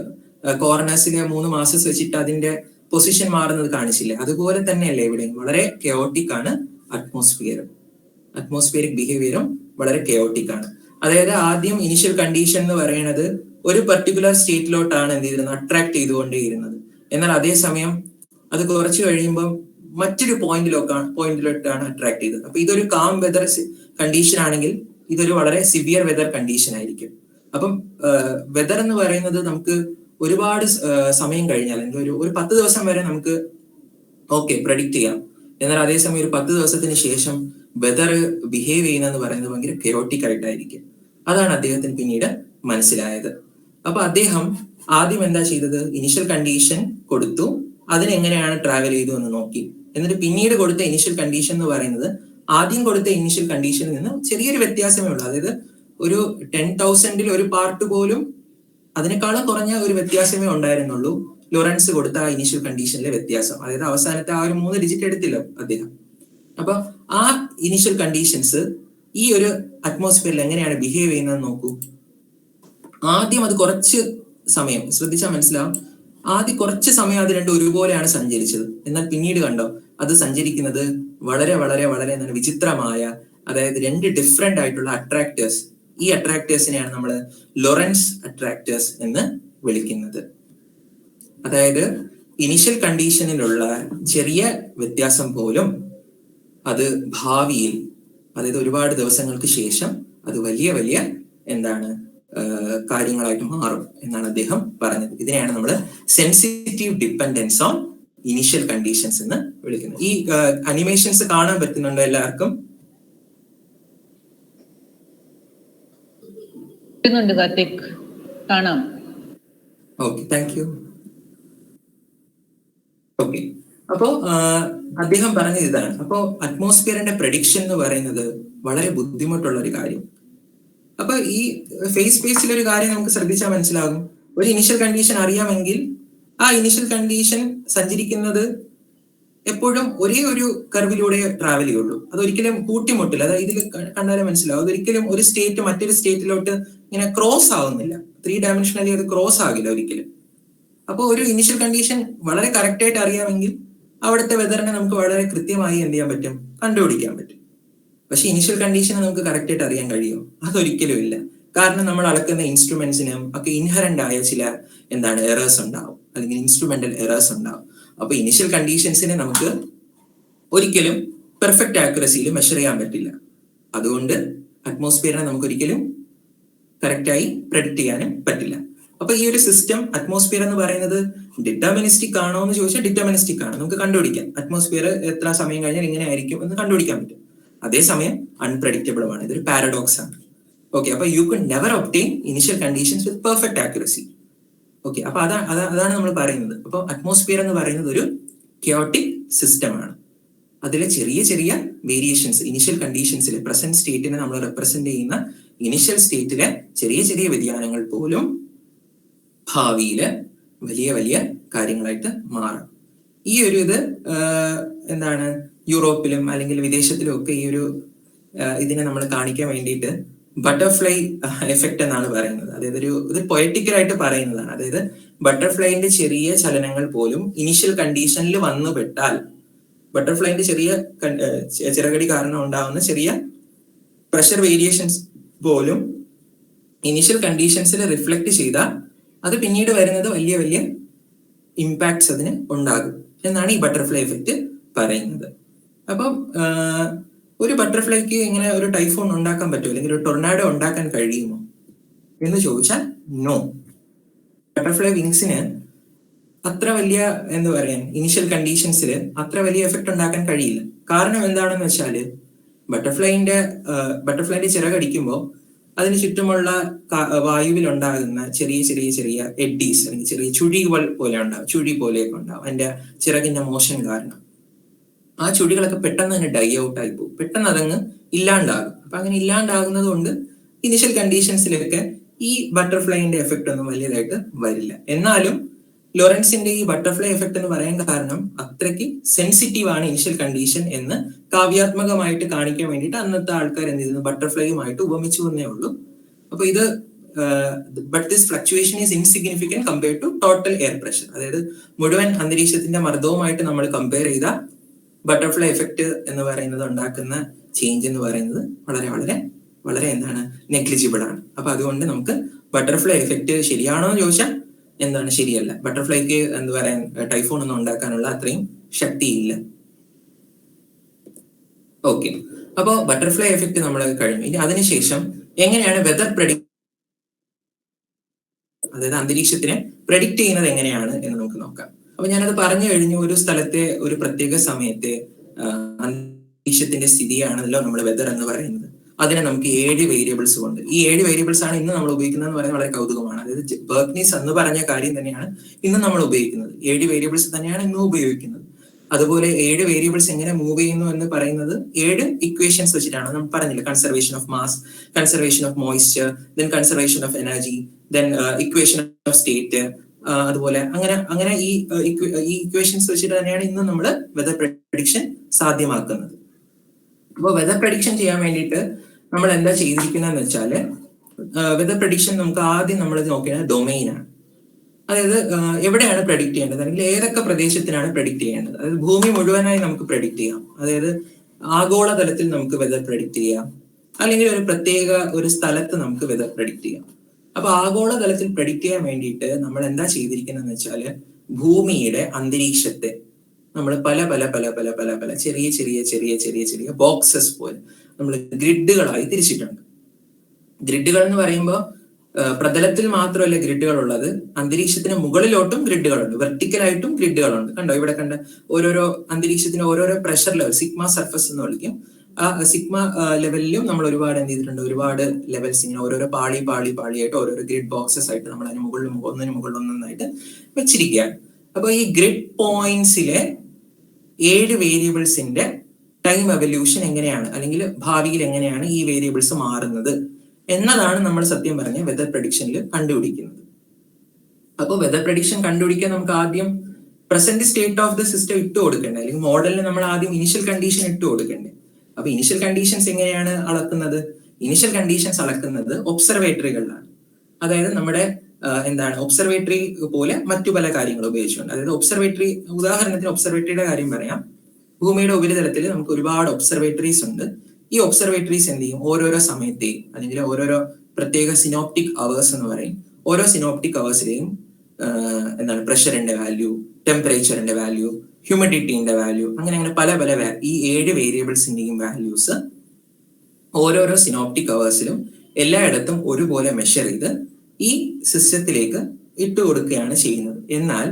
കോർണേഴ്സിലെ 3 മാസസ് വെച്ചിട്ട് അതിന്റെ പൊസിഷൻ മാറുന്നത് കാണിച്ചില്ലേ, അതുപോലെ തന്നെയല്ലേ ഇവിടെയും വളരെ കെയോട്ടിക് ആണ് അറ്റ്മോസ്ഫിയറിക് ബിഹേവിയറും വളരെ കെയോട്ടിക് ആണ്. അതായത് ആദ്യം ഇനിഷ്യൽ കണ്ടീഷൻ എന്ന് പറയുന്നത് ഒരു പർട്ടിക്കുലർ സ്റ്റേറ്റിലോട്ടാണ് എന്ത് ചെയ്തിരുന്നത് അട്രാക്ട് ചെയ്തുകൊണ്ടേയിരുന്നത്. എന്നാൽ അതേസമയം അത് കുറച്ച് കഴിയുമ്പോൾ മറ്റൊരു പോയിന്റിലോട്ടാണ് അട്രാക്ട് ചെയ്തത്. അപ്പൊ ഇതൊരു കാം വെതർ കണ്ടീഷൻ ആണെങ്കിൽ ഇതൊരു വളരെ സിവിയർ വെതർ കണ്ടീഷൻ ആയിരിക്കും. അപ്പം വെതർ എന്ന് പറയുന്നത് നമുക്ക് ഒരുപാട് സമയം കഴിഞ്ഞാൽ അല്ലെങ്കിൽ ഒരു 10 ദിവസം വരെ നമുക്ക് പ്രഡിക്റ്റ് ചെയ്യാം. എന്നാൽ അതേസമയം ഒരു 10 ദിവസത്തിന് ശേഷം വെതർ ബിഹേവ് ചെയ്യുന്നതെന്ന് പറയുന്നത് ഭയങ്കര കെയോട്ടിക് ആയിട്ടായിരിക്കും. അതാണ് അദ്ദേഹത്തിന് പിന്നീട് മനസ്സിലായത്. അപ്പൊ അദ്ദേഹം ആദ്യം എന്താ ചെയ്തത്, ഇനിഷ്യൽ കണ്ടീഷൻ കൊടുത്തു, അതിനെങ്ങനെയാണ് ട്രാവൽ ചെയ്തു എന്ന് നോക്കി. എന്നിട്ട് പിന്നീട് കൊടുത്ത ഇനിഷ്യൽ കണ്ടീഷൻ എന്ന് പറയുന്നത് ആദ്യം കൊടുത്ത ഇനിഷ്യൽ കണ്ടീഷനിൽ നിന്ന് ചെറിയൊരു വ്യത്യാസമേ ഉള്ളൂ. അതായത് ഒരു 10,000-ൽ ഒരു പാർട്ട് പോലും അതിനേക്കാളും കുറഞ്ഞ ഒരു വ്യത്യാസമേ ഉണ്ടായിരുന്നുള്ളൂ ലോറൻസ് കൊടുത്ത ആ ഇനിഷ്യൽ കണ്ടീഷനിലെ വ്യത്യാസം. അതായത് അവസാനത്തെ ആ ഒരു 3 ഡിജിറ്റ് എടുത്തില്ല അദ്ദേഹം. അപ്പൊ ആ ഇനിഷ്യൽ കണ്ടീഷൻസ് ഈ ഒരു അറ്റ്മോസ്ഫിയറിൽ എങ്ങനെയാണ് ബിഹേവ് ചെയ്യുന്നത് നോക്കൂ. ആദ്യം അത് കുറച്ച് സമയം ശ്രദ്ധിച്ചാൽ മനസ്സിലാവും. ആദ്യം കുറച്ച് സമയം അത് രണ്ടും ഒരുപോലെയാണ് സഞ്ചരിച്ചത്. എന്നാൽ പിന്നീട് കണ്ടോ, അത് സഞ്ചരിക്കുന്നത് വളരെ വളരെ വളരെ വിചിത്രമായ, അതായത് 2 ഡിഫറെന്റ് ആയിട്ടുള്ള അട്രാക്ടേഴ്സ്. ഈ അട്രാക്ടേഴ്സിനെയാണ് നമ്മൾ ലോറൻസ് അട്രാക്ടേഴ്സ് എന്ന് വിളിക്കുന്നത്. അതായത് ഇനിഷ്യൽ കണ്ടീഷനിലുള്ള ചെറിയ വ്യത്യാസം പോലും അത് ഭാവിയിൽ, അതായത് ഒരുപാട് ദിവസങ്ങൾക്ക് ശേഷം അത് വലിയ വലിയ കാര്യങ്ങളായിട്ട് മാറും എന്നാണ് അദ്ദേഹം പറഞ്ഞത്. ഇതിനെയാണ് നമ്മൾ sensitive dependence on initial conditions എന്ന് വിളിക്കുന്നത്. ഈ അനിമേഷൻസ് കാണാൻ പറ്റുന്നുണ്ടോ എല്ലാവർക്കും? കാർത്തിക്, കാണാം. Okay, thank you. ഓക്കെ, അപ്പോ അദ്ദേഹം പറഞ്ഞത് ഇതാണ്. അപ്പോ അറ്റ്മോസ്ഫിയറിന്റെ പ്രഡിക്ഷൻ എന്ന് പറയുന്നത് വളരെ ബുദ്ധിമുട്ടുള്ള ഒരു കാര്യം. അപ്പൊ ഈ ഫേസ് സ്പേസിൽ ഒരു കാര്യം നമുക്ക് ശ്രദ്ധിച്ചാൽ മനസ്സിലാകും. ഒരു ഇനിഷ്യൽ കണ്ടീഷൻ അറിയാമെങ്കിൽ ആ ഇനിഷ്യൽ കണ്ടീഷൻ സഞ്ചരിക്കുന്നത് എപ്പോഴും ഒരേ ഒരു കർവിലൂടെ ട്രാവൽ ചെയ്യുള്ളൂ. അതൊരിക്കലും കൂട്ടിമുട്ടില്ല. അതായത് ഇതിൽ കണ്ടാലും മനസ്സിലാവും, അതൊരിക്കലും ഒരു സ്റ്റേറ്റ് മറ്റൊരു സ്റ്റേറ്റിലോട്ട് ഇങ്ങനെ ക്രോസ് ആവുന്നില്ല. 3 ഡയമെൻഷനലി അത് ക്രോസ് ആകില്ല ഒരിക്കലും. അപ്പോൾ ഒരു ഇനിഷ്യൽ കണ്ടീഷൻ വളരെ കറക്റ്റ് ആയിട്ട് അറിയാമെങ്കിൽ അവിടുത്തെ വെതറിനെ നമുക്ക് വളരെ കൃത്യമായി എന്ത് ചെയ്യാൻ പറ്റും, കണ്ടുപിടിക്കാൻ പറ്റും. പക്ഷെ ഇനിഷ്യൽ കണ്ടീഷനെ നമുക്ക് കറക്റ്റ് ആയിട്ട് അറിയാൻ കഴിയുമോ? അതൊരിക്കലും ഇല്ല. കാരണം നമ്മൾ അളക്കുന്ന ഇൻസ്ട്രുമെന്റ്സിനും ഒക്കെ ഇൻഹറന്റ് ആയ ചില എറേഴ്സ് ഉണ്ടാവും, അല്ലെങ്കിൽ ഇൻസ്ട്രുമെന്റൽ എറേഴ്സ് ഉണ്ടാവും. അപ്പൊ ഇനിഷ്യൽ കണ്ടീഷൻസിനെ നമുക്ക് ഒരിക്കലും പെർഫെക്റ്റ് ആക്യുറസിയിൽ മെഷർ ചെയ്യാൻ പറ്റില്ല. അതുകൊണ്ട് അറ്റ്മോസ്ഫിയറിനെ നമുക്ക് ഒരിക്കലും കറക്റ്റായി പ്രെഡിക്റ്റ് ചെയ്യാനും പറ്റില്ല. അപ്പൊ ഈ ഒരു സിസ്റ്റം, അറ്റ്മോസ്ഫിയർ എന്ന് പറയുന്നത് ഡിറ്റർമിനിസ്റ്റിക് ആണോ എന്ന് ചോദിച്ചാൽ ഡിറ്റർമിനിസ്റ്റിക് ആണ്. നമുക്ക് കണ്ടുപിടിക്കാം അറ്റ്മോസ്ഫിയർ എത്ര സമയം കഴിഞ്ഞാൽ ഇങ്ങനെ ആയിരിക്കും എന്ന് കണ്ടുപിടിക്കാൻ പറ്റും. അതേസമയം അൺപ്രെഡിക്റ്റബിളുമാണ്. ഇതൊരു പാരഡോക്സ് ആണ്. ഓക്കെ, അപ്പൊ you could never obtain initial conditions with perfect accuracy. Okay, അപ്പൊ അതാണ് നമ്മൾ പറയുന്നത്. അപ്പൊ അറ്റ്മോസ്ഫിയർ എന്ന് പറയുന്നത് ഒരു കെയോട്ടിക് സിസ്റ്റമാണ്. അതിലെ ചെറിയ ചെറിയ വേരിയേഷൻസ്, ഇനിഷ്യൽ കണ്ടീഷൻസിലെ പ്രസന്റ് സ്റ്റേറ്റിനെ നമ്മൾ റെപ്രസെന്റ് ചെയ്യുന്ന ഇനിഷ്യൽ സ്റ്റേറ്റിലെ ചെറിയ ചെറിയ വ്യതിയാനങ്ങൾ പോലും ഭാവിയില് വലിയ വലിയ കാര്യങ്ങളായിട്ട് മാറും. ഈ ഒരു ഇത് യൂറോപ്പിലും അല്ലെങ്കിൽ വിദേശത്തിലും ഒക്കെ ഈ ഒരു ഇതിനെ നമ്മൾ കാണിക്കാൻ വേണ്ടിയിട്ട് ബട്ടർഫ്ലൈ എഫക്റ്റ് എന്നാണ് പറയുന്നത്. അതായത് ഇത് പൊയറ്റിക്കലായിട്ട് പറയുന്നതാണ്. അതായത് ബട്ടർഫ്ലൈന്റെ ചെറിയ ചലനങ്ങൾ പോലും ഇനിഷ്യൽ കണ്ടീഷനിൽ വന്നു പെട്ടാൽ, ബട്ടർഫ്ലൈന്റെ ചെറിയ ചിറകടി കാരണം ഉണ്ടാവുന്ന ചെറിയ പ്രഷർ വേരിയേഷൻസ് പോലും ഇനിഷ്യൽ കണ്ടീഷൻസിൽ റിഫ്ലക്ട് ചെയ്താൽ അത് പിന്നീട് വരുന്നത് വലിയ വലിയ ഇമ്പാക്ട്സ് അതിന് ഉണ്ടാകും എന്നാണ് ഈ ബട്ടർഫ്ലൈ എഫക്റ്റ് പറയുന്നത്. അപ്പം ഒരു ബട്ടർഫ്ലൈക്ക് ഇങ്ങനെ ഒരു ടൈഫോൺ ഉണ്ടാക്കാൻ പറ്റുമോ, അല്ലെങ്കിൽ ഒരു ടൊർണാഡോ ഉണ്ടാക്കാൻ കഴിയുമോ എന്ന് ചോദിച്ചാൽ നോ. ബട്ടർഫ്ലൈ വിങ്സിന് അത്ര വലിയ ഇനിഷ്യൽ കണ്ടീഷൻസിൽ അത്ര വലിയ എഫക്റ്റ് ഉണ്ടാക്കാൻ കഴിയില്ല. കാരണം എന്താണെന്ന് വെച്ചാല് ബട്ടർഫ്ലൈന്റെ ചിറകടിക്കുമ്പോൾ അതിന് ചുറ്റുമുള്ള വായുവിൽ ഉണ്ടാകുന്ന ചെറിയ ചെറിയ ചെറിയ എഡീസ്, അല്ലെങ്കിൽ ചെറിയ ചുഴികൾ പോലെ ഉണ്ടാവും, ചുഴി പോലെയൊക്കെ ഉണ്ടാവും അതിന്റെ ചിറകിന്റെ മോഷൻ കാരണം. ആ ചുഴികളൊക്കെ പെട്ടെന്ന് തന്നെ ഡൈ ഔട്ട് ആയി പോകും, പെട്ടെന്ന് അതങ്ങ് ഇല്ലാണ്ടാകും. അപ്പൊ അങ്ങനെ ഇല്ലാണ്ടാകുന്നത് കൊണ്ട് ഇനിഷ്യൽ കണ്ടീഷൻസിലൊക്കെ ഈ ബട്ടർഫ്ലൈന്റെ എഫക്റ്റ് ഒന്നും വലിയതായിട്ട് വരില്ല. എന്നാലും ലോറൻസിന്റെ ഈ ബട്ടർഫ്ലൈ എഫക്റ്റ് എന്ന് പറയാൻ കാരണം അത്രയ്ക്ക് സെൻസിറ്റീവ് ആണ് ഇനിഷ്യൽ കണ്ടീഷൻ എന്ന് കാവ്യാത്മകമായിട്ട് കാണിക്കാൻ വേണ്ടിയിട്ട് അന്നത്തെ ആൾക്കാർ എന്ത് ചെയ്തു, ബട്ടർഫ്ലൈയുമായിട്ട് ഉപമിച്ചു എന്നേ ഉള്ളൂ. അപ്പൊ ഇത് but this fluctuation is insignificant compared to total air pressure. അതായത് മുഴുവൻ അന്തരീക്ഷത്തിന്റെ മർദ്ദവുമായിട്ട് നമ്മൾ കമ്പയർ ചെയ്ത ബട്ടർഫ്ലൈ എഫക്റ്റ് എന്ന് പറയുന്നത് ഉണ്ടാക്കുന്ന ചേഞ്ച് എന്ന് പറയുന്നത് വളരെ വളരെ വളരെ നെഗ്ലിജിബിൾ ആണ്. അപ്പൊ അതുകൊണ്ട് നമുക്ക് ബട്ടർഫ്ലൈ എഫക്റ്റ് ശരിയാണോ എന്ന് ചോദിച്ചാൽ എന്താണ് ശരിയല്ല. ബട്ടർഫ്ലൈക്ക് എന്താ പറയാൻ ടൈഫോൺ ഒന്നും ഉണ്ടാക്കാനുള്ള അത്രയും ശക്തിയില്ല. ഓക്കെ, അപ്പോ ബട്ടർഫ്ലൈ എഫക്ട് നമ്മൾ കഴിഞ്ഞു. ഇനി അതിനുശേഷം എങ്ങനെയാണ് വെതർ അതായത് അന്തരീക്ഷത്തിനെ പ്രഡിക്റ്റ് ചെയ്യുന്നത് എങ്ങനെയാണ് എന്ന് നമുക്ക് നോക്കാം. അപ്പൊ ഞാനത് പറഞ്ഞു കഴിഞ്ഞു. ഒരു സ്ഥലത്തെ ഒരു പ്രത്യേക സമയത്തെ അന്തരീക്ഷത്തിന്റെ സ്ഥിതിയാണല്ലോ നമ്മൾ വെതർ എന്ന് പറയുന്നത്. അതിനെ നമുക്ക് 7 വേരിയബിൾസ് കൊണ്ട്, ഈ 7 വേരിയബിൾസ് ആണ് ഇന്ന് നമ്മൾ ഉപയോഗിക്കുന്നത് പറയുന്നത് വളരെ കൗതുകമാണ്. അതായത് ബെർക്ക്നീസ് എന്ന് പറഞ്ഞ കാര്യം തന്നെയാണ് ഇന്ന് നമ്മൾ ഉപയോഗിക്കുന്നത്. 7 വേരിയബിൾസ് തന്നെയാണ് ഇന്നും ഉപയോഗിക്കുന്നത്. അതുപോലെ 7 വേരിയബിൾസ് എങ്ങനെ മൂവ് ചെയ്യുന്നു എന്ന് പറയുന്നത് 7 ഇക്വേഷൻസ് വെച്ചിട്ടാണ്. നമ്മൾ പറഞ്ഞില്ല, conservation of mass, conservation of moisture, then conservation of energy, then equation of state, അതുപോലെ അങ്ങനെ ഈ ഇക്വേഷൻസ് വെച്ചിട്ട് തന്നെയാണ് ഇന്ന് നമ്മൾ വെതർ പ്രഡിക്ഷൻ സാധ്യമാക്കുന്നത്. അപ്പോൾ വെതർ പ്രഡിക്ഷൻ ചെയ്യാൻ വേണ്ടിയിട്ട് നമ്മൾ എന്താ ചെയ്തിരിക്കുന്നതെന്ന് വെച്ചാൽ, വെതർ പ്രഡിക്ഷൻ നമുക്ക് ആദ്യം നമ്മൾ നോക്കേണ്ടത് ഡൊമൈനാണ്. അതായത് എവിടെയാണ് പ്രഡിക്റ്റ് ചെയ്യേണ്ടത്, അല്ലെങ്കിൽ ഏതൊക്കെ പ്രദേശത്തിനാണ് പ്രഡിക്റ്റ് ചെയ്യേണ്ടത്. അതായത് ഭൂമി മുഴുവനായി നമുക്ക് പ്രഡിക്റ്റ് ചെയ്യാം. അതായത് ആഗോളതലത്തിൽ നമുക്ക് വെതർ പ്രഡിക്റ്റ് ചെയ്യാം, അല്ലെങ്കിൽ ഒരു പ്രത്യേക ഒരു സ്ഥലത്ത് നമുക്ക് വെതർ പ്രഡിക്റ്റ് ചെയ്യാം. അപ്പൊ ആഗോളതലത്തിൽ പ്രഡിക്റ്റ് ചെയ്യാൻ വേണ്ടിയിട്ട് നമ്മൾ എന്താ ചെയ്തിരിക്കുന്നതെന്ന് വെച്ചാൽ, ഭൂമിയുടെ അന്തരീക്ഷത്തെ നമ്മൾ പല പല പല പല പല പല ചെറിയ ചെറിയ ചെറിയ ചെറിയ ചെറിയ ബോക്സസ് പോലെ നമ്മൾ ഗ്രിഡുകളായി തിരിച്ചിട്ടുണ്ട്. ഗ്രിഡുകൾ എന്ന് പറയുമ്പോൾ പ്രതലത്തിൽ മാത്രമല്ല ഗ്രിഡുകൾ ഉള്ളത്, അന്തരീക്ഷത്തിന് മുകളിലോട്ടും ഗ്രിഡുകളുണ്ട്, വെർട്ടിക്കലായിട്ടും ഗ്രിഡുകളുണ്ട്. കണ്ടോ, ഇവിടെ കണ്ട ഓരോരോ അന്തരീക്ഷത്തിന് ഓരോരോ പ്രഷർ ലെവൽ, സിഗ്മ സർഫസ് എന്ന് വിളിക്കും. ആ സിഗ്മ ലെവലിലും നമ്മൾ ഒരുപാട് എന്ത് ചെയ്തിട്ടുണ്ട്, ഒരുപാട് ലെവൽസ് ഇങ്ങനെ ഓരോരോ പാളിയായിട്ട് ഓരോരോ ഗ്രിഡ് ബോക്സസ് ആയിട്ട് നമ്മൾ അതിന് മുകളിൽ ഒന്നൊന്നായിട്ട് വെച്ചിരിക്കുകയാണ്. അപ്പൊ ഈ ഗ്രിഡ് പോയിന്റ്സിലെ 7 വേരിയബിൾസിന്റെ ടൈം എവല്യൂഷൻ എങ്ങനെയാണ്, അല്ലെങ്കിൽ ഭാവിയിൽ എങ്ങനെയാണ് ഈ വേരിയബിൾസ് മാറുന്നത് എന്നതാണ് നമ്മൾ സത്യം പറഞ്ഞ വെതർ പ്രഡിക്ഷനിൽ കണ്ടുപിടിക്കുന്നത്. അപ്പോൾ വെതർ പ്രഡിക്ഷൻ കണ്ടുപിടിക്കാൻ നമുക്ക് ആദ്യം present state of the system ഇട്ട് കൊടുക്കേണ്ടത്, അല്ലെങ്കിൽ മോഡലിന് നമ്മൾ ആദ്യം ഇനിഷ്യൽ കണ്ടീഷൻ ഇട്ട് കൊടുക്കേണ്ടത്. അപ്പൊ ഇനിഷ്യൽ കണ്ടീഷൻസ് എങ്ങനെയാണ് അളക്കുന്നത്? ഇനിഷ്യൽ കണ്ടീഷൻസ് അളക്കുന്നത് ഒബ്സർവേറ്ററികളിലാണ്. അതായത് നമ്മുടെ ഒബ്സർവേറ്ററി പോലെ മറ്റു പല കാര്യങ്ങൾ ഉപയോഗിച്ചുകൊണ്ട്. അതായത് ഒബ്സർവേറ്ററി, ഉദാഹരണത്തിന് ഒബ്സർവേറ്ററിയുടെ കാര്യം പറയാം. ഭൂമിയുടെ ഉപരിതലത്തിൽ നമുക്ക് ഒരുപാട് ഒബ്സർവേറ്ററീസ് ഉണ്ട്. ഈ ഒബ്സർവേറ്ററീസ് എന്ത് ചെയ്യും, ഓരോരോ സമയത്തെയും അല്ലെങ്കിൽ ഓരോരോ പ്രത്യേക സിനോപ്റ്റിക് അവേഴ്സ് എന്ന് പറയും, ഓരോ സിനോപ്റ്റിക് അവേഴ്സിലെയും പ്രഷറിന്റെ വാല്യൂ, ടെമ്പറേച്ചറിന്റെ വാല്യൂ, ഹ്യൂമിഡിറ്റിന്റെ വാല്യൂ, അങ്ങനെ പല പല ഈ 7 വേരിയബിൾസിന്റെയും വാല്യൂസ് ഓരോരോ സിനോപ്റ്റിക് അവേഴ്സിലും എല്ലായിടത്തും ഒരുപോലെ മെഷർ ചെയ്ത് ഈ സിസ്റ്റത്തിലേക്ക് ഇട്ട് കൊടുക്കുകയാണ് ചെയ്യുന്നത്. എന്നാൽ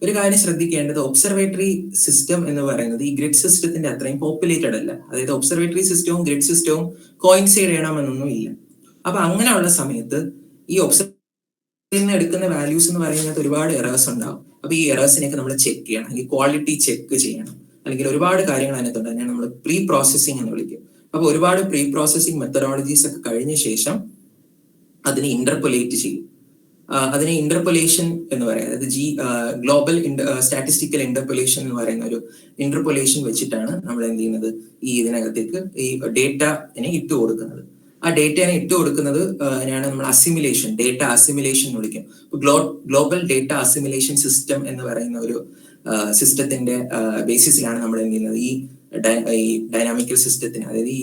ഒരു കാര്യം ശ്രദ്ധിക്കേണ്ടത്, ഒബ്സർവേറ്ററി സിസ്റ്റം എന്ന് പറയുന്നത് ഈ ഗ്രിഡ് സിസ്റ്റത്തിന്റെ അത്രയും പോപ്പുലേറ്റഡ് അല്ല. അതായത് ഒബ്സർവേറ്ററി സിസ്റ്റവും ഗ്രിഡ് സിസ്റ്റവും കോയിൻസൈഡ് ചെയ്യണമെന്നൊന്നും ഇല്ല. അപ്പൊ അങ്ങനെയുള്ള സമയത്ത് ഈ ഒബ്സർവേറ്ററിയിൽ നിന്ന് എടുക്കുന്ന വാല്യൂസ് എന്ന് പറയുന്നത് ഒരുപാട് എറേഴ്സ് ഉണ്ടാവും. അപ്പൊ ഈ എറേഴ്സിനെയൊക്കെ നമ്മൾ ചെക്ക് ചെയ്യണം, അല്ലെങ്കിൽ ക്വാളിറ്റി ചെക്ക് ചെയ്യണം, അല്ലെങ്കിൽ ഒരുപാട് കാര്യങ്ങൾ അതിനകത്തുണ്ട്. അതിനെ നമ്മൾ പ്രീ പ്രോസസ്സിംഗ് എന്ന് വിളിക്കും. അപ്പൊ ഒരുപാട് പ്രീ പ്രോസസ്സിംഗ് മെത്തഡോളജീസ് ഒക്കെ കഴിഞ്ഞ ശേഷം അതിനെ ഇന്റർപൊലേറ്റ് ചെയ്യും. അതിനെ ഇന്റർപൊലേഷൻ എന്ന് പറയാം. അതായത് ഗ്ലോബൽ സ്റ്റാറ്റിസ്റ്റിക്കൽ ഇന്റർപൊലേഷൻ എന്ന് പറയുന്ന ഒരു ഇന്റർപൊലേഷൻ വെച്ചിട്ടാണ് നമ്മൾ എന്ത് ചെയ്യുന്നത്, ഈ ഇതിനകത്തേക്ക് ഈ ഡേറ്റനെ ഇട്ട് കൊടുക്കുന്നത്. ആ ഡേറ്റനെ ഇട്ട് കൊടുക്കുന്നത് അതിനാണ് നമ്മൾ അസിമിലേഷൻ, ഡേറ്റ അസിമിലേഷൻ എന്ന് വിളിക്കും. ഗ്ലോബൽ ഡേറ്റ അസിമിലേഷൻ സിസ്റ്റം എന്ന് പറയുന്ന ഒരു സിസ്റ്റത്തിന്റെ ബേസിസിലാണ് നമ്മൾ എന്ത് ചെയ്യുന്നത്, ഈ ഡൈനാമിക്കൽ സിസ്റ്റത്തിന്, അതായത് ഈ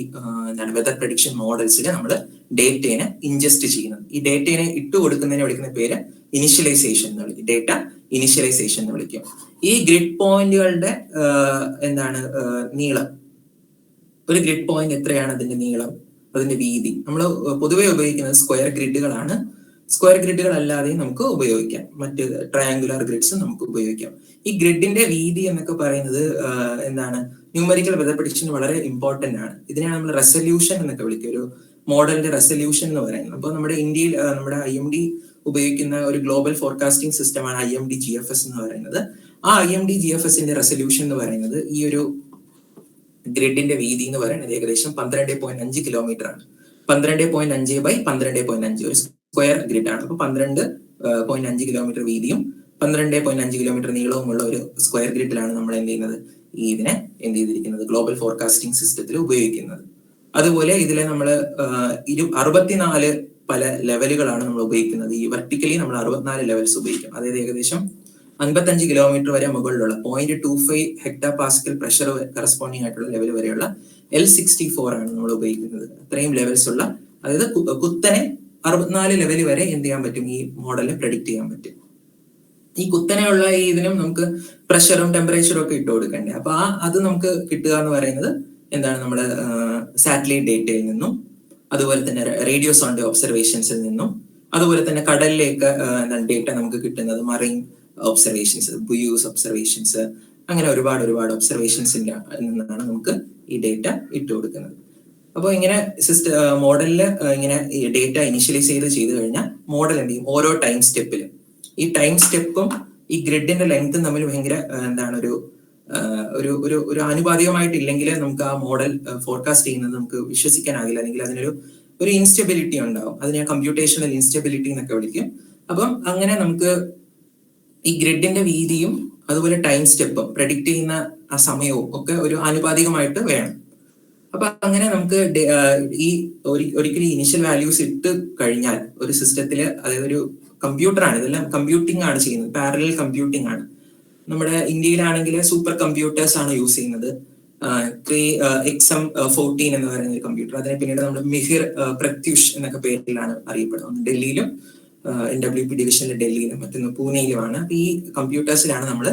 വെതർ പ്രഡിക്ഷൻ മോഡൽസിൽ നമ്മൾ ഡേറ്റയെ ഇൻജസ്റ്റ് ചെയ്യുന്നത്. ഈ ഡേറ്റയെ ഇട്ട് കൊടുക്കുന്നതിനെ വിളിക്കുന്ന പേര് ഇനിഷ്യലൈസേഷൻ എന്ന് വിളിക്കും, ഡേറ്റ ഇനിഷ്യലൈസേഷൻ എന്ന് വിളിക്കും. ഈ ഗ്രിഡ് പോയിന്റുകളുടെ നീളം, ഒരു ഗ്രിഡ് പോയിന്റ് എത്രയാണ് അതിന്റെ നീളം, അതിന്റെ വീതി, നമ്മൾ പൊതുവെ ഉപയോഗിക്കുന്നത് സ്ക്വയർ ഗ്രിഡുകളാണ്. സ്ക്വയർ ഗ്രിഡുകൾ അല്ലാതെയും നമുക്ക് ഉപയോഗിക്കാം, മറ്റ് ട്രയാങ്കുലർ ഗ്രിഡ്സും നമുക്ക് ഉപയോഗിക്കാം. ഈ ഗ്രിഡിന്റെ വീതി എന്നൊക്കെ പറയുന്നത് ന്യൂമറിക്കൽ വെതർ പ്രഡിക്ഷൻ വളരെ ഇമ്പോർട്ടന്റ് ആണ്. ഇതിനെയാണ് നമ്മൾ റെസല്യൂഷൻ എന്നൊക്കെ വിളിക്കുക, ഒരു മോഡലിന്റെ റെസല്യൂഷൻ എന്ന് പറയുന്നത്. അപ്പോൾ നമ്മുടെ ഇന്ത്യയിൽ നമ്മുടെ IMD ഉപയോഗിക്കുന്ന ഒരു ഗ്ലോബൽ ഫോർകാസ്റ്റിംഗ് സിസ്റ്റമാണ് IMD GFS എന്ന് പറയുന്നത്. ആ IMD GFSന്റെ റെസല്യൂഷൻ എന്ന് പറയുന്നത് ഈ ഒരു ഗ്രിഡിന്റെ വീതി എന്ന് പറയുന്നത് ഏകദേശം 12.5 കിലോമീറ്റർ ആണ്. 12.5 by 12.5 ഒരു സ്ക്വയർ ഗ്രിഡ് ആണ്. അപ്പൊ 12.5 കിലോമീറ്റർ വീതിയും 12.5 കിലോമീറ്റർ നീളവുമുള്ള ഒരു സ്ക്വയർ ഗ്രിഡിലാണ് നമ്മൾ എന്ത് ചെയ്യുന്നത്, ഇതിനെ എന്ത് ചെയ്തിരിക്കുന്നത്, ഗ്ലോബൽ ഫോർകാസ്റ്റിംഗ് സിസ്റ്റത്തിൽ ഉപയോഗിക്കുന്നത്. അതുപോലെ ഇതിലെ നമ്മൾ 64 പല ലെവലുകളാണ് നമ്മൾ ഉപയോഗിക്കുന്നത്. ഈ വെർട്ടിക്കലി നമ്മൾ 64 ലെവൽസ് ഉപയോഗിക്കും. അതായത് ഏകദേശം 55 കിലോമീറ്റർ വരെ മുകളിലുള്ള 0.25 ഹെക്ടാ പാസ്കൽ പ്രഷർ കറസ്പോണ്ടിങ് ആയിട്ടുള്ള ലെവൽ വരെയുള്ള L64 ആണ് നമ്മൾ ഉപയോഗിക്കുന്നത്. അത്രയും ലെവൽസ് ഉള്ള, അതായത് കുത്തനെ 64 ലെവൽ വരെ എന്ത് ചെയ്യാൻ പറ്റും, ഈ മോഡലിനെ പ്രെഡിക്റ്റ് ചെയ്യാൻ പറ്റും. ഈ കുത്തനെയുള്ള ഈ ഇതിനും നമുക്ക് പ്രഷറും ടെമ്പറേച്ചറും ഒക്കെ ഇട്ട് കൊടുക്കണ്ടേ. അപ്പൊ അത് നമുക്ക് കിട്ടുക എന്ന് പറയുന്നത് എന്താണ്, നമ്മുടെ സാറ്റലൈറ്റ് ഡേറ്റയിൽ നിന്നും അതുപോലെ തന്നെ റേഡിയോ സോണ്ട് ഒബ്സർവേഷൻസിൽ നിന്നും അതുപോലെ തന്നെ കടലിലേക്ക് എന്താണ് ഡേറ്റ നമുക്ക് കിട്ടുന്നത് മറൈൻ ഒബ്സർവേഷൻസ്, ബുയൂസ് ഒബ്സർവേഷൻസ്, അങ്ങനെ ഒരുപാട് ഒബ്സർവേഷൻസിന്റെ നിന്നാണ് നമുക്ക് ഈ ഡേറ്റ ഇട്ട് കൊടുക്കുന്നത്. അപ്പോൾ ഇങ്ങനെ മോഡലിൽ ഇങ്ങനെ ഡേറ്റ ഇനിഷ്യലൈസ് ചെയ്ത് കഴിഞ്ഞാൽ മോഡൽ എന്ത് ചെയ്യും, ഓരോ ടൈം സ്റ്റെപ്പിലും ഈ ടൈം സ്റ്റെപ്പും ഈ ഗ്രിഡിന്റെ ലെങ്ത്തും തമ്മിൽ ഭയങ്കര എന്താണ് ഒരു ആനുപാതികമായിട്ടില്ലെങ്കിൽ നമുക്ക് ആ മോഡൽ ഫോർകാസ്റ്റ് ചെയ്യുന്നത് നമുക്ക് വിശ്വസിക്കാനാകില്ല, അല്ലെങ്കിൽ അതിനൊരു ഇൻസ്റ്റെബിലിറ്റി ഉണ്ടാവും. അതിനെ കമ്പ്യൂട്ടേഷണൽ ഇൻസ്റ്റെബിലിറ്റി എന്നൊക്കെ വിളിക്കും. അപ്പം അങ്ങനെ നമുക്ക് ഈ ഗ്രിഡിന്റെ വീതിയും അതുപോലെ ടൈം സ്റ്റെപ്പും പ്രഡിക്റ്റ് ചെയ്യുന്ന ആ സമയവും ഒക്കെ ഒരു ആനുപാതികമായിട്ട് വേണം. അപ്പൊ അങ്ങനെ നമുക്ക് ഈ ഒരിക്കലും ഇനിഷ്യൽ വാല്യൂസ് ഇട്ട് കഴിഞ്ഞാൽ ഒരു സിസ്റ്റത്തില്, അതായത് ഒരു കമ്പ്യൂട്ടറാണ് ഇതെല്ലാം കമ്പ്യൂട്ടിംഗ് ആണ് ചെയ്യുന്നത്, പാരലൽ കമ്പ്യൂട്ടിംഗ് ആണ്. നമ്മുടെ ഇന്ത്യയിലാണെങ്കിൽ സൂപ്പർ കമ്പ്യൂട്ടേഴ്സ് ആണ് യൂസ് ചെയ്യുന്നത്. XM14 എന്ന് പറയുന്ന ഒരു കമ്പ്യൂട്ടർ, അതിനെ പിന്നീട് നമ്മുടെ മിഹിർ പ്രത്യുഷ് എന്നൊക്കെ പേരിലാണ് അറിയപ്പെടുന്നത്. ഡൽഹിയിലും NWP ഡിവിഷനിലെ ഡൽഹിയിലും മറ്റൊന്ന് പൂനെയിലുമാണ്. അപ്പൊ ഈ കമ്പ്യൂട്ടേഴ്സിലാണ് നമ്മൾ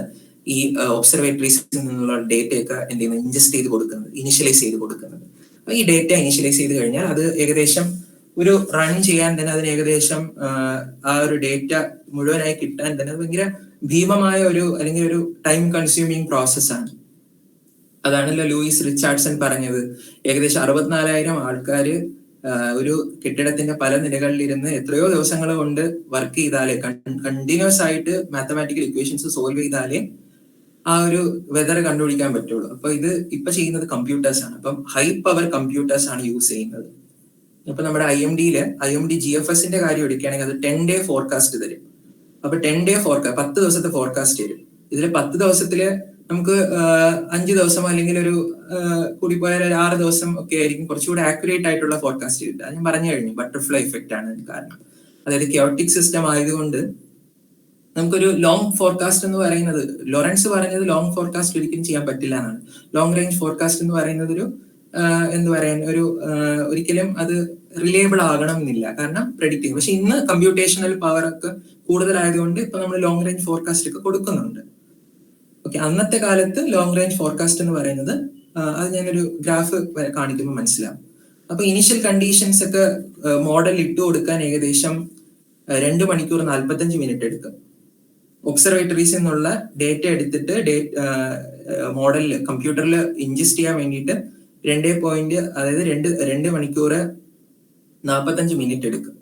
ഈ ഒബ്സർവേറ്ററീസിൽ നിന്നുള്ള ഡേറ്റയൊക്കെ എന്ത് ചെയ്യുന്നത്, ഇൻജസ്റ്റ് ചെയ്ത് കൊടുക്കുന്നത്, ഇനിഷ്യലൈസ് ചെയ്ത് കൊടുക്കുന്നത്. അപ്പൊ ഈ ഡേറ്റ ഇനിഷ്യലൈസ് ചെയ്ത് കഴിഞ്ഞാൽ അത് ഏകദേശം ഒരു റൺ ചെയ്യാൻ തന്നെ അതിന് ഏകദേശം ആ ഒരു ഡേറ്റ മുഴുവനായി കിട്ടാൻ തന്നെ ഭയങ്കര ഭീമമായ അല്ലെങ്കിൽ ഒരു ടൈം കൺസ്യൂമിങ് പ്രോസസ്സാണ്. അതാണല്ലോ ലൂയിസ് റിച്ചാർഡ്സൺ പറഞ്ഞത്, ഏകദേശം 64,000 ആൾക്കാര് ഒരു കെട്ടിടത്തിന്റെ പല നിലകളിലിരുന്ന് എത്രയോ ദിവസങ്ങൾ കൊണ്ട് വർക്ക് ചെയ്താലേ, കണ്ടിന്യൂസ് ആയിട്ട് മാത്തമാറ്റിക്കൽ ഇക്വേഷൻസ് സോൾവ് ചെയ്താലേ ആ ഒരു വെതർ കണ്ടുപിടിക്കാൻ പറ്റുള്ളൂ. അപ്പൊ ഇത് ഇപ്പൊ ചെയ്യുന്നത് കമ്പ്യൂട്ടേഴ്സ് ആണ്. അപ്പം ഹൈ പവർ കമ്പ്യൂട്ടേഴ്സ് ആണ് യൂസ് ചെയ്യുന്നത്. ഇപ്പൊ നമ്മുടെ IMD GFSന്റെ കാര്യം എടുക്കുകയാണെങ്കിൽ അത് 10 day ഫോർകാസ്റ്റ് തരും. അപ്പൊ 10 day ഫോർകാസ്റ്റ് 10 ദിവസത്തെ ഫോർകാസ്റ്റ് തരും. ഇതിൽ 10 ദിവസത്തില് നമുക്ക് 5 ദിവസം അല്ലെങ്കിൽ ഒരു കൂടിപ്പോയാൽ 6 ദിവസം ഒക്കെ ആയിരിക്കും കുറച്ചുകൂടി ആക്യുറേറ്റ് ആയിട്ടുള്ള ഫോർകാസ്റ്റ് കിട്ടുക. ഞാൻ പറഞ്ഞു കഴിഞ്ഞു, ബട്ടർഫ്ലൈ ഇഫക്റ്റ് ആണ് കാരണം. അതായത് ക്യോട്ടിക് സിസ്റ്റം ആയതുകൊണ്ട് നമുക്കൊരു ലോങ് ഫോർകാസ്റ്റ് എന്ന് പറയുന്നത്, ലോറൻസ് പറഞ്ഞത് ലോങ് ഫോർകാസ്റ്റ് ഒരിക്കലും ചെയ്യാൻ പറ്റില്ല എന്നാണ്. ലോങ് റേഞ്ച് ഫോർകാസ്റ്റ് എന്ന് പറയുന്നത് ഒരിക്കലും അത് റിലയബിൾ ആകണം എന്നില്ല, കാരണം പ്രെഡിക്റ്റ് ചെയ്യും. പക്ഷെ ഇന്ന് കമ്പ്യൂട്ടേഷണൽ പവർ ഒക്കെ കൂടുതലായതുകൊണ്ട് ഇപ്പൊ നമ്മൾ ലോങ് റേഞ്ച് ഫോർകാസ്റ്റ് ഒക്കെ കൊടുക്കുന്നുണ്ട്. ഓക്കെ, അന്നത്തെ കാലത്ത് ലോങ് റേഞ്ച് ഫോർകാസ്റ്റ് എന്ന് പറയുന്നത് അത് ഞാനൊരു ഗ്രാഫ് കാണിക്കുമ്പോൾ മനസ്സിലാവും. അപ്പൊ ഇനിഷ്യൽ കണ്ടീഷൻസ് ഒക്കെ മോഡൽ ഇട്ട് കൊടുക്കാൻ ഏകദേശം 2 മണിക്കൂർ 45 മിനിറ്റ് എടുക്കും. ഒബ്സർവേറ്ററീസിൽ നിന്നുള്ള ഡേറ്റ എടുത്തിട്ട് മോഡലിൽ കമ്പ്യൂട്ടറിൽ ഇൻജസ്റ്റ് ചെയ്യാൻ വേണ്ടിയിട്ട് 2 മണിക്കൂർ 45 മിനിറ്റ് എടുക്കും.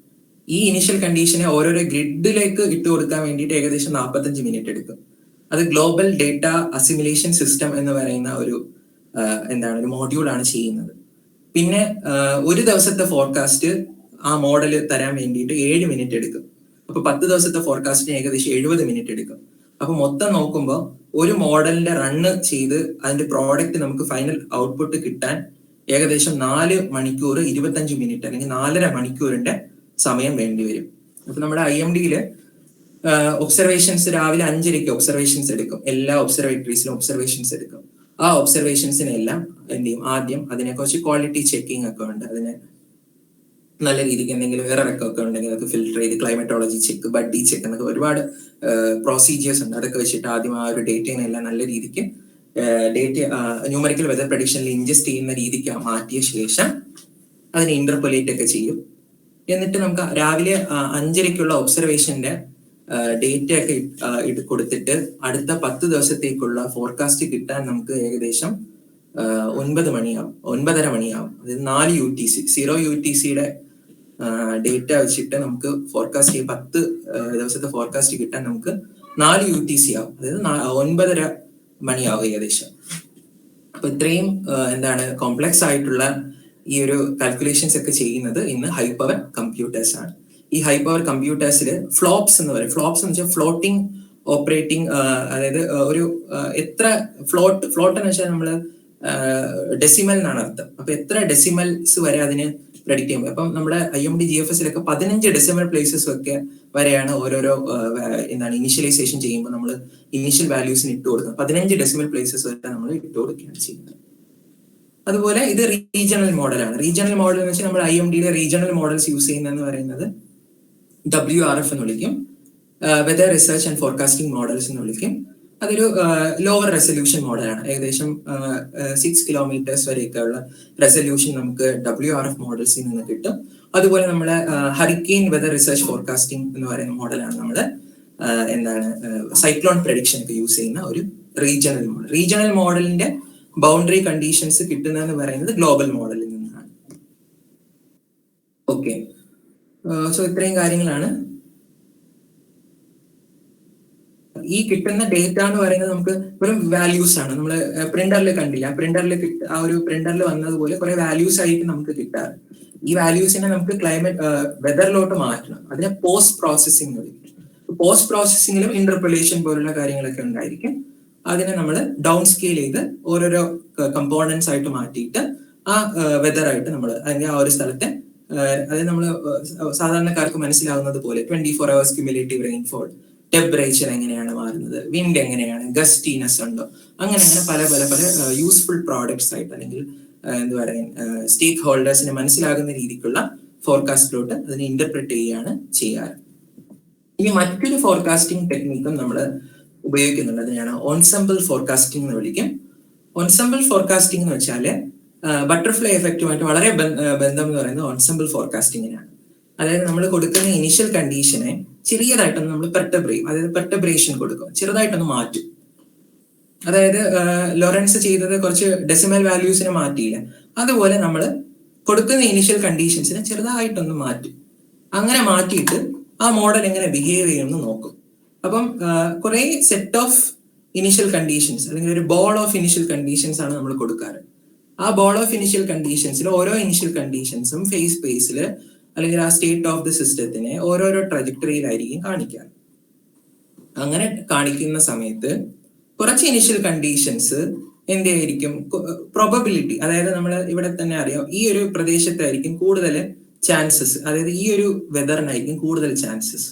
ഈ ഇനിഷ്യൽ കണ്ടീഷനെ ഓരോരോ ഗ്രിഡിലേക്ക് ഇട്ട് കൊടുക്കാൻ വേണ്ടിയിട്ട് ഏകദേശം 45 മിനിറ്റ് എടുക്കും. അത് ഗ്ലോബൽ ഡേറ്റ അസിമുലേഷൻ സിസ്റ്റം എന്ന് പറയുന്ന ഒരു മോഡ്യൂളാണ് ചെയ്യുന്നത്. പിന്നെ ഒരു ദിവസത്തെ ഫോർകാസ്റ്റ് ആ മോഡൽ തരാൻ വേണ്ടിയിട്ട് 7 മിനിറ്റ് എടുക്കും. അപ്പൊ 10 ദിവസത്തെ ഫോർകാസ്റ്റിന് ഏകദേശം 70 മിനിറ്റ് എടുക്കും. അപ്പൊ മൊത്തം നോക്കുമ്പോൾ ഒരു മോഡലിന്റെ റണ്ണ് ചെയ്ത് അതിന്റെ പ്രോഡക്റ്റ് നമുക്ക് ഫൈനൽ ഔട്ട്പുട്ട് കിട്ടാൻ ഏകദേശം 4 മണിക്കൂർ 25 മിനിറ്റ് അല്ലെങ്കിൽ 4.5 മണിക്കൂറിന്റെ സമയം വേണ്ടി വരും. അപ്പൊ നമ്മുടെ IMDയില് ഒബ്സർവേഷൻസ് രാവിലെ 5:00 ഒബ്സർവേഷൻസ് എടുക്കും. എല്ലാ ഒബ്സർവേറ്ററീസിലും ഒബ്സർവേഷൻസ് എടുക്കും. ആ ഒബ്സർവേഷൻസിനെല്ലാം എന്ത് ചെയ്യും, ആദ്യം അതിനെ കുറച്ച് ക്വാളിറ്റി ചെക്കിംഗ് ഒക്കെ ഉണ്ട്. അതിനെ നല്ല രീതിക്ക് എന്തെങ്കിലും എറർ ഒക്കെ ഉണ്ടെങ്കിൽ അതൊക്കെ ഫിൽട്ടർ ചെയ്ത് ക്ലൈമറ്റോളജി ചെക്ക്, ബഡ്ഡി ചെക്ക് എന്നൊക്കെ ഒരുപാട് പ്രൊസീജിയേഴ്സ് ഉണ്ട്. അതൊക്കെ വെച്ചിട്ട് ആദ്യം ആ ഒരു ഡേറ്റയെല്ലാം നല്ല രീതിക്ക് ന്യൂമറിക്കൽ വെതർ പ്രഡിക്ഷനിൽ ഇൻജസ്റ്റ് ചെയ്യുന്ന രീതിക്ക് മാറ്റിയ ശേഷം അതിനെ ഇന്റർപൊലേറ്റ് ഒക്കെ ചെയ്യും. എന്നിട്ട് നമുക്ക് രാവിലെ 5:00 ഒബ്സർവേഷന്റെ ഡേറ്റ ഒക്കെ കൊടുത്തിട്ട് അടുത്ത 10 ദിവസത്തേക്കുള്ള ഫോർകാസ്റ്റ് കിട്ടാൻ നമുക്ക് ഏകദേശം 9:30 മണിയാവും. അതായത് 4 UTC 0 UTCയുടെ ഡേറ്റ വെച്ചിട്ട് നമുക്ക് ഫോർകാസ്റ്റ് 10 ദിവസത്തെ ഫോർകാസ്റ്റ് കിട്ടാൻ നമുക്ക് 4 UTC ആവും. അതായത് 9:30 മണിയാവും ഏകദേശം. അപ്പൊ ഇത്രയും കോംപ്ലക്സ് ആയിട്ടുള്ള ഈ ഒരു കാൽക്കുലേഷൻസ് ഒക്കെ ചെയ്യുന്നത് ഇന്ന് ഹൈ പവർ കമ്പ്യൂട്ടേഴ്സ് ആണ്. ഈ ഹൈ പവർ കമ്പ്യൂട്ടേഴ്സിൽ ഫ്ലോപ്സ് എന്ന് പറയും. ഫ്ലോപ്സ് എന്ന് വെച്ചാൽ ഫ്ലോട്ടിംഗ് ഓപ്പറേറ്റിംഗ്, അതായത് ഒരു എത്ര ഫ്ലോട്ട് എന്ന് വെച്ചാൽ നമ്മള് ഡെസിമൽ എന്നാണ് അർത്ഥം. അപ്പൊ എത്ര ഡെസിമൽസ് വരെ അതിന് പ്രെഡിക്റ്റ് ചെയ്യും. അപ്പം നമ്മുടെ IMD GFSലൊക്കെ 15 ഡെസിമൽ പ്ലേസസ് ഒക്കെ വരെയാണ് ഓരോരോ ഇനിഷ്യലൈസേഷൻ ചെയ്യുമ്പോൾ നമ്മൾ ഇനിഷ്യൽ വാല്യൂസിന് ഇട്ട് കൊടുക്കുന്നത്. 15 ഡെസിമൽ പ്ലേസസ് വരെ നമ്മൾ ഇട്ട് കൊടുക്കുകയാണ് ചെയ്യുന്നത്. അതുപോലെ ഇത് റീജിയണൽ മോഡലാണ്. റീജിയണൽ മോഡൽ എന്ന് വെച്ചാൽ നമ്മൾ IMDയിലെ റീജിയണൽ മോഡൽസ് യൂസ് ചെയ്യുന്നതെന്ന് പറയുന്നത് WRF എന്ന് വിളിക്കും, weather research and forecasting models എന്ന് വിളിക്കും. അതൊരു ലോവർ റെസൊല്യൂഷൻ മോഡലാണ്. ഏകദേശം 6 കിലോമീറ്റേഴ്സ് വരെയൊക്കെ ഉള്ള റെസൊല്യൂഷൻ നമുക്ക് WRF മോഡൽസിൽ നിന്ന് കിട്ടും. അതുപോലെ നമ്മള് ഹറിക്കെയിൻ വെതർ റിസർച്ച് ഫോർകാസ്റ്റിംഗ് എന്ന് പറയുന്ന മോഡലാണ് നമ്മള് എന്താണ് സൈക്ലോൺ പ്രഡിക്ഷൻ ഒക്കെ യൂസ് ചെയ്യുന്ന ഒരു റീജിയണൽ മോഡൽ. റീജിയണൽ മോഡലിന്റെ ബൗണ്ടറി കണ്ടീഷൻസ് കിട്ടുന്നതെന്ന് പറയുന്നത് ഗ്ലോബൽ മോഡലിൽ നിന്നാണ്. ഓക്കെ, സോ ഇത്രയും കാര്യങ്ങളാണ്. ഈ കിട്ടുന്ന ഡേറ്റ എന്ന് പറയുന്നത് നമുക്ക് വെറും വാല്യൂസ് ആണ്. നമ്മൾ പ്രിന്ററിൽ കണ്ടില്ല, ആ ഒരു പ്രിന്ററിൽ വന്നതുപോലെ കുറെ വാല്യൂസ് ആയിട്ട് നമുക്ക് കിട്ടാറ്. ഈ വാല്യൂസിനെ നമുക്ക് ക്ലൈമറ്റ് വെതറിലോട്ട് മാറ്റണം. അതിനെ പോസ്റ്റ് പ്രോസസ്സിംഗ് വിളിക്കും. പോസ്റ്റ് പ്രോസസ്സിംഗിലും ഇന്റർപൊലേഷൻ പോലുള്ള കാര്യങ്ങളൊക്കെ ഉണ്ടായിരിക്കും. അതിനെ നമ്മൾ ഡൗൺ സ്കെയിൽ ചെയ്ത് ഓരോരോ കമ്പോണൻസ് ആയിട്ട് മാറ്റിയിട്ട് ആ വെതറായിട്ട് നമ്മൾ അല്ലെങ്കിൽ ആ ഒരു സ്ഥലത്തെ അതായത് നമ്മൾ സാധാരണക്കാർക്ക് മനസ്സിലാവുന്നത് പോലെ 24 hours ക്യുമുലേറ്റീവ് റെയിൻഫോൾ, ടെമ്പറേച്ചർ എങ്ങനെയാണ് മാറുന്നത്, വിൻഡ് എങ്ങനെയാണ്, ഗസ്റ്റീനെസ് ഉണ്ടോ, അങ്ങനെ പല പല പല യൂസ്ഫുൾ പ്രോഡക്ട്സ് ആയിട്ട് അല്ലെങ്കിൽ എന്താ പറയുക സ്റ്റേക്ക് ഹോൾഡേഴ്സിന് മനസ്സിലാകുന്ന രീതിക്കുള്ള ഫോർകാസ്റ്റിലോട്ട് അതിനെ ഇന്റർപ്രറ്റ് ചെയ്യുകയാണ് ചെയ്യാറ്. ഇനി മറ്റൊരു ഫോർകാസ്റ്റിംഗ് ടെക്നിക്കും നമ്മൾ ഉപയോഗിക്കുന്നുണ്ട്. അതിനാണ് ഓൺസെമ്പിൾ ഫോർകാസ്റ്റിംഗ് എന്ന് വിളിക്കും. ഓൺസെമ്പിൾ ഫോർകാസ്റ്റിംഗ് എന്ന് വെച്ചാല് ബട്ടർഫ്ലൈ എഫക്റ്റുമായിട്ട് വളരെ ബന്ധം എന്ന് പറയുന്നത് ഓൺസെമ്പിൾ ഫോർകാസ്റ്റിങ്ങിനാണ്. അതായത് നമ്മൾ കൊടുക്കുന്ന ഇനിഷ്യൽ കണ്ടീഷനെ ചെറിയതായിട്ടൊന്ന് നമ്മൾ പെർട്ടബ്രേഷൻ കൊടുക്കും, ചെറുതായിട്ടൊന്ന് മാറ്റും. അതായത് ലോറൻസ് ചെയ്തത് കുറച്ച് ഡെസിമൽ വാല്യൂസിനെ മാറ്റിയില്ല, അതുപോലെ നമ്മൾ കൊടുക്കുന്ന ഇനിഷ്യൽ കണ്ടീഷൻസിനെ ചെറുതായിട്ടൊന്ന് മാറ്റും. അങ്ങനെ മാറ്റിയിട്ട് ആ മോഡൽ എങ്ങനെ ബിഹേവ് ചെയ്യുമെന്ന് നോക്കും. അപ്പം കുറെ സെറ്റ് ഓഫ് ഇനിഷ്യൽ കണ്ടീഷൻസ് അല്ലെങ്കിൽ ഒരു ബോൾ ഓഫ് ഇനിഷ്യൽ കണ്ടീഷൻസ് ആണ് നമ്മൾ കൊടുക്കാറ്. ആ ബോൾ ഓഫ് ഇനിഷ്യൽ കണ്ടീഷൻസിൽ ഓരോ ഇനിഷ്യൽ കണ്ടീഷൻസും ഫേസ് സ്പേസിൽ അല്ലെങ്കിൽ ആ സ്റ്റേറ്റ് ഓഫ് ദി സിസ്റ്റത്തിനെ ഓരോരോ ട്രജക്ടറിയിലായിരിക്കും കാണിക്കുക. അങ്ങനെ കാണിക്കുന്ന സമയത്ത് കുറച്ച് ഇനിഷ്യൽ കണ്ടീഷൻസ് എന്തായിരിക്കും പ്രോബബിലിറ്റി, അതായത് നമ്മൾ ഇവിടെ തന്നെ അറിയാം ഈ ഒരു പ്രദേശത്തായിരിക്കും കൂടുതൽ ചാൻസസ്, അതായത് ഈ ഒരു വെതറിനായിരിക്കും കൂടുതൽ ചാൻസസ്.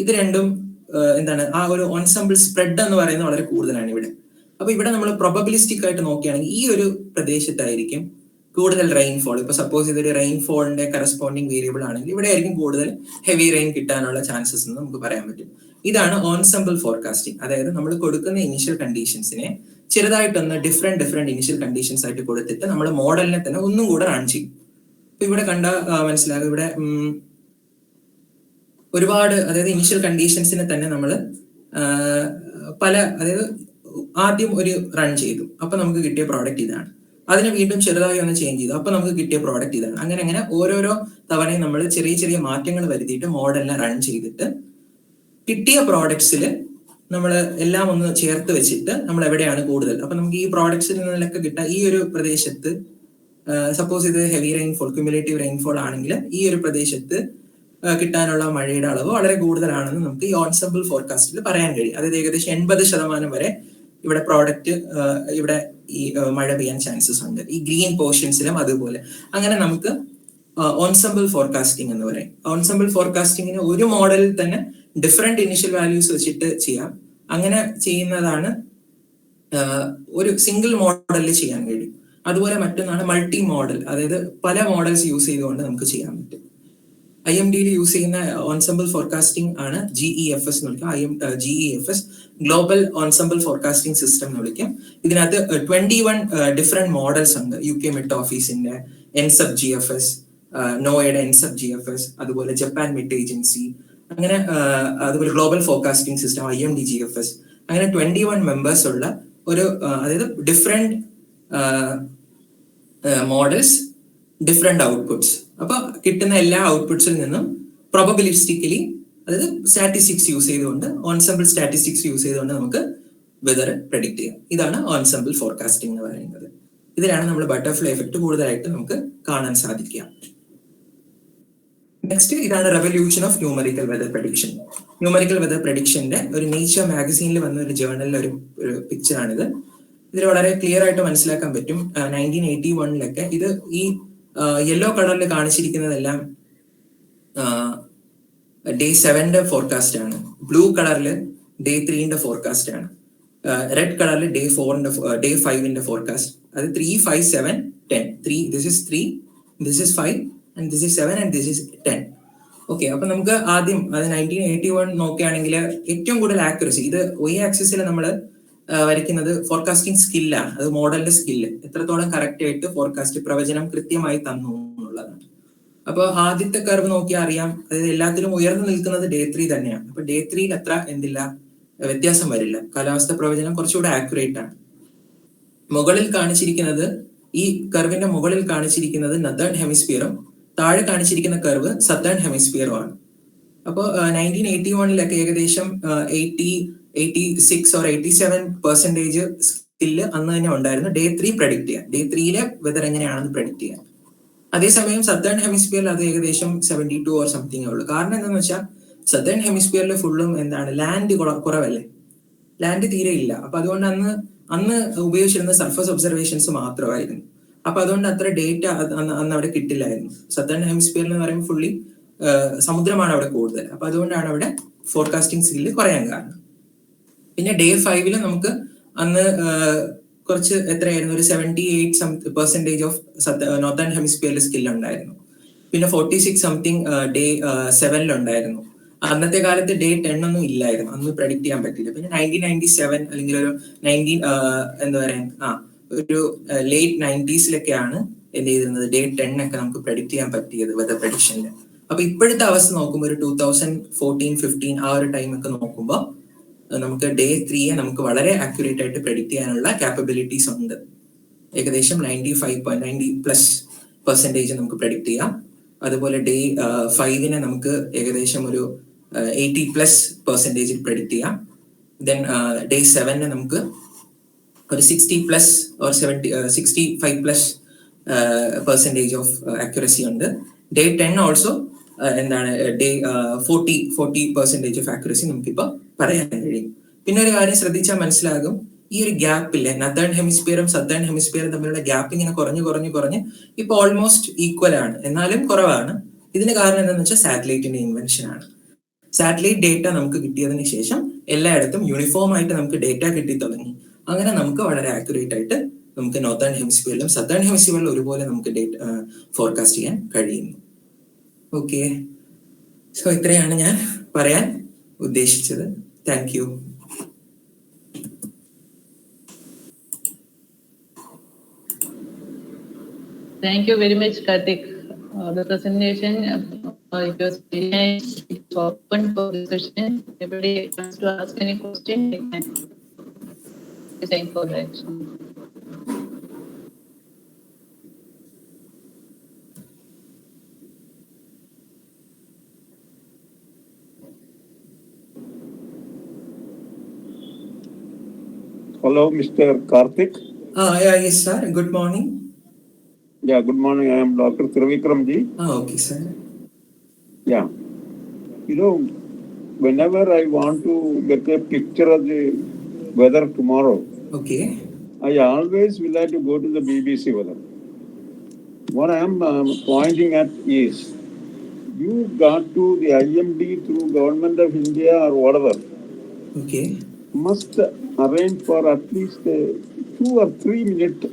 ഇത് രണ്ടും എന്താണ് ആ ഒരു ഓൺസെമ്പിൾ സ്പ്രെഡ് എന്ന് പറയുന്നത് വളരെ കൂടുതലാണ് ഇവിടെ. അപ്പൊ ഇവിടെ നമ്മൾ പ്രൊബബിലിസ്റ്റിക് ആയിട്ട് നോക്കുകയാണെങ്കിൽ ഈ ഒരു പ്രദേശത്തായിരിക്കും കൂടുതൽ റെയിൻഫോൾ. ഇപ്പൊ സപ്പോസ് ഇതൊരു റെയിൻഫോളിന്റെ കറസ്പോണ്ടിങ് വേരിയബിൾ ആണെങ്കിൽ ഇവിടെ ആയിരിക്കും കൂടുതൽ ഹെവി റെയിൻ കിട്ടാനുള്ള ചാൻസസ് എന്ന് നമുക്ക് പറയാൻ പറ്റും. ഇതാണ് ഓൺസെമ്പിൾ ഫോർകാസ്റ്റിംഗ്. അതായത് നമ്മൾ കൊടുക്കുന്ന ഇനിഷ്യൽ കണ്ടീഷൻസിനെ ചെറുതായിട്ടൊന്ന് ഡിഫറെന്റ് ഇനിഷ്യൽ കണ്ടീഷൻസ് ആയിട്ട് കൊടുത്തിട്ട് നമ്മൾ മോഡലിനെ തന്നെ ഒന്നും കൂടെ റൺ ചെയ്യും. ഇപ്പൊ ഇവിടെ കണ്ട മനസ്സിലാകും, ഇവിടെ ഒരുപാട് അതായത് ഇനിഷ്യൽ കണ്ടീഷൻസിനെ തന്നെ നമ്മൾ അതായത് ആദ്യം ഒരു റൺ ചെയ്തു, അപ്പൊ നമുക്ക് കിട്ടിയ പ്രോഡക്റ്റ് ഇതാണ്. അതിനെ വീണ്ടും ചെറുതായി ഒന്ന് ചേഞ്ച് ചെയ്തു, അപ്പൊ നമുക്ക് കിട്ടിയ പ്രോഡക്റ്റ് ഇതാണ്. അങ്ങനെ ഓരോരോ തവണയും നമ്മൾ ചെറിയ മാറ്റങ്ങൾ വരുത്തിയിട്ട് മോഡലിനെ റൺ ചെയ്തിട്ട് കിട്ടിയ പ്രോഡക്ട്സിൽ നമ്മൾ എല്ലാം ഒന്ന് ചേർത്ത് വെച്ചിട്ട് നമ്മൾ എവിടെയാണ് കൂടുതൽ, അപ്പൊ നമുക്ക് ഈ പ്രോഡക്ട്സിൽ നിന്നൊക്കെ കിട്ടാൻ ഈ ഒരു പ്രദേശത്ത് സപ്പോസ് ഇത് ഹെവി റെയിൻഫോൾ ക്യുമുലേറ്റീവ് റെയിൻഫോൾ ആണെങ്കിൽ ഈ ഒരു പ്രദേശത്ത് കിട്ടാനുള്ള മഴയുടെ അളവ് വളരെ കൂടുതലാണെന്ന് നമുക്ക് ഈ ഓൺസെമ്പിൾ ഫോർകാസ്റ്റിൽ പറയാൻ കഴിയും. അതായത് ഏകദേശം 80% വരെ ഇവിടെ പ്രോഡക്റ്റ് ഇവിടെ ഈ മഴ പെയ്യാൻ ചാൻസസ് ഉണ്ട്. ഈ ഗ്രീൻ പോർഷൻസിലും അതുപോലെ. അങ്ങനെ നമുക്ക് ഓൺസെമ്പിൾ ഫോർകാസ്റ്റിംഗ് എന്ന് പറയും. ഓൺസെമ്പിൾ ഫോർകാസ്റ്റിംഗിന് ഒരു മോഡലിൽ തന്നെ ഡിഫറെന്റ് ഇനിഷ്യൽ വാല്യൂസ് വെച്ചിട്ട് ചെയ്യാം. അങ്ങനെ ചെയ്യുന്നതാണ് ഒരു സിംഗിൾ മോഡലിൽ ചെയ്യാൻ കഴിയും. അതുപോലെ മറ്റൊന്നാണ് മൾട്ടി മോഡൽ, അതായത് പല മോഡൽസ് യൂസ് ചെയ്തുകൊണ്ട് നമുക്ക് ചെയ്യാൻ പറ്റും. IMD-യിൽ യൂസ് ചെയ്യുന്ന ഓൺസെമ്പിൾ ഫോർകാസ്റ്റിംഗ് ആണ് GEFS എന്ന് വിളിക്കും. GEFS ഗ്ലോബൽ ഓൺസെമ്പിൾ ഫോർകാസ്റ്റിംഗ് സിസ്റ്റം എന്ന് വിളിക്കും. ഇതിനകത്ത് 21 ഡിഫറെന്റ് മോഡൽസ് ഉണ്ട്. UK മെറ്റ് ഓഫീസിന്റെ NSUB GFS, നോയുടെ NSUB GFS, അതുപോലെ ജപ്പാൻ മെറ്റ് ഏജൻസി, അങ്ങനെ അതുപോലെ global forecasting system IMD GFS, അങ്ങനെ 21 മെമ്പേഴ്സ് ഉള്ള ഒരു അതായത് ഡിഫറെന്റ് മോഡൽസ്, ഡിഫറെന്റ് ഔട്ട്പുട്ട്സ്. അപ്പൊ കിട്ടുന്ന എല്ലാ ഔട്ട്പുട്ട്സിൽ നിന്നും പ്രോബബിലിസ്റ്റിക്കലി അതായത് സ്റ്റാറ്റിസ്റ്റിക്സ് യൂസ് ചെയ്തുകൊണ്ട് ഓൺസെമ്പിൾ സ്റ്റാറ്റിസ്റ്റിക്സ് യൂസ് ചെയ്തുകൊണ്ട് നമുക്ക് വെതർ പ്രെഡിക്ട് ചെയ്യാം. ഇതാണ് ഓൺസെമ്പിൾ ഫോർകാസ്റ്റിംഗ് എന്ന് പറയുന്നത്. ഇതിലാണ് നമ്മൾ ബട്ടർഫ്ലൈ എഫക്ട് കൂടുതലായിട്ട് നമുക്ക് കാണാൻ സാധിക്കുക. നെക്സ്റ്റ് ഇതാണ് revolution of numerical weather prediction. Numerical weather പ്രഡിക്ഷന്റെ ഒരു നേച്ചർ മാഗസീനിൽ വന്ന ഒരു ജേർണലിലെ ഒരു പിക്ചറാണിത്. ഇതിൽ വളരെ ക്ലിയർ ആയിട്ട് മനസ്സിലാക്കാൻ പറ്റും 1981 ഇത് ഈ യെല്ലോ കളറിൽ കാണിച്ചിരിക്കുന്നതെല്ലാം ഡേ 7ന്റെ ഫോർകാസ്റ്റ് ആണ്. ബ്ലൂ കളറിൽ ഡേ 3ന്റെ ഫോർകാസ്റ്റ് ആണ്. റെഡ് കളറിൽ ഡേ 5ന്റെ ഫോർകാസ്റ്റ്. അത് 3, 5, 7, 10. 3 this is 3, this is 5 and this is 7 and this is 10. Okay, അപ്പൊ നമുക്ക് ആദ്യം അത് 1981 നോക്കുകയാണെങ്കിൽ ഏറ്റവും കൂടുതൽ ആക്യുറസി ഇത് Y ആക്സിസിൽ നമ്മൾ വരയ്ക്കുന്നത് ഫോർകാസ്റ്റിംഗ് സ്കില്ലാണ്. അത് മോഡലിന്റെ സ്കില്ല് എത്രത്തോളം കറക്റ്റ് ആയിട്ട് ഫോർകാസ്റ്റ് പ്രവചനം കൃത്യമായി തന്നു എന്നുള്ളതാണ്. അപ്പൊ ആദ്യത്തെ കർവ് നോക്കിയാൽ അറിയാം, അതായത് എല്ലാത്തിലും ഉയർന്നു നിൽക്കുന്നത് ഡേ 3 തന്നെയാണ്. അപ്പൊ ഡേ 3 അത്ര എന്തില്ല വ്യത്യാസം വരില്ല. കാലാവസ്ഥ പ്രവചനം കുറച്ചുകൂടെ ആക്യുറേറ്റ് ആണ്. മുകളിൽ കാണിച്ചിരിക്കുന്നത് ഈ കർവിന്റെ മുകളിൽ കാണിച്ചിരിക്കുന്നത് നദേൺ ഹെമിസ്ഫിയറും താഴെ കാണിച്ചിരിക്കുന്ന കർവ് സദേൺ ഹെമിസ്ഫിയറും ആണ്. അപ്പോൾ 1981 ഏകദേശം 86 or 87% സ്കില്ല് അന്ന് തന്നെ ഉണ്ടായിരുന്നു ഡേ 3 പ്രഡിക്ട് ചെയ്യാൻ, ഡേ 3 വെതർ എങ്ങനെയാണെന്ന് പ്രഡിക്ട് ചെയ്യാൻ. അതേസമയം സദേൺ ഹെമിസ്ഫിയറിൽ അത് ഏകദേശം 72 or സംതിങ് ഉള്ളൂ. കാരണം എന്താണെന്ന് വെച്ചാൽ സദേൺ ഹെമിസ്ഫിയറിൽ ഫുള്ളും എന്താണ് ലാൻഡ് കുറവല്ലേ, ലാൻഡ് തീരെ ഇല്ല. അപ്പൊ അതുകൊണ്ട് അന്ന് ഉപയോഗിച്ചിരുന്ന സർഫസ് ഒബ്സർവേഷൻസ് മാത്രമായിരുന്നു. അപ്പൊ അതുകൊണ്ട് അത്ര ഡേറ്റ അന്ന് അവിടെ കിട്ടില്ലായിരുന്നു. സദേൺ ഹെമിസ്ഫിയറിൽ എന്ന് പറയുമ്പോൾ ഫുള്ളി സമുദ്രമാണ് അവിടെ കൂടുതൽ. അപ്പൊ അതുകൊണ്ടാണ് അവിടെ ഫോർകാസ്റ്റിംഗ് സ്കില്ല് കുറയാൻ കാരണം. പിന്നെ ഡേ 5 നമുക്ക് അന്ന് കുറച്ച് എത്രയായിരുന്നു, ഒരു 78% ഓഫ് നോർത്തേൺ ഹെമിസ്ഫിയറിൽ സ്കിൽ ഉണ്ടായിരുന്നു. പിന്നെ 46 സംതിങ് ഡേ 7 ഉണ്ടായിരുന്നു. അന്നത്തെ കാലത്ത് ഡേ 10 ഒന്നും ഇല്ലായിരുന്നു, അന്ന് പ്രഡിക്ട് ചെയ്യാൻ പറ്റില്ല. പിന്നെ 1997 അല്ലെങ്കിൽ ഒരു 19 എന്താ പറയാ ഒരു ലേറ്റ് 90s എന്ത് ചെയ്തിരുന്നത് ഡേ 10 ഒക്കെ നമുക്ക് പ്രഡിക്ട് ചെയ്യാൻ പറ്റിയത് വെതർ പ്രഡിക്ഷനിൽ. അപ്പൊ ഇപ്പോഴത്തെ അവസ്ഥ നോക്കുമ്പോൾ ഒരു 2014-15 ആ ഒരു ടൈം ഒക്കെ നോക്കുമ്പോൾ നമുക്ക് ഡേ 3 നമുക്ക് വളരെ ആക്യുറേറ്റ് ആയിട്ട് പ്രഡിക്ട് ചെയ്യാനുള്ള കാപ്പബിലിറ്റീസ് ഉണ്ട്. ഏകദേശം 95.90+% നമുക്ക് പ്രഡിക്ട് ചെയ്യാം. അതുപോലെ ഡേ 5 നമുക്ക് ഏകദേശം ഒരു 80+% പ്രഡിക്ട് ചെയ്യാം. ദെൻ ഡേ 7 നമുക്ക് ഒരു 60+ or 65+% ഓഫ് ആക്യുറസി ഉണ്ട്. ഡേ 10 ഓൾസോ എന്താണ് ഡേ 40% ഓഫ് ആക്യുറസി നമുക്കിപ്പോൾ പറയാൻ കഴിയും. പിന്നെ ഒരു കാര്യം ശ്രദ്ധിച്ചാൽ മനസ്സിലാകും, ഈ ഒരു ഗ്യാപ്പില്ലേ നദേൺ ഹെമിസ്ഫിയറും സദേൺ ഹെമിസ്ഫിയറും തമ്മിലുള്ള ഗ്യാപ്പ് ഇങ്ങനെ കുറഞ്ഞ് ഇപ്പൊ ഓൾമോസ്റ്റ് ഈക്വൽ ആണ്, എന്നാലും കുറവാണ്. ഇതിന് കാരണം എന്താണെന്ന് വെച്ചാൽ സാറ്റലൈറ്റിന്റെ ഇൻവെൻഷൻ ആണ്. സാറ്റലൈറ്റ് ഡേറ്റ നമുക്ക് കിട്ടിയതിന് ശേഷം എല്ലായിടത്തും യൂണിഫോം ആയിട്ട് നമുക്ക് ഡേറ്റ കിട്ടി തുടങ്ങി. അങ്ങനെ നമുക്ക് വളരെ ആക്യുറേറ്റ് ആയിട്ട് നമുക്ക് നോർത്തേൺ ഹെമിസ്ഫിയറിലും സദേൺ ഹെമിസ്ഫിയറിലും ഒരുപോലെ നമുക്ക് ഡേറ്റ ഫോർകാസ്റ്റ് ചെയ്യാൻ കഴിയുന്നു. ഓക്കെ, സോ ഇത്രയാണ് ഞാൻ പറയാൻ ഉദ്ദേശിച്ചത്. Thank you. Thank you very much, Karthik. The presentation it was very nice. It's open for discussion. Everybody wants to ask any question, they can. It's time for that. Hello, Mr. Karthik. Yes, sir. Good morning. Yeah, good morning. I am Dr. Trivikram ji. Okay, sir. Yeah. You know, whenever I want to get a picture of the weather tomorrow, Okay. I always will have to go to the BBC weather. What I am pointing at is, you got to the IMD through Government of India or whatever, Okay. must arrange for at least a 2 or 3 minute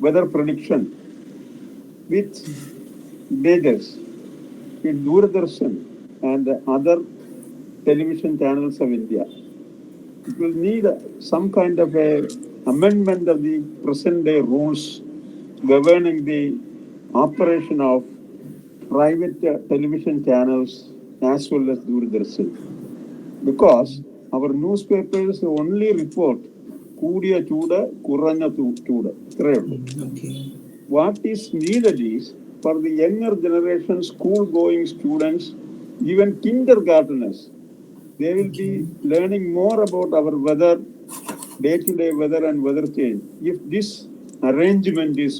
weather prediction with Vegas, with Doordarshan and other television channels of India. It will need some kind of a amendment of the present day rules governing the operation of private television channels as well as Doordarshan. Because our newspapers only report Kudiya Chuda, Kuranya Chuda. Okay. What is needed is for the younger generation, school-going students, even kindergarteners, they will be learning more about our weather, day-to-day weather and weather change. If this arrangement is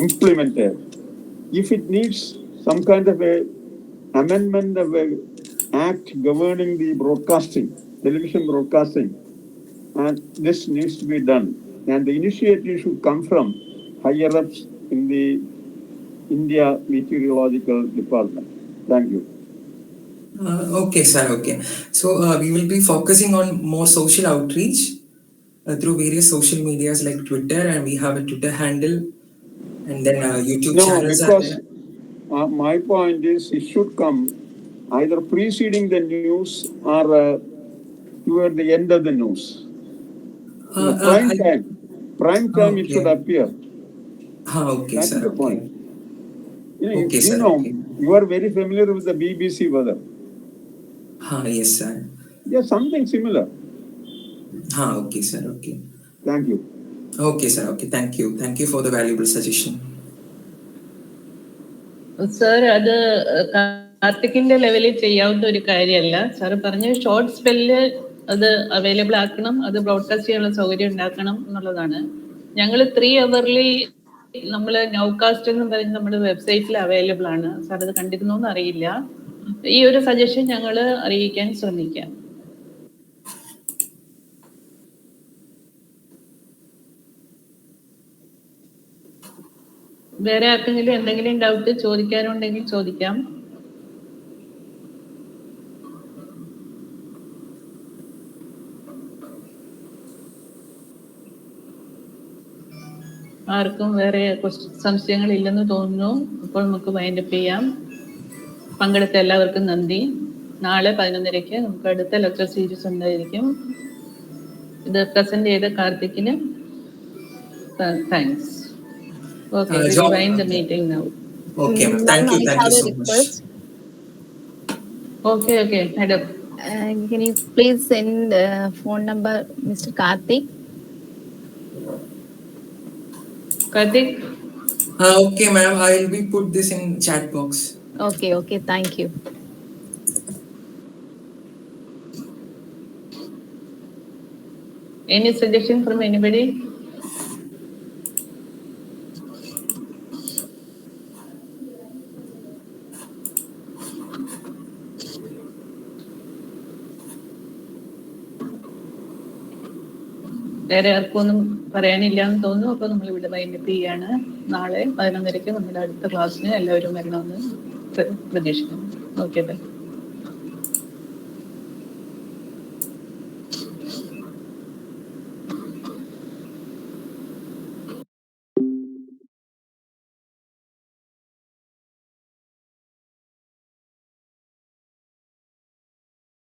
implemented, if it needs some kind of a amendment of a act governing the broadcasting, television broadcasting, and this needs to be done. And the initiative should come from higher ups in the India Meteorological Department. Thank you. Okay, sir. Okay. So we will be focusing on more social outreach through various social medias like Twitter, and we have a Twitter handle, and then YouTube channels are there. my point is it should come either preceding the news or toward the end of the news. In the prime time it should appear. Okay, That's sir. the point. Okay, You sir. know, Okay. you are very familiar with the BBC weather. Yes, sir. Yeah, something similar. Okay, sir. Okay. Thank you. Okay, sir. Okay. Thank you. Thank you for the valuable suggestion. Sir അത് കാർത്തിക്കിന്റെ ലെവലിൽ ചെയ്യാവുന്ന ഒരു കാര്യമല്ല. Sir പറഞ്ഞ short spell അത് available ആക്കണം, അത് broadcast ചെയ്യാനുള്ള സൗകര്യം ഉണ്ടാക്കണം എന്നുള്ളതാണ്. ഞങ്ങൾ 3 hourly നമ്മൾ നൗകാസ്റ്റ് എന്ന് പറയുന്ന നമ്മുടെ വെബ്സൈറ്റിൽ അവൈലബിൾ ആണ്. സാർ അത് കണ്ടിരുന്നോ എന്ന് അറിയില്ല. ഈ ഒരു സജഷൻ ഞങ്ങൾ അറിയിക്കാൻ ശ്രമിക്കാം. വേറെ ആർക്കെങ്കിലും എന്തെങ്കിലും ഡൗട്ട് ചോദിക്കാനുണ്ടെങ്കിൽ ചോദിക്കാം. ആർക്കും വേറെ സംശയങ്ങൾ ഇല്ലെന്ന് തോന്നുന്നു. അപ്പോൾ നമുക്ക് വൈൻഡപ്പ് ചെയ്യാം. പങ്കെടുത്ത എല്ലാവർക്കും നന്ദി. നാളെ 11:30 നമുക്ക് അടുത്ത ലെക്ചർ സീരീസ് ഉണ്ടായിരിക്കും. ഇത് പ്രസന്റ് ചെയ്ത കാർത്തിക്കിന് thanks. Okay, we will wind the meeting now. Okay, thank you so much. Okay, madam. Can you please send phone number Mr. Karthik? Karthik? Okay, ma'am. I will be put this in chat box. Okay, thank you. Any suggestion from anybody? വേറെ ആർക്കും ഒന്നും പറയാനില്ല എന്ന് തോന്നുന്നു. അപ്പൊ നമ്മൾ ഇവിടെ wind up ചെയ്യാണ്. നാളെ 11:30 നമ്മുടെ അടുത്ത ക്ലാസ്സിന് എല്ലാവരും വരണമെന്ന് പ്രതീക്ഷിക്കുന്നു. ഓക്കെ.